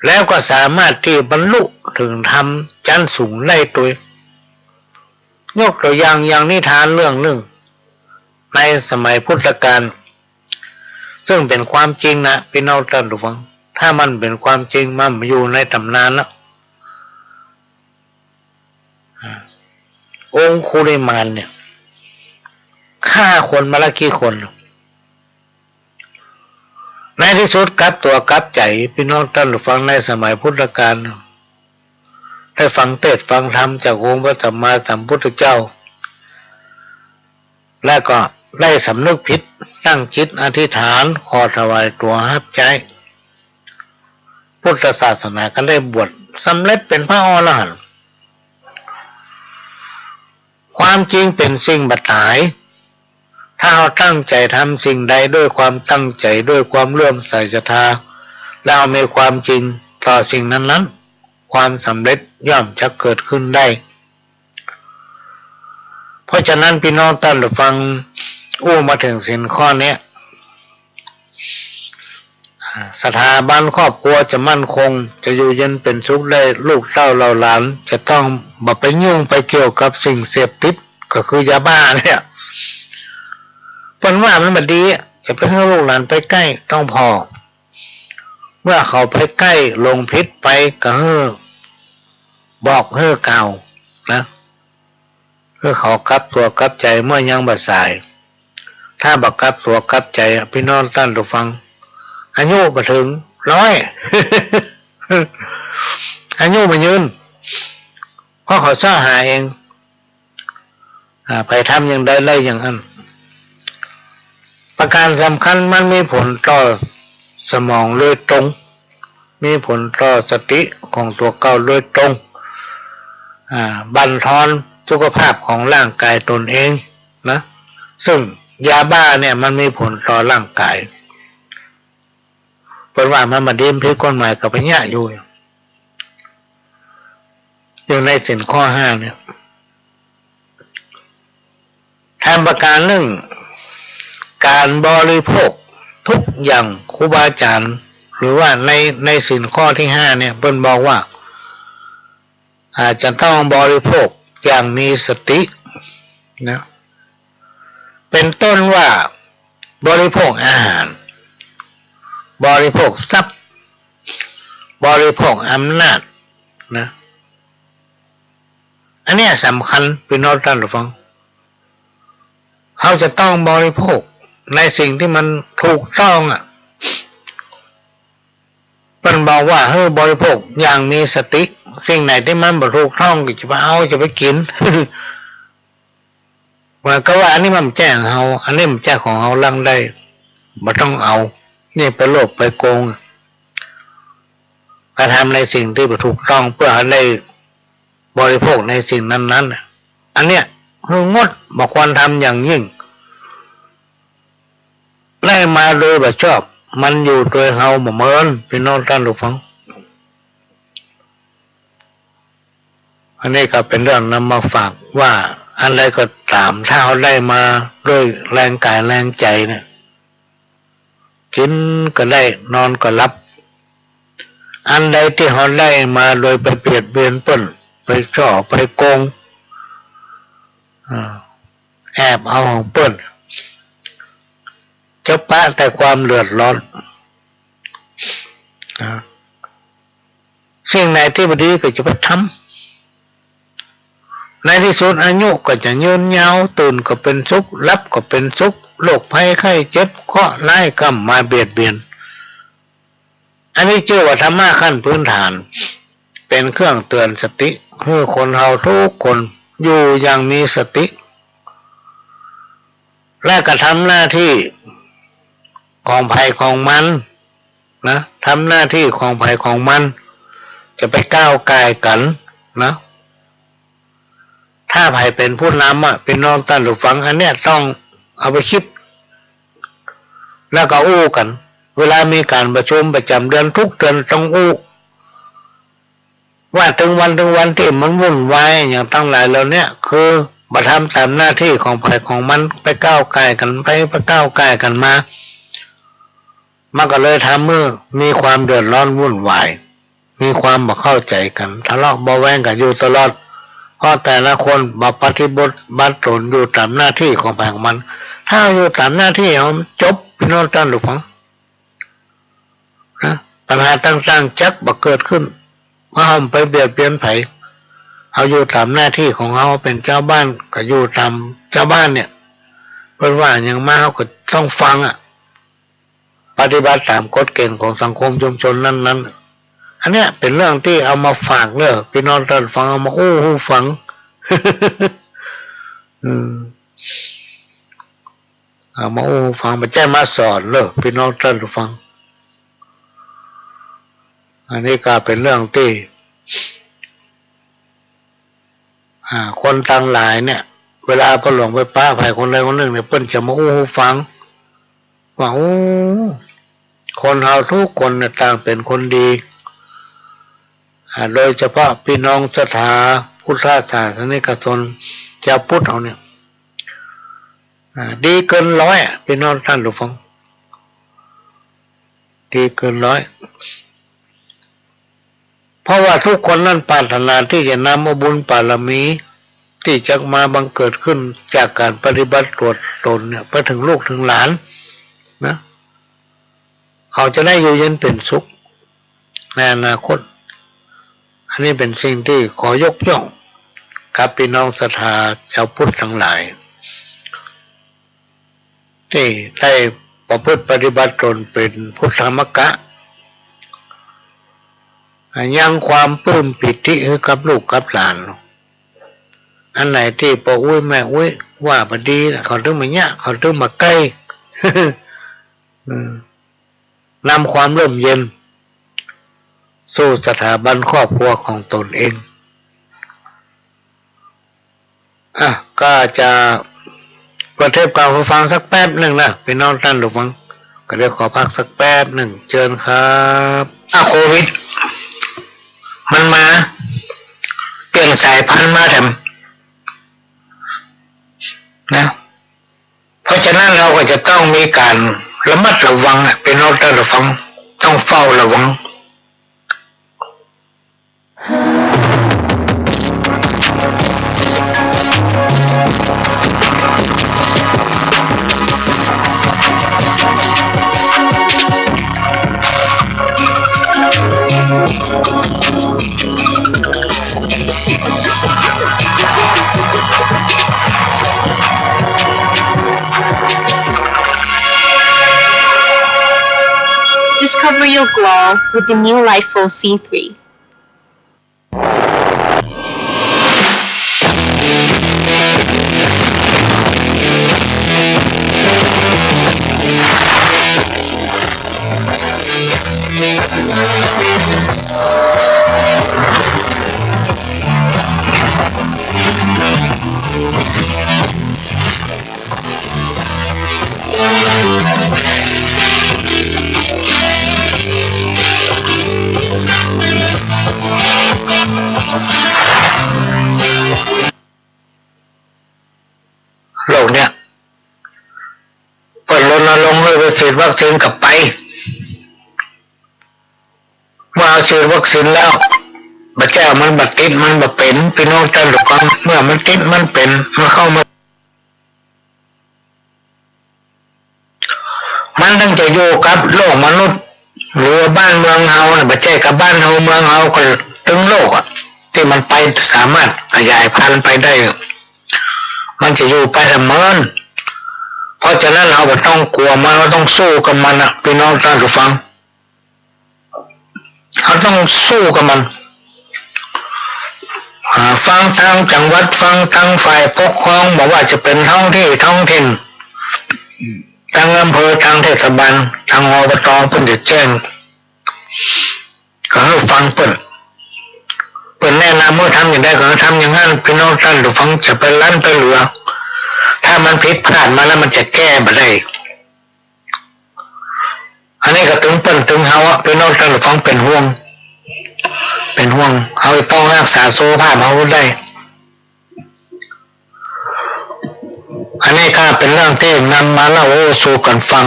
แล้วก็สามารถที่บรรลุถึงธรรมชั้นสูงได้ตัวยกตัวอย่างนิทานเรื่องหนึ่งในสมัยพุทธกาลซึ่งเป็นความจริงนะพี่น้องท่านผู้ฟังถ้ามันเป็นความจริงมันอยู่ในตำนานแล้วองคุลิมานเนี่ยฆ่าคนมาละกี่คนในที่สุดกลับตัวกลับใจพี่น้องท่านผู้ฟังในสมัยพุทธกาลได้ฟังเทศน์ฟังธรรมจากองค์พระสัมมาสัมพุทธเจ้าและก็ได้สำนึกผิดตั้งจิตอธิษฐานขอถวายตัวรับใจพ พุทธศาสนาก็ได้บวชสำเร็จเป็นพระอรหันต์ความจริงเป็นสิ่งบัดตายถ้าเราตั้งใจทำสิ่งใดด้วยความตั้งใจด้วยความเลื่อมใสศรัทธาแล้วมีความจริงต่อสิ่งนั้นๆความสำเร็จย่อมจะเกิดขึ้นได้เพราะฉะนั้นพี่น้องท่านฟังมาถึงสินข้อนี้สถาบันครอบครัวจะมั่นคงจะอยู่เย็นเป็นสุขได้ลูกเต้าเราหลานจะต้องบ่ไปยุ่งไปเกี่ยวกับสิ่งเสพติดก็คือยาบ้าเนี่ยเพราะว่ามันไม่ดีจะไปให้ลูกหลานไปใกล้ต้องพอเมื่อเขาไปใกล้ลงพิษไปก็บอกกล่าวนะเพื่อเขากลับตัวกลับใจเมื่อยังบ่สายถ้าบักกลับตัวกลับใจพี่น้องท่านฟังอายุมาถึง100 อายุมายืนเพราะเขาซ่าหาเองไปทำอย่างใดไล่อย่างนั้นประการสำคัญมันมีผลต่อสมองโดยตรงมีผลต่อสติของตัวเก่าโดยตรงบั่นทอนสุขภาพของร่างกายตนเองนะซึ่งยาบ้าเนี่ยมันมีผลต่อร่างกายเพราะว่ามันมาดิ้มพิษกฎหมายกับปัญญาอยู่ในสินข้อ5เนี่ยทำประการเรื่องการบริโภคทุกอย่างครูบาอาจารย์หรือว่าในสินข้อที่5เนี่ยเพิ่นบอกว่าอาจจะต้องบริโภคอย่างมีสตินะเป็นต้นว่าบริโภคอาหารบริโภคทรัพย์บริโภคอำนาจนะอันนี้สำคัญพี่น้องท่านผู้ฟังเขาจะต้องบริโภคในสิ่งที่มันถูกต้องมันบอกว่าบริโภคอย่างมีสติสิ่งไหนที่มันบ่ถูกต้องก็จะไปเอาจะไปกิน มันก็ว่าอันนี้มันแจ้งเฮาอันนี้มันแจ้งของเฮาลังได้บ่ต้องเอานี่ไปโลภไปโกงไปทำในสิ่งที่บ่ถูกต้องเพื่อให้ได้บริโภคในสิ่งนั้นๆอันเนี้ยงดบ่ควรทำอย่างยิ่งไล่มาโดยบ่ชอบมันอยู่โดยเฮาบ่เหมือนพี่น้องท่านผู้ฟังอันนี้ก็เป็นเรื่องนำมาฝากว่าอะไรก็ตามถ้าเขาได้มาด้วยแรงกายแรงใจเนี่ยกินก็ได้นอนก็หลับอันใดที่เขาได้มาโดยไปเบียดเบียนต้นไปจ่อไปโกงแอบเอาของเปิ้นจะปะแต่ความเดือดร้อนสิ่งไหนที่บดีก็จะไปทำในที่สุดอายุก็จะยืนยาวตื่นก็เป็นสุขรับก็เป็นสุขโรคภัยไข้เจ็บเคราะห์ร้ายกรรมมาเบียดเบียนอันนี้ชื่อว่าธรรมะขั้นพื้นฐานเป็นเครื่องเตือนสติให้คนเราทุกคนอยู่อย่างมีสติและกระทำหน้าที่ของภัยของมันนะทำหน้าที่ของภัยของมันจะไปก้าวไก่กันนะถ้าภัยเป็นผู้นำเป็นน้องท่านผู้ฟังอันเนี้ยต้องเอาไปคิดแล้วก็อู้กันเวลามีการประชุมประจำเดือนทุกเดือนต้องอู้ว่าถึงวันที่มันวุ่นวายอย่างตั้งหลายแล้วเนี่ยคือมาทำตามหน้าที่ของภัยของมันไปก้าวไก่กันไปก้าวไก่กันมามันก็เลยทำเมื่อมีความเดือดร้อนวุ่นวายมีความบ่เข้าใจกันทะเลาะเบาแวงกันอยู่ตลอดเพราะแต่ละคนบ่ปฏิบัติตนอยู่ตามหน้าที่ของภัยของมันถ้าอยู่ตามหน้าที่เอาจบพี่น้องท่านผู้ฟังนะปัญหาต่างๆจักบ่เกิดขึ้นเพราะเราไปเบียดเบียนไผเขาอยู่ตามหน้าที่ของเขาเป็นเจ้าบ้านก็อยู่ตามเจ้าบ้านเนี่ยเพิ่นว่าอย่างมากเขาก็ต้องฟังปฏิบัติตามกฎเกณฑ์ของสังคมชุมชนนั้นๆอันเนี้ยเป็นเรื่องที่เอามาฝากเลยพี่น้องท่านฟังเอามาหูฟัง เอามาฟังมาแจ้งมาสอนเลยพี่น้องท่านฟัง อันนี้ก็เป็นเรื่องที่คนต่างหลายเนี่ยเวลาพอหลวงไปป้าภัยคนใดคนหนึ่งเนี่ยเปิ้นจะมาอู้หูฟังว่าคนเราทุกคนเนี่ยต่างเป็นคนดีโดยเฉพาะพี่น้องศรัทธาพุทธศาสนิกชนชาวพุทธเราเนี่ยดีเกินร้อยพี่น้องท่านผู้ฟังดีเกินร้อยเพราะว่าทุกคนนั้นปรารถนาที่จะนำเอาบุญบารมีที่จะมาบังเกิดขึ้นจากการปฏิบัติตรวจตนเนี่ยไปถึงลูกถึงหลานนะเขาจะได้อยู่เย็นเป็นสุขในอนาคตอันนี้เป็นสิ่งที่ขอยกย่องกับพี่น้องศรัทธาชาวพุทธทั้งหลายที่ได้ประพฤติปฏิบัติตนเป็นพุทธมกะยังความปลื้มปิติให้กับลูกกับหลานอันไหนที่พ่ออุ้ยแม่อุ้ยว่าพอดีเขาถึงมาเนี่ยเขาถึงมาใกล้ นำความร่มเย็นสู่สถาบันครอบครัวของตนเองก็จะประเทศกล่าวให้ฟังสักแป๊บหนึ่งนะพี่น้องท่านผู้ฟังก็เดี๋ยวขอพักสักแป๊บหนึ่งเชิญครับโควิดมันมาเปลี่ยนสายพันธุ์มาแถมนะเพราะฉะนั้นเราก็จะต้องมีการระมัดระวังพี่น้องท่านผู้ฟังต้องเฝ้าระวังDiscover your glow with the new Lightful C3.โลกเนี่ยเปิดรณรงค์ให้ไปฉีดวัคซีนกลับไปเมื่อเอาฉีดวัคซีนแล้วบัดเจ้ามันบัดติดมันบัดเป็นพี่น้องท่านผู้ฟังเมื่อมันติดมันเป็นมันเข้ามามันต้องจะอยู่กับโลกมนุษย์หรือบ้านเมืองเฮาบัดเจ้ากับบ้านเฮาเมืองเฮาก็ถึงโลกที่มันไปสามารถขยายพันธุ์ไปได้มันจะอยู่ไปแต่เมินเพราะฉะนั้นเราไม่ต้องกลัวมันเราต้องสู้กับมันพี่น้องท่านผู้ฟังเราต้องสู้กับมันฟังทางจังหวัดฟังทางฝ่ายปกครองบอกว่าจะเป็นท้องถิ่นทางอำเภอทางเทศบาลทางอบต.เพิ่นจะแจ้งก็ให้ฟังเพิ่นแนะนำว่าทำอย่างไรก็ทำอย่างนั้นพี่น้องท่านผู้ฟังจะไปลั่นไปเหลือถ้ามันผิดพลาดมาแล้วมันจะแก้ไม่ได้อันนี้ก็ถึงเปิ้นถึงเฮาพี่น้องท่านผู้ฟังเป็นห่วงเฮาต้องรักษาสุขภาพเฮาได้อันนี้ก็เป็นเรื่องที่นำมาเล่าสู่กันฟัง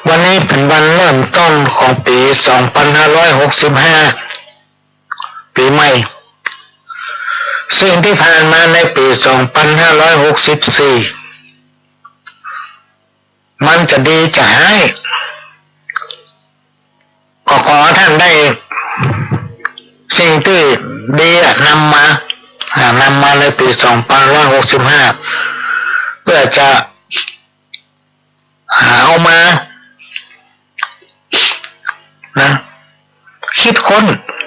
วันนี้เป็นวันเริ่มต้นของปี2565ปีใหม่สิ่งที่ผ่านมาในปี2564มันจะดีจะให้ก็ขอท่านได้สิ่งที่ดีนำมาในปี2565เพื่อจะเอามานะคิดค้น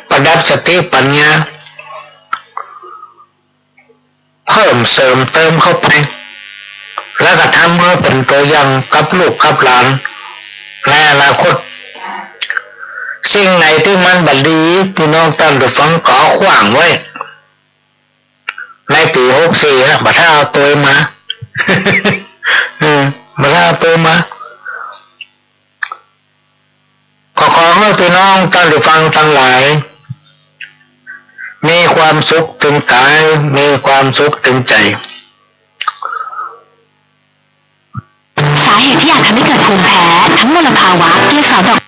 ประดับสติปัญญาเพิ่มเสริมเติมเข้าไปแล้วก็ทำให้เป็นตัวอย่างกับลูกกับหลานในอนาคต สิ่ สิ่งไหนที่มันบัดดีพี่น้องท่านผู้ฟังก็ขวางไว้ในปี64นะบัดถ้าเอาตัวมา บัดถ้าเอาตัวมาขอให้พี่น้องท่านผู้ฟังทั้งหลายมีความสุขถึงกายมีความสุขถึงใจสาเหตุที่อาจทำให้เกิดภูมิแพ้ทั้งมลภาวะเกสรดอก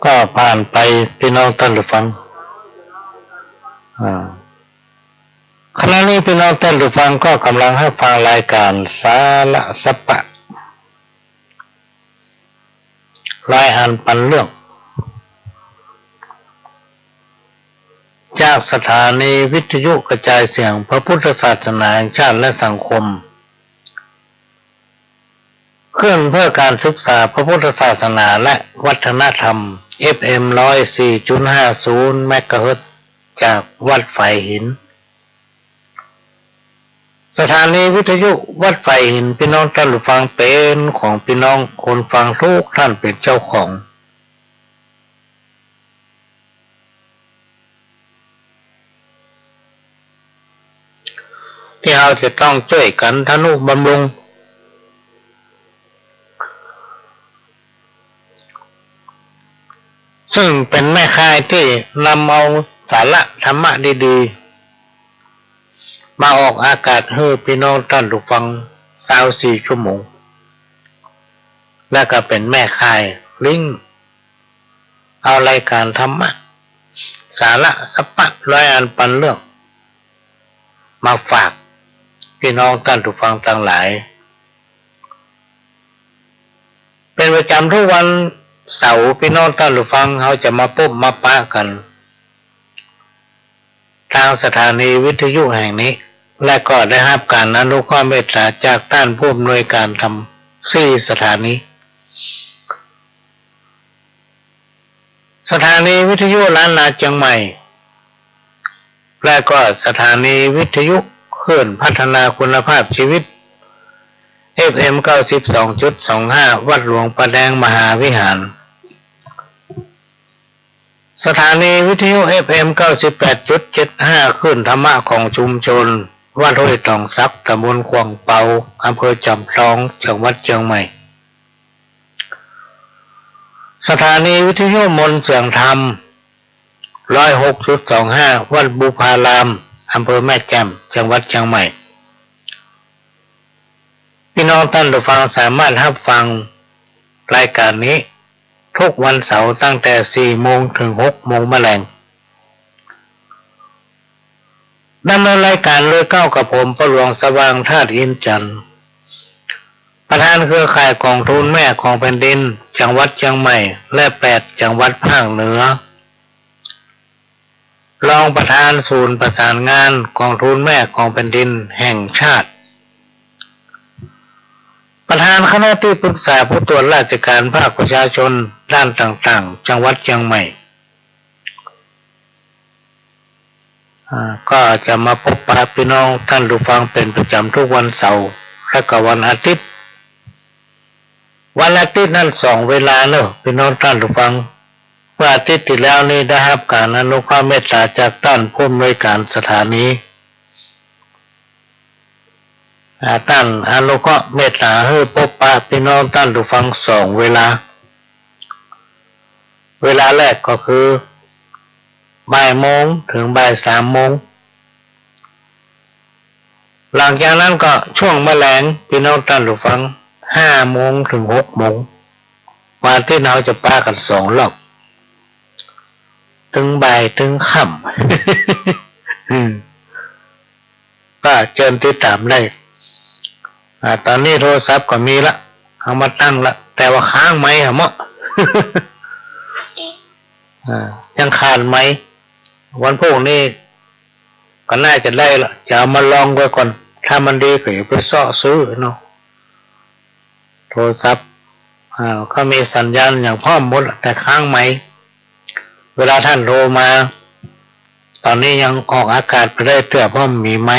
ก็ผ่านไปพี่น้องท่านผู้ฟังขณะนี้พี่น้องท่านผู้ฟังก็กำลังให้ฟังรายการสาระสัปปะรายอันปันเรื่องจากสถานีวิทยุกระจายเสียงพระพุทธศาสนาแห่งชาติและสังคมขึ้นเพื่อการศึกษาพระพุทธศาสนาและวัฒนธรรม FM 104.50 เมกะเฮิรตซ์จากวัดไฟหินสถานีวิทยุวัดไฟหินพี่น้องท่านผู้ฟังเป็นของพี่น้องคนฟังทุกท่านเป็นเจ้าของที่เราจะต้องช่วยกันทนุบำรุงซึ่งเป็นแม่ค่ายที่นำเอาสาระธรรมะดีๆมาออกอากาศให้พี่น้องท่านผู้ฟัง24 ชั่วโมงและก็เป็นแม่ค่ายลิงก์เอารายการธรรมะสาระสัปปะร้อยอันปันเรื่องมาฝากพี่น้องท่านผู้ฟังทั้งหลายเป็นประจำทุกวันเสาร์พี่น้องท่านผู้ฟังเขาจะมาพบมาปะกันทางสถานีวิทยุแห่งนี้และก็ได้รับการอนุเคราะห์เมตตาจากท่านผู้อำนวยการทำ4 สถานีสถานีวิทยุล้านนาเชียงใหม่และก็สถานีวิทยุคลื่นพัฒนาคุณภาพชีวิต FM 92.25 วัดหลวงประแดงมหาวิหารสถานีวิทยุ FM 98.75 คลื่นธรรมะของชุมชนวัดห้วยตองซักตำบลขวางเปาอำเภอจอมทองจังหวัดเชียงใหม่สถานีวิทยุมนต์เสียงธรรม 106.25 วัดบุพารามอำเภอแม่แจ่มจังหวัดเชียงใหม่พี่น้องท่านผู้ฟังสามารถรับฟังรายการนี้ทุกวันเสาร์ตั้งแต่ 4 โมงถึง 6 โมงแมลงดำเนินรายการโดยก้าวกับผมประหลวงสว่างธาตุอินจันทร์ประธานเครือข่ายกองทุนแม่ของแผ่นดินจังหวัดเชียงใหม่และ8 จังหวัดภาคเหนือรองประธานศูนย์ประสานงานกองทุนแม่ของแผ่นดินแห่งชาติประธานคณะที่ปรึกษาผู้ตรวจราชการภาคประชาชนด้านต่างๆจังหวัดเชียงใหม่ก็จะมาพบปะพี่น้องท่านผู้ฟังเป็นประจำทุกวันเสาร์และก็วันอาทิตย์วันอาทิตย์นั้น2 เวลาเนอะพี่น้องท่านผู้ฟังวันอาทิตย์ที่แล้วนี่ได้รับการอนุเคราะห์เมตตาจากท่านผู้อำนวยการสถานีท่านอนุเคราะห์เมตตาให้พบปะพี่น้องท่านผู้ฟัง2 เวลาแรกก็คือบ่ายโมงถึงบ่าย3 โมงหลังจากนั้นก็ช่วงแมลงพี่น้องท่านผู้ฟัง5 โมงถึง 6 โมงวันที่เราจะปากัน2 รอบถึงบ่ายถึงค่ำก็เชิญติดตามได้ตอนนี้โทรศัพท์ก็มีละเอามาตั้งละแต่ว่าค้างไหมเหรอมะ ยังขาดไหมวันพวกนี้ก็น่าจะได้ละจะเอามาลองไว้ก่อนถ้ามันดีก็อย่าไปซ่อซื้อเนาะโทรศัพท์ก็มีสัญญาณอย่างพร้อมหมดแต่ค้างไหมเวลาท่านโทรมา ตอนนี้ยังออกอากาศไปได้เตือเพราะมีไหม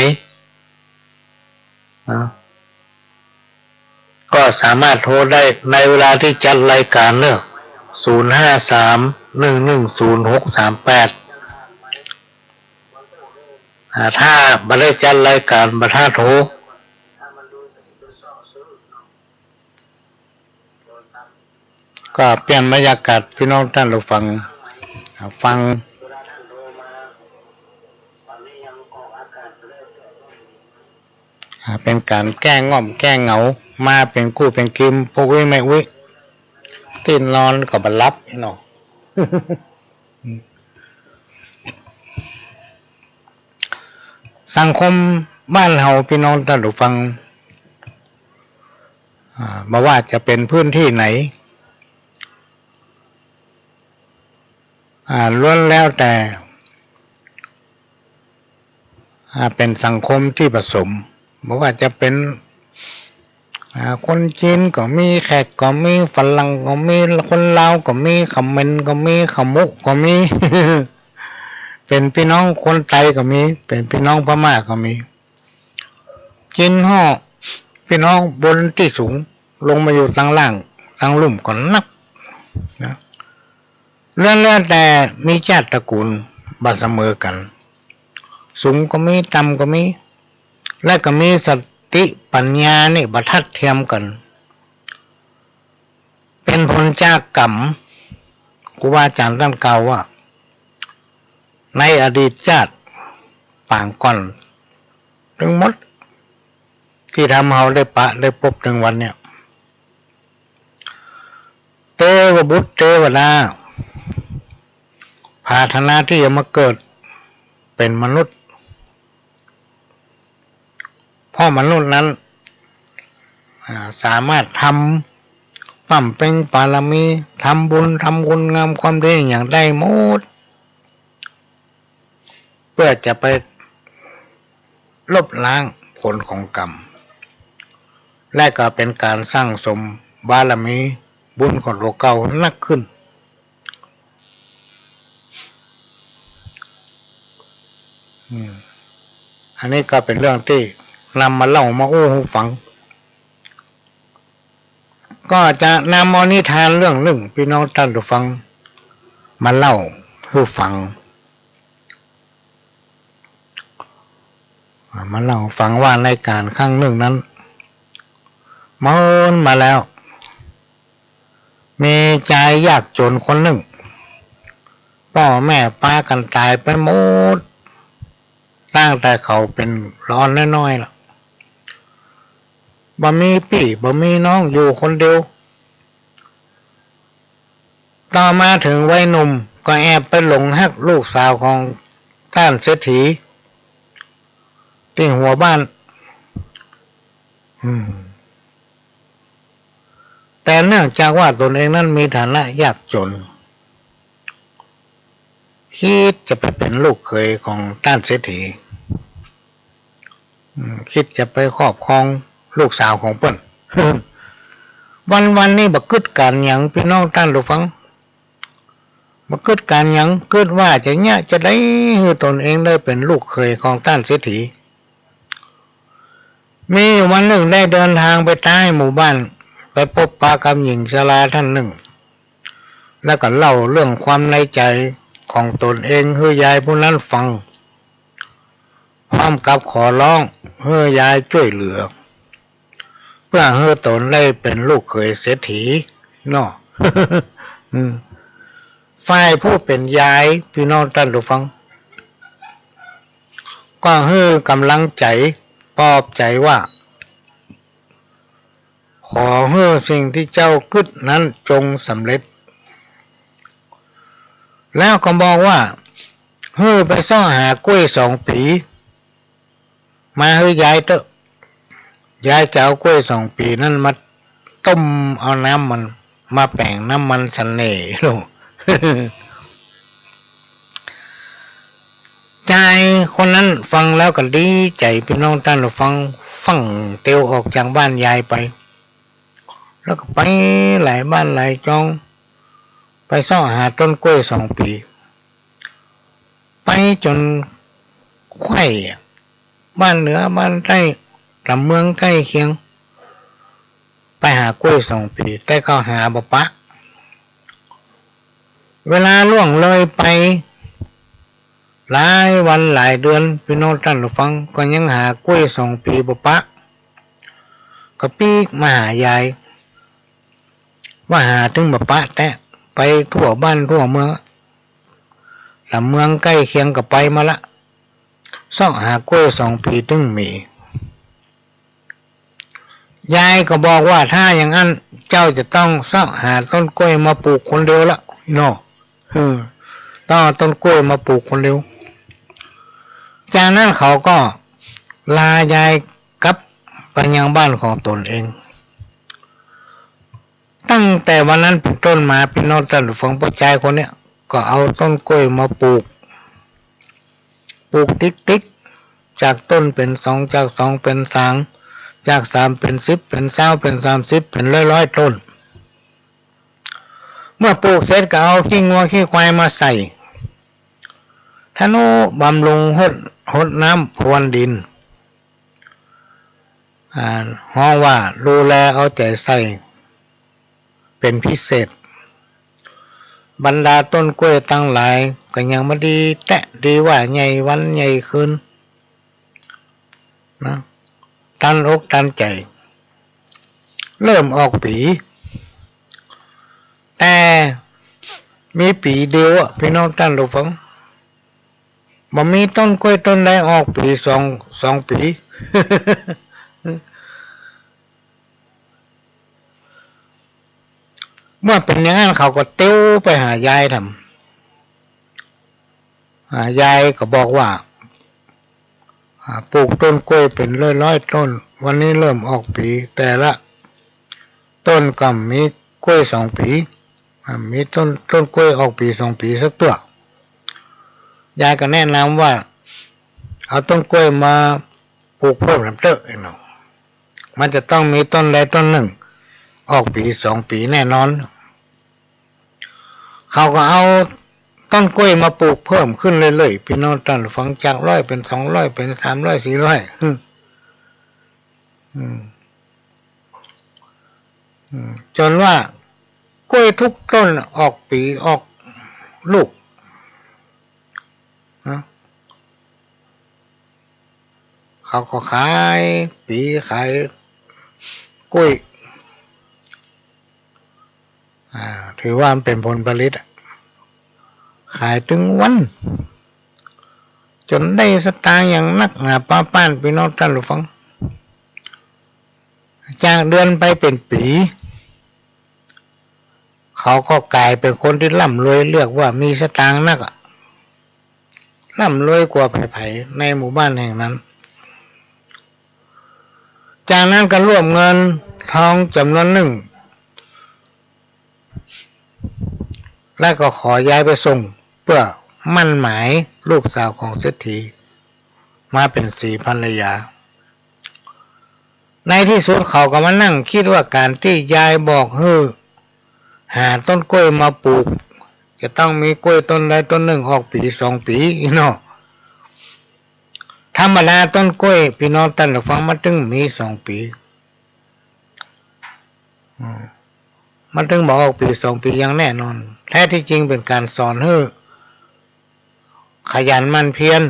ก็สามารถโทรได้ในเวลาที่จัดรายการเนอะ053-110-638ถ้าไม่ได้จัดรายการบัท่าโทรก็เปลี่ยนบรรยากาศพี่น้องท่านเราฟังเป็นการแก้ง่อมแก้เหงามาเป็นกู้เป็นกิมพวกวิไม่วิตื่นนอนก็บัรับอีน้อง สังคมบ้านเฮาพี่น้องท่านผู้ฟังมาว่าจะเป็นพื้นที่ไหนล้วนแล้วแต่เป็นสังคมที่ผสมบอกว่าจะเป็นคนจีนก็มีแขกก็มีฝรั่งก็มีคนลาวก็มีเขมรก็มีขมุก็มี เป็นพี่น้องคนไทยก็มีเป็นพี่น้องพม่าก็มีจีนห่อพี่น้องบนที่สูงลงมาอยู่ทางล่างทางลุ่มก็นับนะเรื่องแต่มีชาติตระกูลบัดเสมอกันสูงก็มีต่ำก็มีและก็มีสติปัญญานี่บัทัดเทียมกันเป็นผลจากกรรมครูบาอาจารย์ท่านกล่าวว่าในอดีตชาติปางก่อนทั้งหมดที่ทำเฮาได้ปะได้พบถึงวันเนี่ยเทวบุตรเทวดาปรารถนาที่จะมาเกิดเป็นมนุษย์เพราะมนุษย์นั้นสามารถทำปั้มเป็นปารมีทำบุญทำคุณงามความดีอย่างได้หมดเพื่อจะไปลบล้างผลของกรรมและก็เป็นการสร้างสมบารมีบุญของเราเก่านักขึ้นอันนี้ก็เป็นเรื่องที่นำมาเล่ามาอู้หูฟังก็จะนำเอานิทานเรื่องหนึ่งพี่น้องท่านผู้ฟังมาเล่าให้ฟังว่าในการครั้งหนึ่งนั้นมาแล้วมีชายยากจนคนหนึ่งพ่อแม่ป้ากันตายไปหมดตั้งแต่เขาเป็นร้อนน้อยๆล่ะบ่มีพี่บ่มีน้องอยู่คนเดียวต่อมาถึงวัยหนุ่มก็แอบไปหลงรักลูกสาวของท่านเศรษฐีที่หัวบ้านแต่เนื่องจากว่าตนเองนั้นมีฐานะยากจนคิดจะไปเป็นลูกเขยของท่านเศรษฐีคิดจะไปครอบครองลูกสาวของเปิ้น วันนี้บักกึดการหยังพี่น้องท่านผู้ฟังบักกึดการหยังกึดว่าจะเนี่ยจะได้ให้ตนเองได้เป็นลูกเขยของท่านเศรษฐีมีวันหนึ่งได้เดินทางไปใต้หมู่บ้านไปพบปะกับหญิงชราท่านหนึ่งแล้วก็เล่าเรื่องความในใจของตนเองให้ยายผู้นั้นฟังพร้อมกับขอร้องให้ยายช่วยเหลือเพื่อให้ตนได้เป็นลูกเขยเศรษฐีเนาะ ฝ่ายผู้เป็นยายพี่น้องท่านผู้ฟังก็ให้กำลังใจปลอบใจว่าขอให้สิ่งที่เจ้าคิดนั้นจงสำเร็จแล้วก็บอกว่าให้ไปซ่อหากล้วย2 ปีมาให้ยายเถอะยายจะเอากล้วย2 ปีนั้นมาต้มเอาน้ำมันมาแป้งน้ำมันเสน่ห์ลูก ใจคนนั้นฟังแล้วก็ดีใจพี่น้องท่านฟังเตียวออกจากบ้านยายไปแล้วก็ไปหลายบ้านหลายจองไปซ่อหาต้นกล้วย2 ปี ไปจนไข่บ้านเหนือบ้านใต้ลำเมืองใกล้เคียงไปหากล้วย2 ปีแต่เขาหาบ่ปะเวลาล่วงเลยไปหลายวันหลายเดือนพี่น้องท่านผู้ฟังก็ยังหากล้วย2 ปีบ่ปะก็ปีกมาหายายว่าหาถึงบ่ปะแต่ไปทั่วบ้านทั่วเมืองลำเมืองใกล้เคียงก็ไปมาละซ่องหากล้วย2 ปีถึงมียายก็บอกว่าถ้าอย่างนั้นเจ้าจะต้องซ่องหาต้นกล้วยมาปลูกคนเดียวละพี่น้องต้องเอาต้นกล้วยมาปลูกคนเดียวจากนั้นเขาก็ลายายกลับไปยังบ้านของตนเองตั้งแต่วันนั้นเป็นต้นมาพี่น้องท่านผู้ฟังผู้ชายคนเนี้ยก็เอาต้นกล้วยมาปลูกติ๊กจากต้นเป็น2จาก2เป็น3จาก3เป็น10เป็น20เป็น30เป็นร้อยต้นเมื่อปลูกเสร็จก็เอาขี้งัวขี้ควายมาใส่ธนูบำรุงหดน้ำพรวนดินห้องว่าดูแลเอาใจใส่เป็นพิเศษบรรดาต้นกล้วยตั้งหลายก็ยังไม่ดีแตะดีว่าใหญ่วันใหญ่ขึ้นนะตันอกตันใจเริ่มออกปีแต่มีปีเดียวพี่น้องท่านผู้ฟังบ่มีต้นกล้วยต้นใดออกปีสองปี เมื่อเป็นอย่างนั้นเขาก็เติ้วไปหายายทำยายก็บอกว่าปลูกต้นกล้วยเป็นร้อยต้นวันนี้เริ่มออกปีแต่ละต้นก็มีกล้วย2 ปีมีต้นกล้วยออกปี2 ปีสักตัวยายก็แนะนำว่าเอาต้นกล้วยมาปลูกเพิ่มเติมเนาะมันจะต้องมีต้นใดต้นหนึ่งออกปี2 ปีแน่นอนเขาก็เอาต้นกล้วยมาปลูกเพิ่มขึ้นเรื่อยๆพี่น้องท่านฟังจาก100เป็น200เป็น300 400จนว่ากล้วยทุกต้นออกปีออกลูกเขาก็ขายปีขายกล้วยถือว่ามันเป็นผลผลิตขายถึงวันจนได้สตางค์อย่างนักหนาป้าป้านพี่น้องท่านผู้ฟังจากเดือนไปเป็นปีเขาก็กลายเป็นคนที่ร่ำรวยเรียกว่ามีสตางค์นักร่ำรวยกว่าไผ่ๆในหมู่บ้านแห่งนั้นจากนั้นก็รวบเงินทองจำนวนหนึ่งแล้วก็ขอย้ายไปส่งเพื่อมั่นหมายลูกสาวของเศรษฐีมาเป็น4 ภรรยาในที่สุดเขาก็มานั่งคิดว่าการที่ยายบอกหาต้นกล้วยมาปลูกจะต้องมีกล้วยต้นใดต้นหนึ่งออกปี2 ปีเนาะธรรมดาต้นกล้วยพี่น้องท่านผู้ฟังมันถึงมี2 ปีมันถึงบอกออกปี2 ปีอย่างแน่นอนแท้ที่จริงเป็นการสอนให้ขยันมันเพียร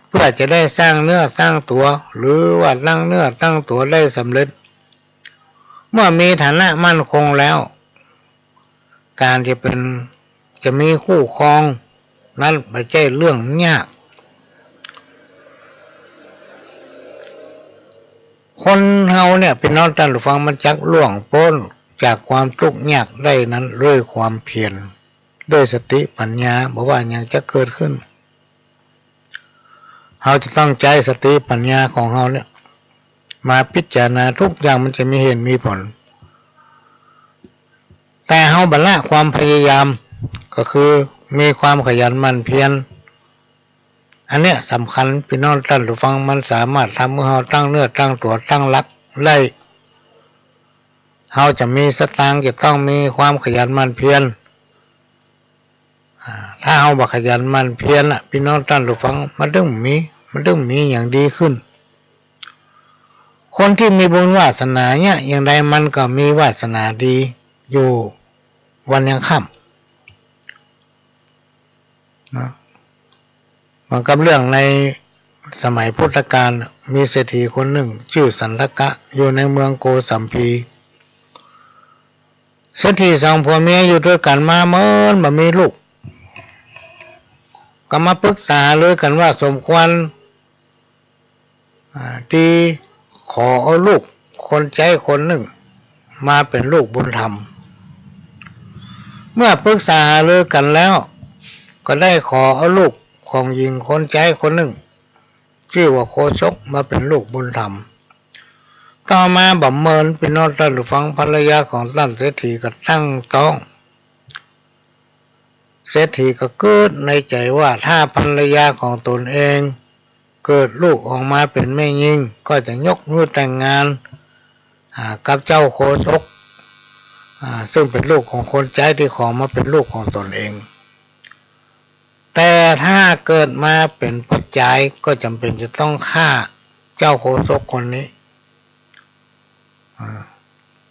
เพื่อจะได้สร้างเนื้อสร้างตัวหรือว่าตั้งเนื้อตั้งตัวได้สำเร็จเมื่อมีฐานะมั่นคงแล้วการจะมีคู่ครองนั้นไม่ใช่เรื่องยากคนเฮาเนี่ยเป็นน้องท่านผู้ฟังมันจักล่วงพ้นจากความทุกข์ยากได้นั้นด้วยความเพียรด้วยสติปัญญาบอกว่าอย่างจะเกิดขึ้นเฮาจะต้องใช้สติปัญญาของเฮาเนี่ยมาพิจารณาทุกอย่างมันจะมีเหตุมีผลแต่เฮาบัลละความพยายามก็คือมีความขยันหมั่นเพียรอันเนี้ยสำคัญพี่น้องท่านผู้ฟังมันสามารถทำให้เฮาตั้งเนื้อตั้งตัวตั้งหลักได้เฮาจะมีสตางค์จะต้องมีความขยันหมั่นเพียร ถ้าเอาบักขยันมันเพียรละพี่น้องท่านผู้ฟังมันต้องมีอย่างดีขึ้นคนที่มีบุญวาสนาเนี่ยอย่างใดมันก็มีวาสนาดีอยู่วันยังค่ำนะเหมือนกับเรื่องในสมัยพุทธกาลมีเศรษฐีคนหนึ่งชื่อสันทกะอยู่ในเมืองโกสัมพีเศรษฐีสองผัวเมียอยู่ด้วยกันมาเมื่อบ่มีลูกก็มาปรึกษาเลยกันว่าสมควรที่ขอเอาลูกคนใจคนหนึ่งมาเป็นลูกบุญธรรมเมื่อปรึกษาเลยกันแล้วก็ได้ขอเอาลูกของหญิงคนใจคนหนึ่งชื่อว่าโคชกมาเป็นลูกบุญธรรมต่อมาบัมเมินพี่น้องท่านผู้ฟังภรรยาของท่านเศรษฐีก็ตั้งท้องเศรษฐีก็เกิดในใจว่าถ้าภรรยาของตนเองเกิดลูกออกมาเป็นแม่หญิงก็จะยกมือแต่งงานกับเจ้าโคชกซึ่งเป็นลูกของคนใจที่ขอมาเป็นลูกของตนเองแต่ถ้าเกิดมาเป็นปัจจัยก็จำเป็นจะต้องฆ่าเจ้าโคชกคนนี้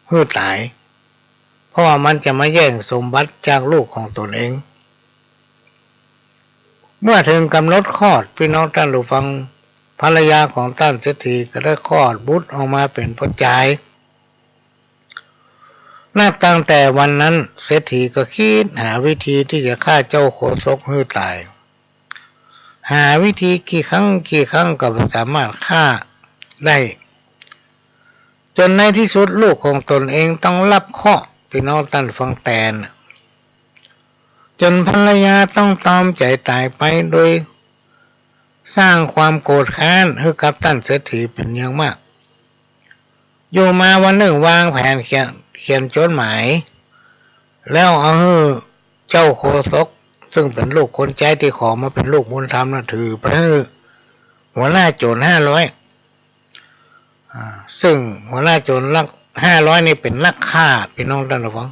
ให้ตายเพราะว่ามันจะมาแย่งสมบัติจากลูกของตนเองเมื่อถึงกำหนดคลอดพี่น้องท่านผู้ฟังภรรยาของท่านเศรษฐีก็ได้คลอดบุตรออกมาเป็นปัจจัยนับตั้งแต่วันนั้นเศรษฐีก็คิดหาวิธีที่จะฆ่าเจ้าโคชกให้ตายหาวิธีกี่ครั้งก็ไม่สามารถฆ่าได้จนในที่สุดลูกของตนเองต้องรับเคราะห์พี่น้องท่านฟังแตนจนภรรยาต้องตอมใจตายไปโดยสร้างความโกรธแค้นให้กับท่านเศรษฐีเป็นอย่างมากอยู่มาวันหนึ่งวางแผนเขียนจดหมายแล้วเอาให้เจ้าโคชกซึ่งเป็นลูกคนใจที่ขอมาเป็นลูกบุญธรรมนะถือไปให้หัวหน้าโจร500ซึ่งหัวหน้าโจรลัก500นี่เป็นนักฆ่าพี่น้องท่านผู้ฟัง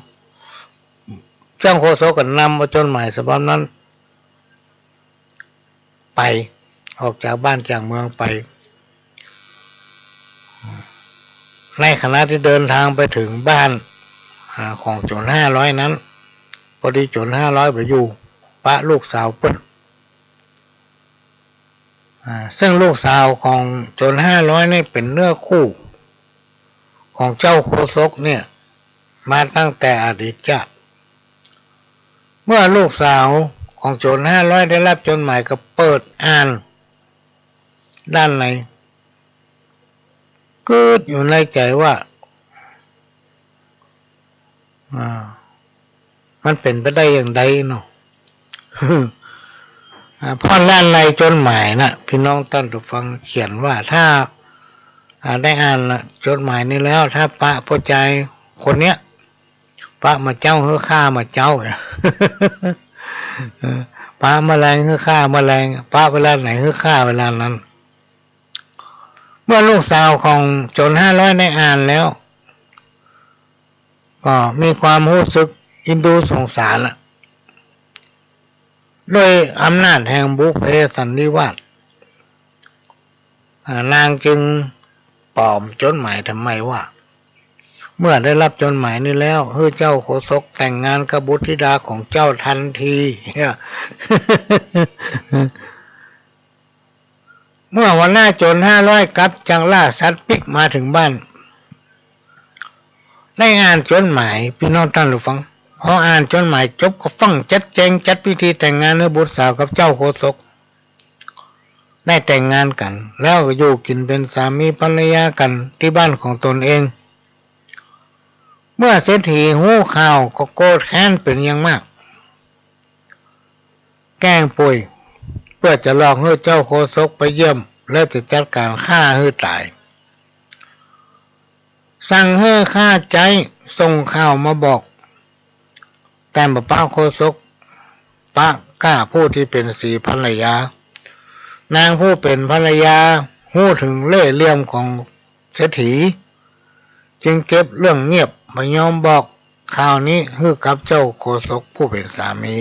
เจ้าโคชกก็นำเอาจดหมายฉบับนั้นไปออกจากบ้านจากเมืองไปในขณะที่เดินทางไปถึงบ้านของโจร500นั้นพอดีโจร500ไปอยู่ปะลูกสาวเปิ้นซึ่งลูกสาวของโจร500นี่เป็นเนื้อคู่ของเจ้าโคชกเนี่ยมาตั้งแต่อดีตชาติเมื่อลูกสาวของโจร500ได้รับจดหมายก็เปิดอ่านด้านในเกิดอยู่ในใจว่ามันเป็นไปได้อย่างใดเนาะ เพราะด้านในจดหมายนะพี่น้องท่านผู้ฟังเขียนว่าถ้าได้อ่านจดหมายนี้แล้วถ้าปะพอใจคนเนี้ยปะมาเจ้าเฮือฆ่ามาเจ้า ปะแมลงเฮือฆ่าแมลงปะเวลาไหนเฮือฆ่าเวลานั้นเมื่อลูกสาวของโจร500ได้อ่านแล้วก็มีความรู้สึกอินดูสงสารโดยอำนาจแห่งบุพเพสันนิวาสนางจึงปลอมจดหมายทำไมว่าเมื่อได้รับจดหมายนี้แล้วเฮ้ยเจ้าโคชกแต่งงานกับบุตรธิดาของเจ้าทันที เมื่อวันหน้าโจร500กับจังล่าสัตว์ปิกมาถึงบ้านได้อ่านจดหมายพี่น้องท่านผู้ฟังพออ่านจดหมายจบก็ฟังจัดแจงจัดพิธีแต่งงานให้บุตรสาวกับเจ้าโคชกได้แต่งงานกันแล้วก็อยู่กินเป็นสามีภรรยากันที่บ้านของตนเองเมื่อเศรษฐีหู้ข่าวก็โกรธแค้นเป็นอย่างมากแกล้งป่วยเพื่อจะหลอกให้เจ้าโคชกไปเยี่ยมแล้วจะจัดการฆ่าให้ตายสั่งให้ฆ่าใจส่งข่าวมาบอกแต่ป้าโคชกป้ากล้าผู้ที่เป็นสีภรรยานางผู้เป็นภรรยาหู้ถึงเล่ห์เหลี่ยมของเศรษฐีจึงเก็บเรื่องเงียบไม่ยอมบอกข่าวนี้ให้กับเจ้าโคชกผู้เป็นสามี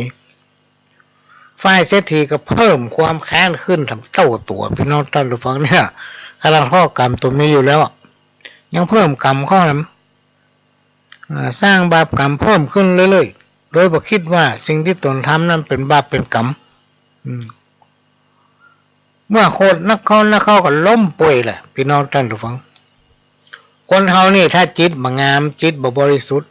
ฝ่ายเศรษฐีก็เพิ่มความแค้นขึ้นทำเท่าตัวพี่น้องท่านผู้ฟังเนี่ยกำลังข้อกรรมตัวนี้อยู่แล้วยังเพิ่มกรรมข้อนั้นสร้างบาปกรรมเพิ่มขึ้นเรื่อยๆโดยบ่คิดว่าสิ่งที่ตนทำนั้นเป็นบาปเป็นกรรมเมื่อโคตรนักเข้าก็ล้มป่วยแหละพี่น้องท่านผู้ฟังคนเฮานี่ถ้าจิตบ่งามจิตบ่บริสุทธิ์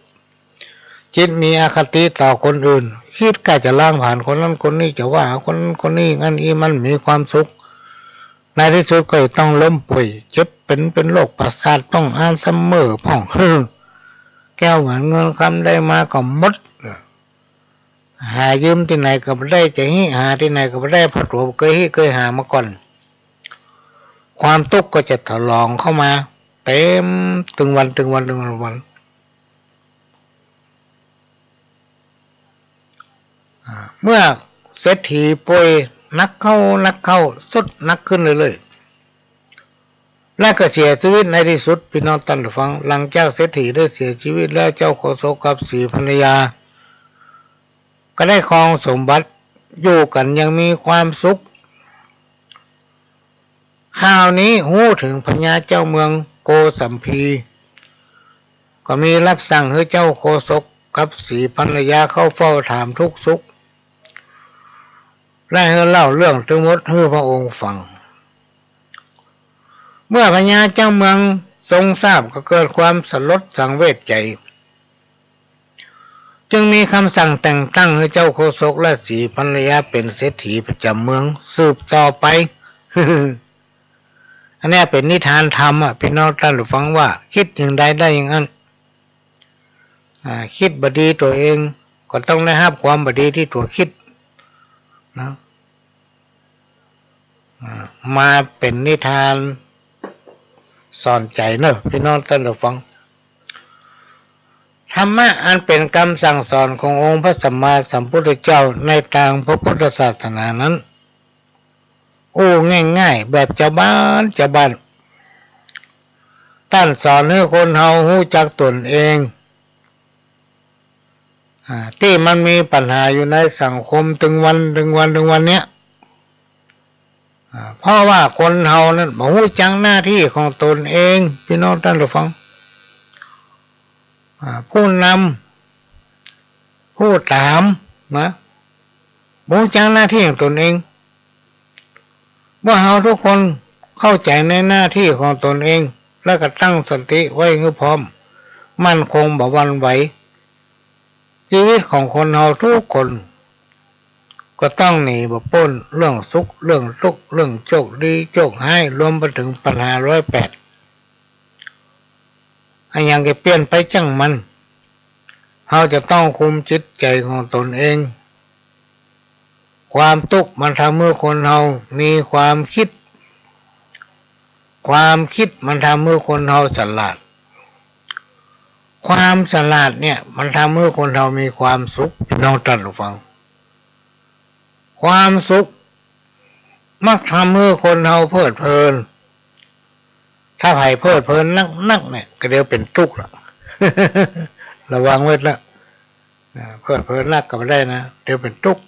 จิตมีอคติต่อคนอื่นคิดก็จะล่างผ่านคนนั้นคนนี้จะว่าคนนี้งั้นมันมีความสุขในที่สุดก็ต้องล้มป่วยเจ็บเป็นโรคประสาทต้องอ่านเสมอพ่องแก้วเหมือนเงินคำได้มาก็หมดหายืมที่ไหนก็ไม่ได้จะหาที่ไหนก็ไม่ได้เพราะตัวเคยหามาก่อนความทุกข์ก็จะถลองเข้ามาเต็มถึงวันเมื่อเศรษฐีป่วยนักเข้าสุดนักขึ้นเลยและก็เสียชีวิตในที่สุดพี่น้องท่านผู้ฟังหลังจากเศรษฐีได้เสียชีวิตแล้วเจ้าโคศกกับสีภรรยาก็ได้ครองสมบัติอยู่กันยังมีความสุขข่าวนี้หู้ถึงพญาเจ้าเมืองโกสัมพีก็มีรับสั่งให้เจ้าโคศกกับสีภรรยาเข้าเฝ้าถามทุกสุขและให้เล่าเรื่องทั้งหมดให้พระองค์ฟังเมื่อพญาเจ้าเมืองทรงทราบก็เกิดความสลดสังเวชใจจึงมีคำสั่งแต่งตั้งให้เจ้าโคศกและสีภรรยาเป็นเศรษฐีประจำเมืองสืบต่อไป อันนี้เป็นนิทานธรรมพี่น้องท่านผู้ฟังว่าคิดอย่างใดได้อย่างนั้นคิดบดีตัวเองก็ต้องได้รับความบดีที่ตัวคิดนะมาเป็นนิทานสอนใจเนอะพี่น้องท่านผู้ฟังธรรมะอันเป็นคำสั่งสอนขององค์พระสัมมาสัมพุทธเจ้าในทางพระพุทธศาสนานั้นง่ายๆแบบชาวบ้านท่านสอนให้คนเฮารู้จักตนเองที่มันมีปัญหาอยู่ในสังคมถึงวันเนี้ยเพราะว่าคนเฮานั้นบ่รู้จักหน้าที่ของตนเองพี่น้องท่านผู้ฟังผู้นำผู้ตามนะบ่รู้จักหน้าที่ของตนเองว่าเฮาทุกคนเข้าใจในหน้าที่ของตนเองแล้วก็ตั้งสติไว้ให้พร้อมมั่นคงบ่หวั่นไหวชีวิตของคนเฮาทุกคนก็ต้องหนีบ่พ้นเรื่องสุขเรื่องทุกข์เรื่องโชคดีโชคร้ายรวมไปถึงปัญหา108อันยังจะเปลี่ยนไปจังมันเฮาจะต้องคุมจิตใจของตนเองความทุกข์มันทำให้คนเฮามีความคิดมันทำให้คนเฮาฉลาดความฉลาดเนี่ยมันทำให้คนเฮามีความสุขพี่น้องท่านผู้ฟังความสุขมักทำให้คนเฮาเพลิดเพลินถ้าไผเพลิดเพลินนักเนี่ยก็เดี๋ยวเป็นทุกข์ละ ระวังไว้ละเพลิดเพลินนักก็ไม่ได้นะเดี๋ยวเป็นทุกข์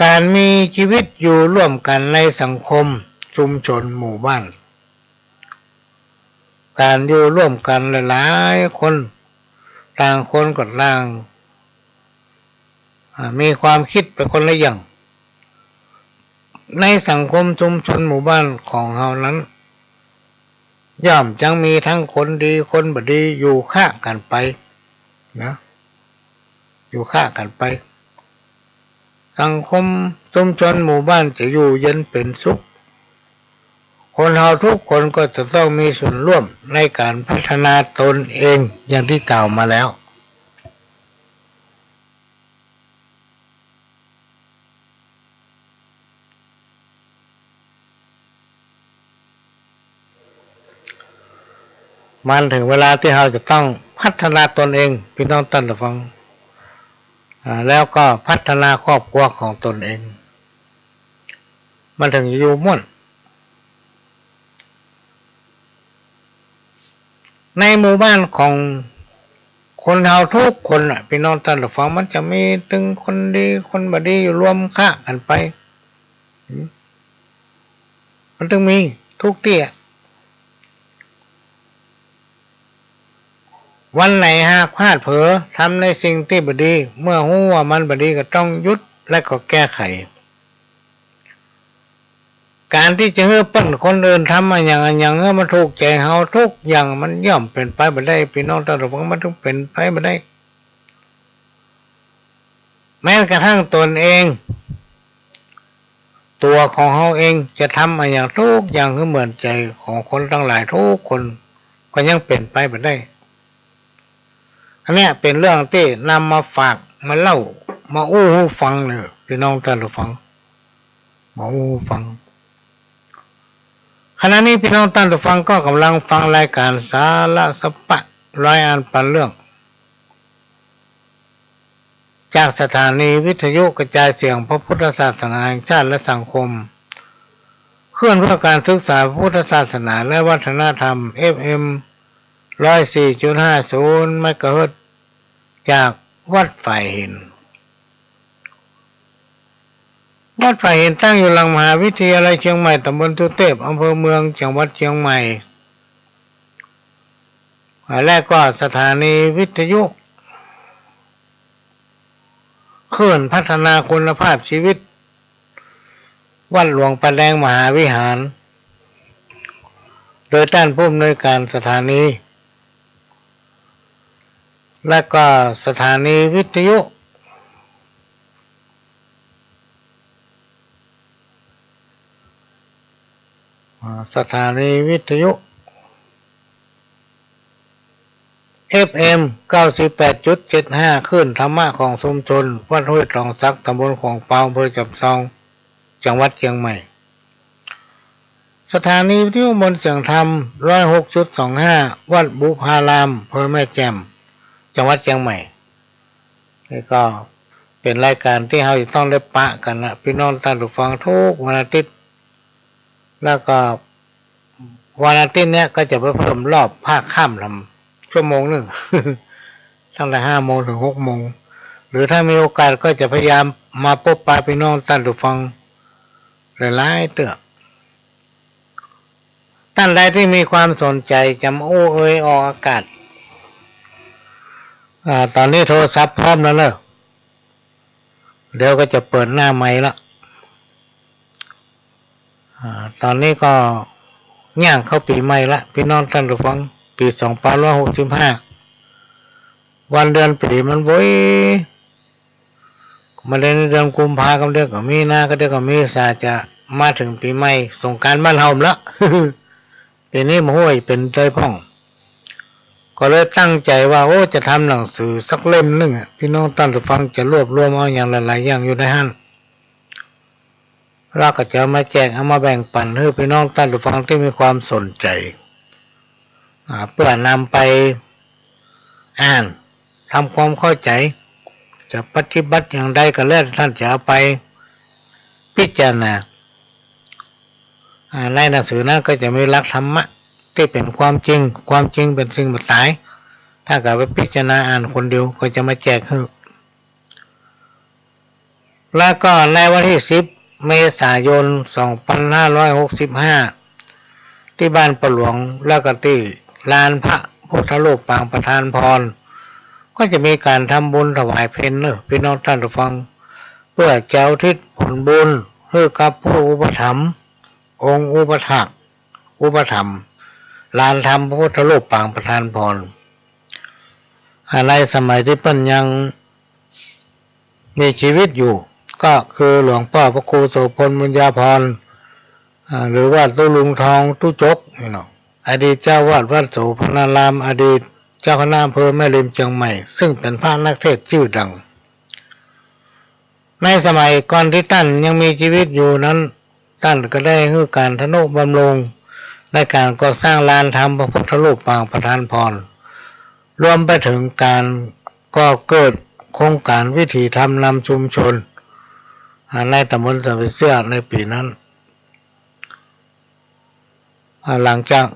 การมีชีวิตอยู่ร่วมกันในสังคมชุมชนหมู่บ้านการอยู่ร่วมกันหลายๆคนต่างคนก็ต่างมีความคิดเป็นคนละอย่างในสังคมชุมชนหมู่บ้านของเรานั้นย่อมจังมีทั้งคนดีคนบ่ดีอยู่ข้างกันไปนะอยู่ข้างกันไปสังคมชุมชนหมู่บ้านจะอยู่เย็นเป็นสุขคนเราทุกคนก็จะต้องมีส่วนร่วมในการพัฒนาตนเองอย่างที่กล่าวมาแล้วมันถึงเวลาที่เราจะต้องพัฒนาตนเองพี่น้องท่านผู้ฟังแล้วก็พัฒนาครอบครัวของตนเองมันถึงอยู่ม่วนในหมู่บ้านของ คนเฮาทุกคนน่ะพี่น้องท่านผู้ฟังมันจะมีตึงคนดีคนบ่ดีอยู่รวมค่ากันไปมันต้องมีทุกที่วันไหนหากพลาดเผลอทำในสิ่งที่บ่ดีเมื่อรู้ว่ามันบ่ดีก็ต้องหยุดและก็แก้ไขการที่จะให้เปิ้นคนอื่นทำมาอย่างให้มันถูกใจเฮาทุกอย่างมันย่อมเป็นไปบ่ได้พี่น้องท่านผู้ฟังมันต้องเป็นไปบ่ได้แม้กระทั่งตนเองตัวของเฮาเองจะทำมาอย่างทุกอย่างคือเหมือนใจของคนทั้งหลายทุกคนก็ยังเป็นไปบ่ได้อันนี้เป็นเรื่องที่นำมาฝากมาเล่ามาอู้หูฟังเลยพี่น้องท่านผู้ฟังมาอู้หูฟังขณะนี้พี่น้องท่านผู้ฟังก็กำลังฟังรายการสาระสปะร้อยอันปันเรื่องจากสถานีวิทยุกระจายเสียงพระพุทธศาสนาแห่งชาติและสังคมเคลื่อนเพื่อการศึกษาพระพุทธศาสนาและวัฒนธรรม FM 104.50 เมกะเฮิรตซ์จากวัดฝ่ายหินวัดฝ่ายหินตั้งอยู่หลังมหาวิทยาลัยเชียงใหม่ตำบลตุเทพอำเภอเมืองจังหวัดเชียงใหม่และก็สถานีวิทยุเคลื่อนพัฒนาคุณภาพชีวิตวัดหลวงปะแดงมหาวิหารโดยท่านผู้อำนวยการสถานีและก็สถานีวิทยุFM 98.75 ขึ้นธรรมะของชุมชนวัดห้วยตองซักตำบลของเปาอำเภอจับซองจังหวัดเชียงใหม่สถานีวิทยุมนต์เสียงธรรม 106.25 วัดบุพารามอำเภอแม่แจ่มจังหวัดเชียงใหม่นี่ก็เป็นรายการที่เราจะต้องได้ปะกันนะพี่น้องท่านผู้ฟังทุกวันอาทิตย์แล้วก็วันอาทิตย์เนี้ยก็จะไปเพิ่มรอบภาคค่ำทำชั่วโมงหนึ่ง ตั้งแต่5 โมงถึง 6 โมงหรือถ้ามีโอกาสก็จะพยายามมาพบปะพี่น้องท่านผู้ฟังหลายๆเตือกท่านใดที่มีความสนใจจำเอ่ยออกอากาศตอนนี้โทรศัพท์พร้อมแล้วเนอะเดี๋ยวก็จะเปิดหน้าไมค์ละตอนนี้ก็ย่างเข้าปีใหม่ละพี่น้องท่านผู้ฟังปี2565วันเดือนปีมันโว้ยมาเดือนกุมภาพันธ์เดือนก็มีนาก็เดือนก็มีสาจะมาถึงปีใหม่สงกรานต์บ้านเฮาละ ปีนี้มาห้วยเป็นใจพ่องก็เลยตั้งใจว่าจะทำหนังสือสักเล่มนึงพี่น้องท่านผู้ฟังจะรวบรวมเอาอย่างหลายๆอย่างอยู่ในหันเราก็จะมาแจกเอามาแบ่งปันให้พี่น้องท่านผู้ฟังที่มีความสนใจเพื่อนำไปอ่านทำความเข้าใจจะปฏิบัติอย่างใดก็แล้วท่านจะเอาไปพิจารณาในหนังสือนั้นก็จะมีหลักธรรมะที่เป็นความจริงเป็นสิ่งบัดตายถ้าเกิดไปพิจารณาอ่านคนเดียวก็จะมาแจกให้แล้วก็ในวันที่10 เมษายน 2565ที่บ้านประหลวงแล้วก็ที่ลานพระพุทธรูปปางประธานพรก็จะมีการทำบุญถวายเพลพี่น้องท่านผู้ฟังเพื่อเจ้าทิศผลบุญให้กับผู้อุปถัมภ์องค์อุปถัมภ์ลานธรรมพระพุทธรูปปางประธานพรในสมัยที่เพิ่นยังมีชีวิตอยู่ก็คือหลวงพ่อพระครูโสพลบุญญาภรณ์หรือว่าตุลุงทองตุจกอดีตเจ้าวาดวัดโสพนารามอดีตเจ้าคณะอำเภอแม่ริมเชียงใหม่ซึ่งเป็นพระนักเทศน์ชื่อดังในสมัยก่อนที่ท่านยังมีชีวิตอยู่นั้นท่านก็ได้ให้การทนุบำรุงในการก่อสร้างลานธรรมพระพุทธรูปปางประธานพรรวมไปถึงการก่อเกิดโครงการวิถีธรรมนำชุมชนในตำบลสะเสื่อในปีนั้นหลังจาก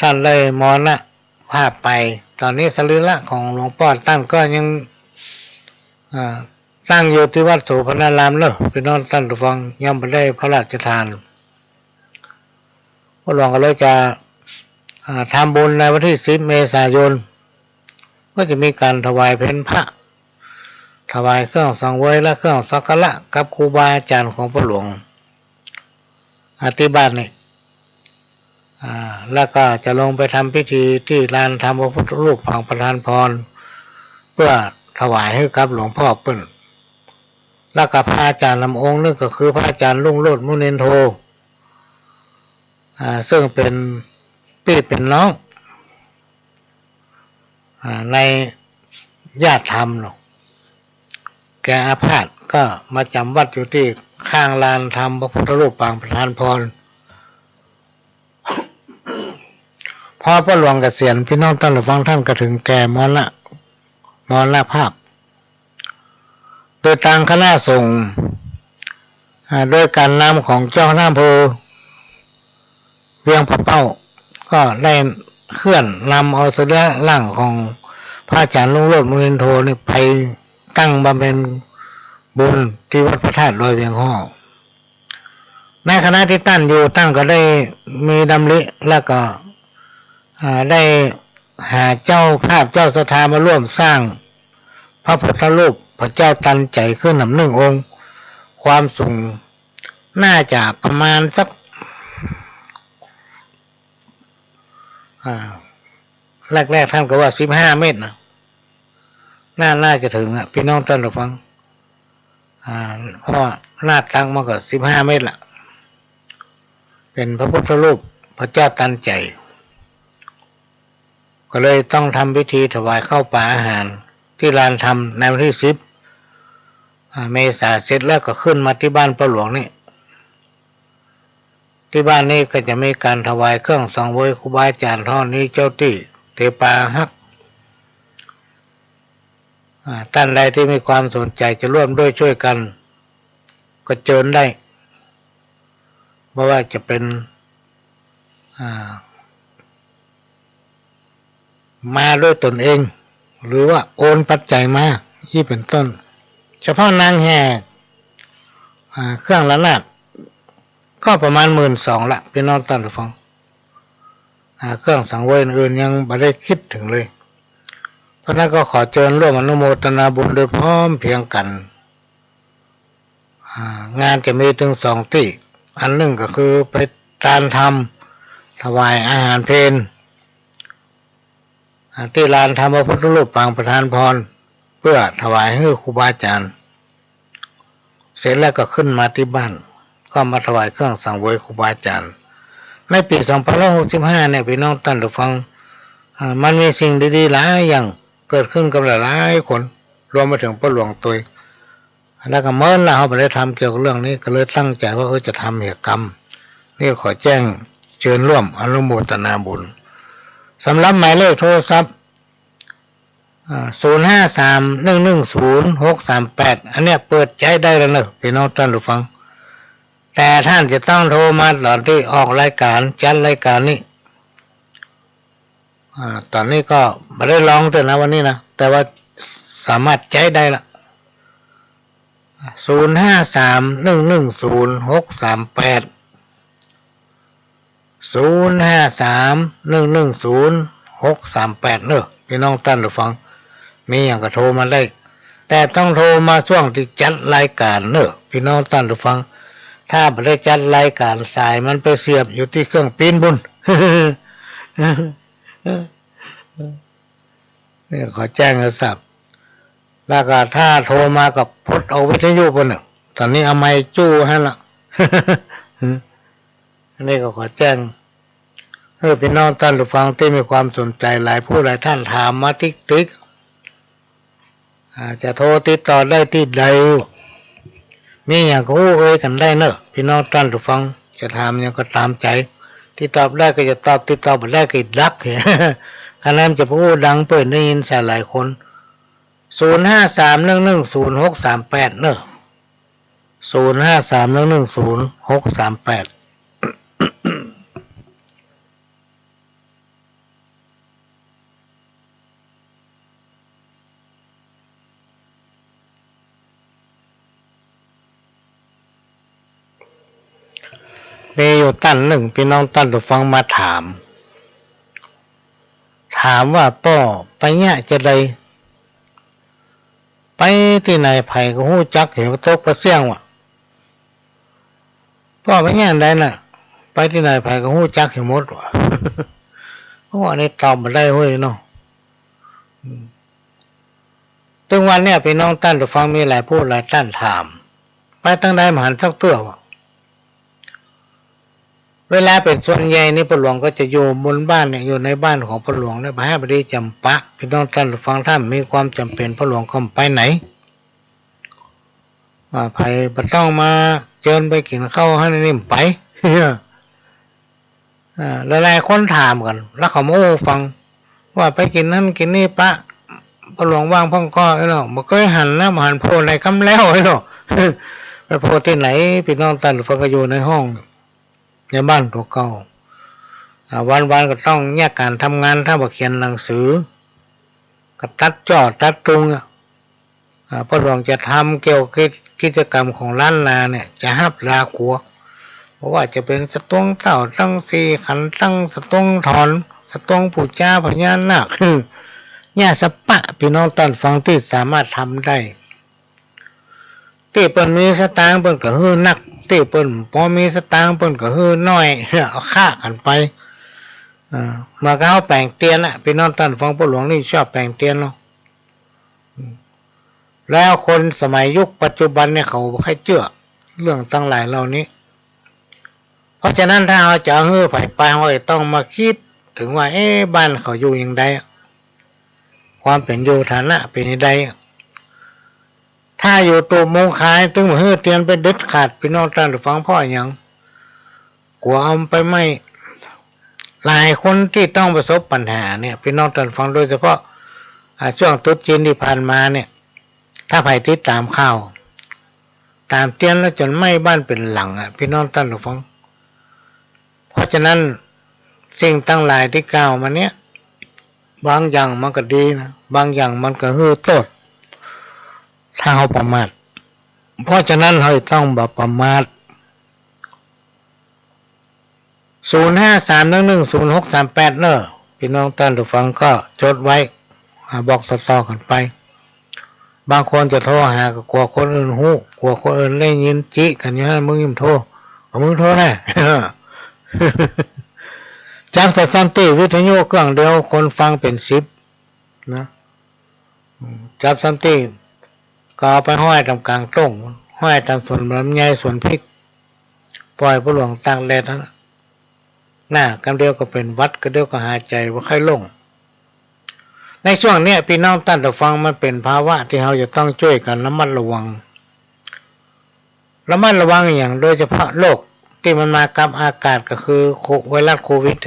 ท่านได้มรณภาพไปตอนนี้สรีระของหลวงพ่อตั้นก็ยังตั้งอยู่ที่วัดโสภณารามเนอะพี่น้องท่านผู้ฟังยังไม่ได้พระราชทานพระหลวงก็เลยจะทำบุญในวันที่10 เมษายนก็จะมีการถวายเพลพระถวายเครื่องสังเวยและเครื่องสักการะกับครูบาอาจารย์ของพระหลวงอธิบาทนี่แล้วก็จะลงไปทำพิธีที่ลานธรรมพระพุทธรูปปางประธานพรเพื่อถวายให้กับหลวงพ่อเปิ้ลแล้วก็พระอาจารย์ลำองค์นึงก็คือพระอาจารย์รุ่งโรจน์มุนินโทซึ่งเป็นพี่เป็นน้องในญาติธรรมหรอกแกอาพาธก็มาจำวัดอยู่ที่ข้างลานธรรมพระพุทธรูปปางประธานพรพอพระหลวงเกษียณพี่น้องท่านผู้ฟังท่านก็ถึงแก่มรณภาพโดยทางคณะสงฆ์โดยการนำของเจ้าคณะอำเภอเวียงพะเป้าก็ได้เคลื่อนนำเอาสรีระร่างของพระอาจารย์รุ่งโรจน์มุนินโทนี่ไปตั้งบำเพ็ญบุญที่วัดพระธาตุดอยเวียงห้อในคณะที่ตั้งอยู่ตั้งก็ได้มีดำริแล้วก็ได้หาเจ้าภาพเจ้าสถามาร่วมสร้างพระพุทธรูปพระเจ้าตันใจขึ้น1 องค์ความสูงน่าจะประมาณสักแรกท่านก็ว่า15 เมตรนะน่าจะถึงพี่น้องท่านผู้ฟังเพราะหน้าตั้งมันก็15 เมตรละเป็นพระพุทธรูปพระเจ้าตันใจก็เลยต้องทำพิธีถวายข้าวปลาอาหารที่ลานธรรมในวันที่10 เมษายนเสร็จแล้วก็ขึ้นมาที่บ้านพระหลวงนี่ที่บ้านนี้ก็จะมีการถวายเครื่องสังเวยครูบาอาจารย์ท่อนนี้เจ้าที่เทปาฮักท่านใดที่มีความสนใจจะร่วมด้วยช่วยกันก็เชิญได้เพราะว่าจะเป็นมาด้วยตนเองหรือว่าโอนปัจจัยมาที่เป็นต้นเฉพาะนางแห่เครื่องละนาดก็ประมาณ12,000ละพี่น้องท่านผู้ฟังเครื่องสังเวยอื่นยังไม่ได้คิดถึงเลยเพราะนั้นก็ขอเชิญร่วมอนุโมทนาบุญโดยพร้อมเพียงกันงานจะมีถึง2 ที่อันหนึ่งก็คือไปการทำถวายอาหารเพลที่ลานธรรมพระพุทธรูปปางประธานพรเพื่อถวายให้ครูบาอาจารย์เสร็จแล้วก็ขึ้นมาที่บ้านก็มาถวายเครื่องสังเวยครูบาอาจารย์ในปี2565เนี่ยพี่น้องท่านผู้ฟังมันมีสิ่งดีๆหลายอย่างเกิดขึ้นกับหลายๆคนรวมไปถึงพระหลวงตัวแล้วก็เมื่อเราไปได้ทำเกี่ยวกับเรื่องนี้ก็เลยตั้งใจว่าจะทำเหตุกรรมนี่ขอแจ้งเชิญร่วมอนุโมทนาบุญสำหรับหมายเลขโทรศัพท์053-110-638อันเนี้ยเปิดใจได้แล้วเนอะพี่น้องท่านผู้ฟังแต่ท่านจะต้องโทรมาตอนที่ออกรายการจัดรายการนี้ตอนนี้ก็ไม่ได้ลองแต่นะวันนี้นะแต่ว่าสามารถใจได้ละ053-110-638 053-110-638เนอะพี่น้องท่านผู้ฟังมีอย่างก็โทรมาได้แต่ต้องโทรมาช่วงที่จัดรายการเนอะพี่น้องท่านผู้ฟังถ้าไม่ได้จัดรายการสายมันไปเสียบอยู่ที่เครื่องปีนบุญ ขอแจ้งให้ทราบแล้วก็ถ้าโทรมากับพดเอาวิทยุบนหนึ่งตอนนี้เอาไม้จู้ให้ละ อันนี้ก็ขอแจ้งพี่น้องท่านผู้ฟังที่มีความสนใจหลายผู้หลายท่านถามมาติ๊กจะโทรติดต่อได้ที่ใดมีอย่างก็เอ่ยกันได้เนอะพี่น้องท่านผู้ฟังจะถามอย่างก็ตามใจที่ตอบได้ก็จะตอบที่ตอบไม่ได้ก็รักเหรอคะแนนจะพูดดังเปิดได้ยินหลายคน053-110-638เนอะ053-110-638 มีอยู่ตั้นหนึ่งพี่น้องตั้นผู้ฟังมาถามว่าป้อไปเนี่ยจะได้ไปที่ไหนไผก็ฮู้จักเห็นว่าตกประเสี่ยงว่ะป้อไปเนี่ยได้น่ะไปที่ไหนไผก็ฮู้จักเห็นหมดว่ะ เพราะว่าในตอบมาได้เว้ยเนาะตึงวันเนี่ยพี่น้องตั้นผู้ฟังมีหลายผู้หลายท่านถามไปตั้งใดมหันสักเตื้อว่ะเวลาเป็นส่วนใหญ่นี่พระหลวงก็จะอยู่บนบ้านเนี่ยอยู่ในบ้านของพระหลวงเนี่ยพระบดีจำปะพี่น้องท่านฟังท่านมีความจำเป็นพระหลวงก็ไปไหนว่าไผบ่ต้องมาเชิญไปกินข้าวให้นิ่มไป หลายๆคนถามกันแล้วเขามาฟังว่าไปกินนั่นกินนี่ปะพระหลวงว่างพังก้อไอ้เนาะบ่เคยหันนะบ่หันโพในคำแล้วไอ้เนาะ ไปโพที่ไหนพี่น้องท่านฟังก็อยู่ในห้องในบ้านตัวเก่าวันก็ต้องแยกการทำงานถ้าบ่เขียนหนังสือก็ตัดจอตัดตรงพระหลวงจะทำเกี่ยวกับกิจกรรมของล้านนาเนี่ยจะหับลาขัวเพราะว่าจะเป็นสตวงเต่าตั้งสี่ขันตั้งสตวงถอนสตวงปู่จ้าพญานาคเนี่ยสปะพี่น้องท่านฟังที่สามารถทำได้ที่เปิ้นมีสตางค์เปิ้นก็ฮื้อนักที่เปิ้นพอมีสตางค์เปิ้นก็ฮื้อน้อยเอาค่ากันไปมาก็เอาแปลงเตียนน่ะพี่น้องท่านฟังพระหลวงนี่ชอบแปลงเตียนเนาะแล้วคนสมัยยุคปัจจุบันเนี่ยเขาบ่ค่อยเชื่อเรื่องตั้งหลายเหล่านี้เพราะฉะนั้นถ้าเราจะฮื้อไผไปเราต้องมาคิดถึงว่าบ้านเขาอยู่อย่างใดความเป็นอยู่ฐานะเป็นอย่างใดถ้าอยู่ตัวมงคายตึงมาฮื้อเตียนไปเด็ดขาดพี่น้องท่านฟังพ่ออย่างกลัวเอาไปไม่หลายคนที่ต้องประสบปัญหาเนี่ยพี่น้องท่านฟังโดยเฉพาะช่วงตรุษจีนที่ผ่านมาเนี่ยถ้าใครติดตามข่าวตามเตียนแล้วจนไหม้บ้านเป็นหลังพี่น้องท่านฟังเพราะฉะนั้นสิ่งตั้งหลายที่กล่าวมาเนี่ยบางอย่างมันก็ดีนะบางอย่างมันก็ฮื้อโทษถ้าเราประมาทเพราะฉะนั้นเราต้องบ่ประมาท0531100638เนอะพี่น้องท่านผู้ฟังก็จดไว้บอกต่อๆกันไปบางคนจะโทรหาก็กลัวคนอื่นฮู้กลัวคนอื่นได้ยินจิกันอยู่มึงยิ่งโทรมึงโทรแน่ จากสถานที่วิทยุเครื่องเดียวคนฟังเป็น10นะจับสันติก็เอาไปห้อยตามกลางต้งห้อยตามส่วนลำไยส่วนพริกปล่อยผู้หลวงตั้งแดดนะหน้ากันเดียวก็เป็นวัดกันเดียวก็หายใจว่าค่อยลงในช่วงนี้พี่น้องท่านผู้ฟังมันเป็นภาวะที่เราจะต้องช่วยกันระมัดระวังอย่างโดยเฉพาะโรคที่มันมากับอากาศก็คือไวรัสโควิด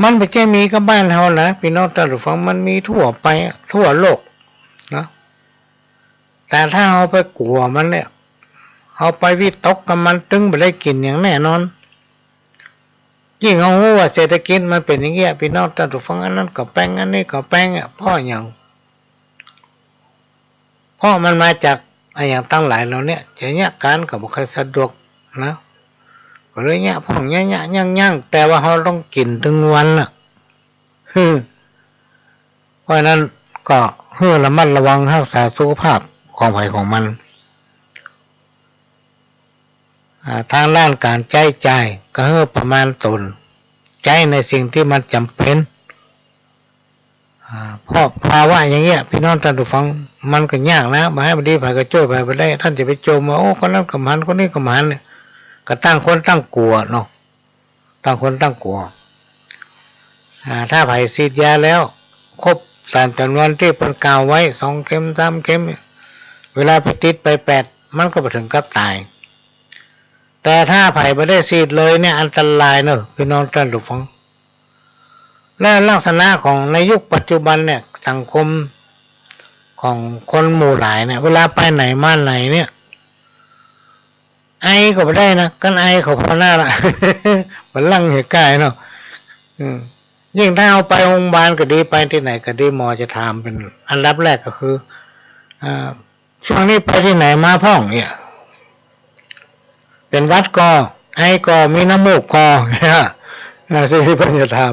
มันไม่ใช่มีกับบ้านเรานะพี่น้องท่านผู้ฟังมันมีทั่วไปทั่วโลกนะแต่ถ้าเราไปกลัวมันเนี่ยเอาไปวิตกกับมันตึงไปได้กินอย่างแน่นอนยิ่งเอาหัวเศรษฐกิจมันเป็นอย่างเงี้ยพี่น้องท่านผู้ฟังอันนั้นก็แป้งอันนี้ก็แป้งเพราะอย่างเพราะมันมาจากอย่างตั้งหลายเราเนี่ยจะเนี่ยการกับบุคคลสะดวกนะก็เลยเนี่ยพ่องเนี่ยย่างแต่ว่าเราต้องกินถึงวันน่ะเพราะนั้นก็ระมัดระวังรักษาสุขภาพของภัยของมันทางด้านการใช้จ่ายก็ประมาณตนใช้ในสิ่งที่มันจำเป็นเพราะภาวะอย่างเงี้ยพี่น้องท่านผู้ฟังมันก็ยากนะมาให้บดีภัยก็ช่วยไปได้ท่านจะไปโจมว่าโอ้คนนั้นก็มันคนนี้ก็มันเนี่ยก็ตั้งคนตั้งกลัวเนาะตั้งคนตั้งกลัวถ้าภัยฉีดยาแล้วครบสารจำนวนที่เพิ่นกล่าวไว้2 เข็ม 3 เข็มเวลาไปติดไป8มันก็ไปถึงกับตายแต่ถ้าไผ่ไม่ได้ฉีดเลยเนี่ยอันตรายเนอะพี่น้องท่านผู้ฟังและลักษณะของในยุคปัจจุบันเนี่ยสังคมของคนหมู่หลายเนี่ยเวลาไปไหนมาไหนเนี่ยไอก็ไม่ได้นะกันไอเขาพอหน้าละ มันลั่งเหตุการณ์เนาะยิ่งถ้าเอาไปโรงพยาบาลก็ดีไปที่ไหนก็ดีหมอจะถามเป็นอันดับแรกก็คือช่วงนี้ไปที่ไหนมาพ่องเนี่ย เป็นวัดก็ไอ้ก็มีน้ำมูกก็สิ่งที่เพิ่นจะถาม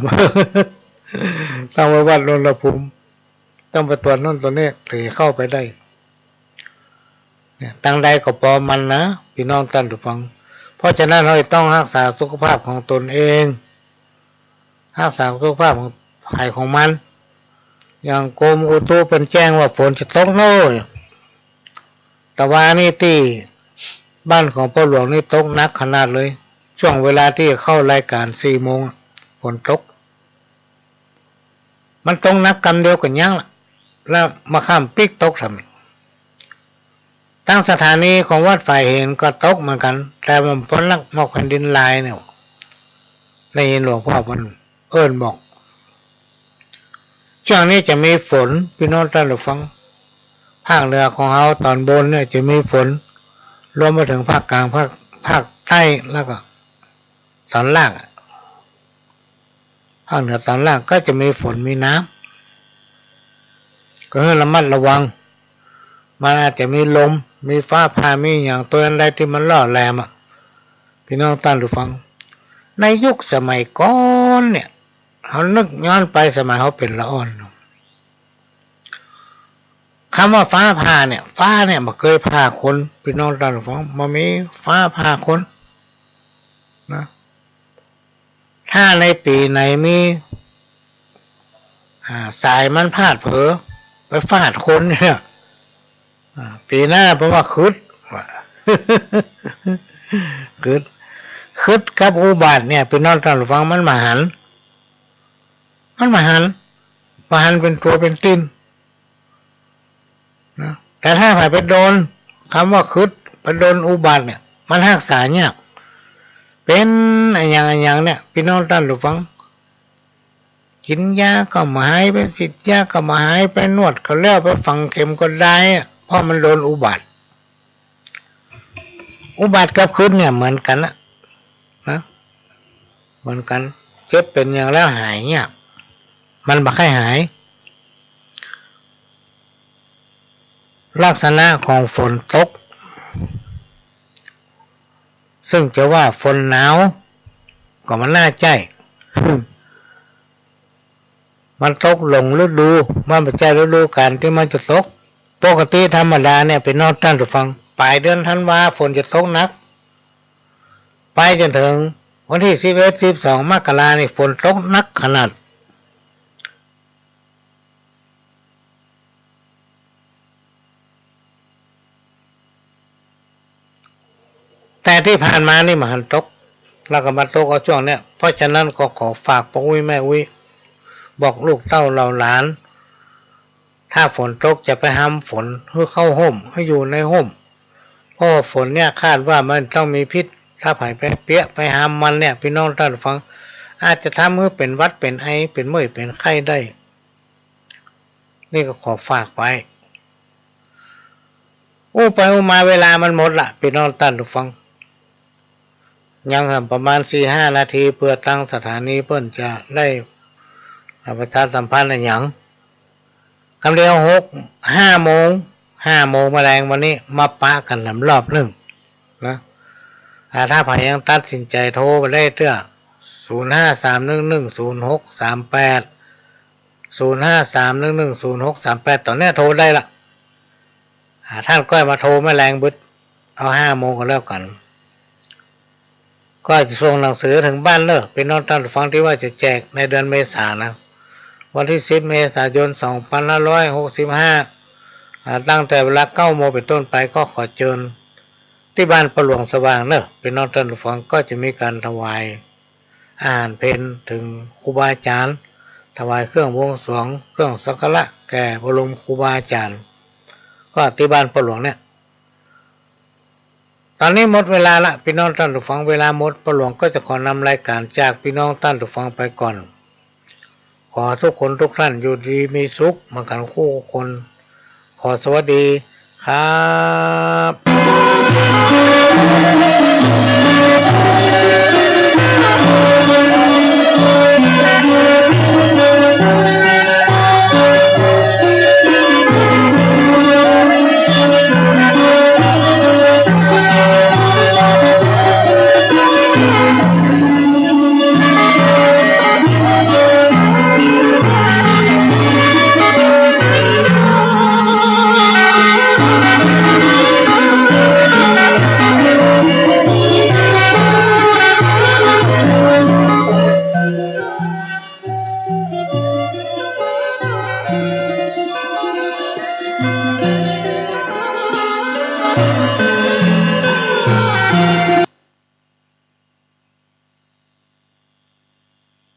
ต้องไปวัดนนทภูมิต้องไปตรวจโน่นตัวนี้ถึงเข้าไปได้เนี่ยตั้งใดก็ปอมันนะพี่น้องท่านผู้ฟังเพราะฉะนั้นเราต้องรักษาสุขภาพของตนเองรักษาสุขภาพของภายของมันอย่างกรมอุตุเป็นแจ้งว่าฝนจะตกโน่นแต่ว่านี่ที่บ้านของพ่อหลวงนี่ตกหนักขนาดเลยช่วงเวลาที่เข้ารายการ4 โมงฝนตกมันตกหนักกำเดียวกันยังล่ะแล้วมาข้ามปิกตกทำไมตั้งสถานีของวัดฝ่ายเห็นก็ตกเหมือนกันแต่มันฝนลักนอกแผ่นดินลายเนี่ยได้ยินหลวงพ่อมันเอิ้นบอกช่วงนี้จะมีฝนพี่น้องท่านผู้ฟังภาคเหนือของเราตอนบนเนี่ยจะมีฝนรวมมาถึงภาคกลางภาคใต้แล้วก็ตอนล่างภาคเหนือตอนล่างก็จะมีฝนมีน้ำก็ให้ระมัดระวังมันอาจจะมีลมมีฟ้าผ่ามีอย่างตัวอะไรที่มันล่อแหลมพี่น้องท่านผู้ฟังในยุคสมัยก่อนเนี่ยเขานึกย้อนไปสมัยเขาเป็นละอ่อนคำว่าฟ้าผ่าเนี่ยฟ้าเนี่ยมันเคยผ่าคนพี่น้องท่านผู้ฟังมันมีฟ้าผ่าคนนะถ้าในปีไหนมีสายมันพาดเผลอไปฟาดคนเนี่ยปีหน้าเพราะว่าคึดกับอุบาทเนี่ยพี่น้องท่านผู้ฟังมันมาหันเป็นตัวเป็นติ้นนะแต่ถ้าผ่านไปโดนคำว่าคึดไปโดนอุบาทเนี่ยมันรักษาเนี่ยเป็นอย่างเนี่ยพี่น้องท่านผู้ฟังกินยาก็มาหายไปสิทธิ์ยาก็มาหายไปนวดก็แล้วไปฝังเข็มก็ได้เพราะมันโดนอุบาทกับคึดเนี่ยเหมือนกันนะเหมือนกันเจ็บเป็นอย่างแล้วหายเนี่ยมันบ่ค่อยหายลักษณะของฝนตกซึ่งจะว่าฝนหนาวก็มันน่าใจมันตกลงฤดูมันไม่ใช่ฤดูกาลที่มันจะตกปกติธรรมดาเนี่ยเป็นนอกท่านผู้ฟังปลายเดือนธันวาฝนจะตกหนักไปจนถึงวันที่11-12 มกราคมนี่ฝนตกหนักขนาดแต่ที่ผ่านมานี่มันตกแล้วก็มาตกเอาช่วงเนี้ยเพราะฉะนั้นก็ขอฝากพ่ออุ้ยแม่อุ้ยบอกลูกเต้าเราหลานถ้าฝนตกจะไปห้ามฝนให้เข้าห่มให้อยู่ในห่มเพราะฝนเนี่ยคาดว่ามันต้องมีพิษถ้าไผ่ไปเปี้ยไปห้ามมันเนี่ยพี่น้องท่านฟังอาจจะทำให้เป็นวัดเป็นไอเป็นเมื่อยเป็นไข้ได้นี่ก็ขอฝากไว้ไปมาเวลามันหมดละพี่น้องท่านฟังยังประมาณ 4-5 นาทีเพื่อตั้งสถานีเพิ่นจะได้ประชาสัมพันธ์อะไรอย่างคำเดียว5 โมงแมลงวันนี้มาปะกันรอบหนึ่งนะถ้าใครยังตัดสินใจโทรไปได้เตื้อ0531100638 0531100638ตอนนี้โทรได้ละท่านก็มาโทรแมลงบึดเอา5 โมงก็แล้วกันก็จะส่งหนังสือถึงบ้านเลิกเป็นน้องท่านฟังที่ว่าจะแจกในเดือนเมษายนนะวันที่10 เมษายน 2565ตั้งแต่เวลา 9 โมงเป็นต้นไปก็ขอเชิญที่บ้านประหลวงสว่างเนอะเป็นน้องท่านฟังก็จะมีการถวายอาหารเพลถึงครูบาอาจารย์ถวายเครื่องบวงสรวงเครื่องสักการะแก่บรมครูบาอาจารย์ก็ที่บ้านประหลวงเนี่ยตอนนี้หมดเวลาละพี่น้องท่านผู้ฟังเวลาหมดประหลวงก็จะขอนำรายการจากพี่น้องท่านผู้ฟังไปก่อนขอทุกคนทุกท่านอยู่ดีมีสุขมากันคู่คนขอสวัสดีครับ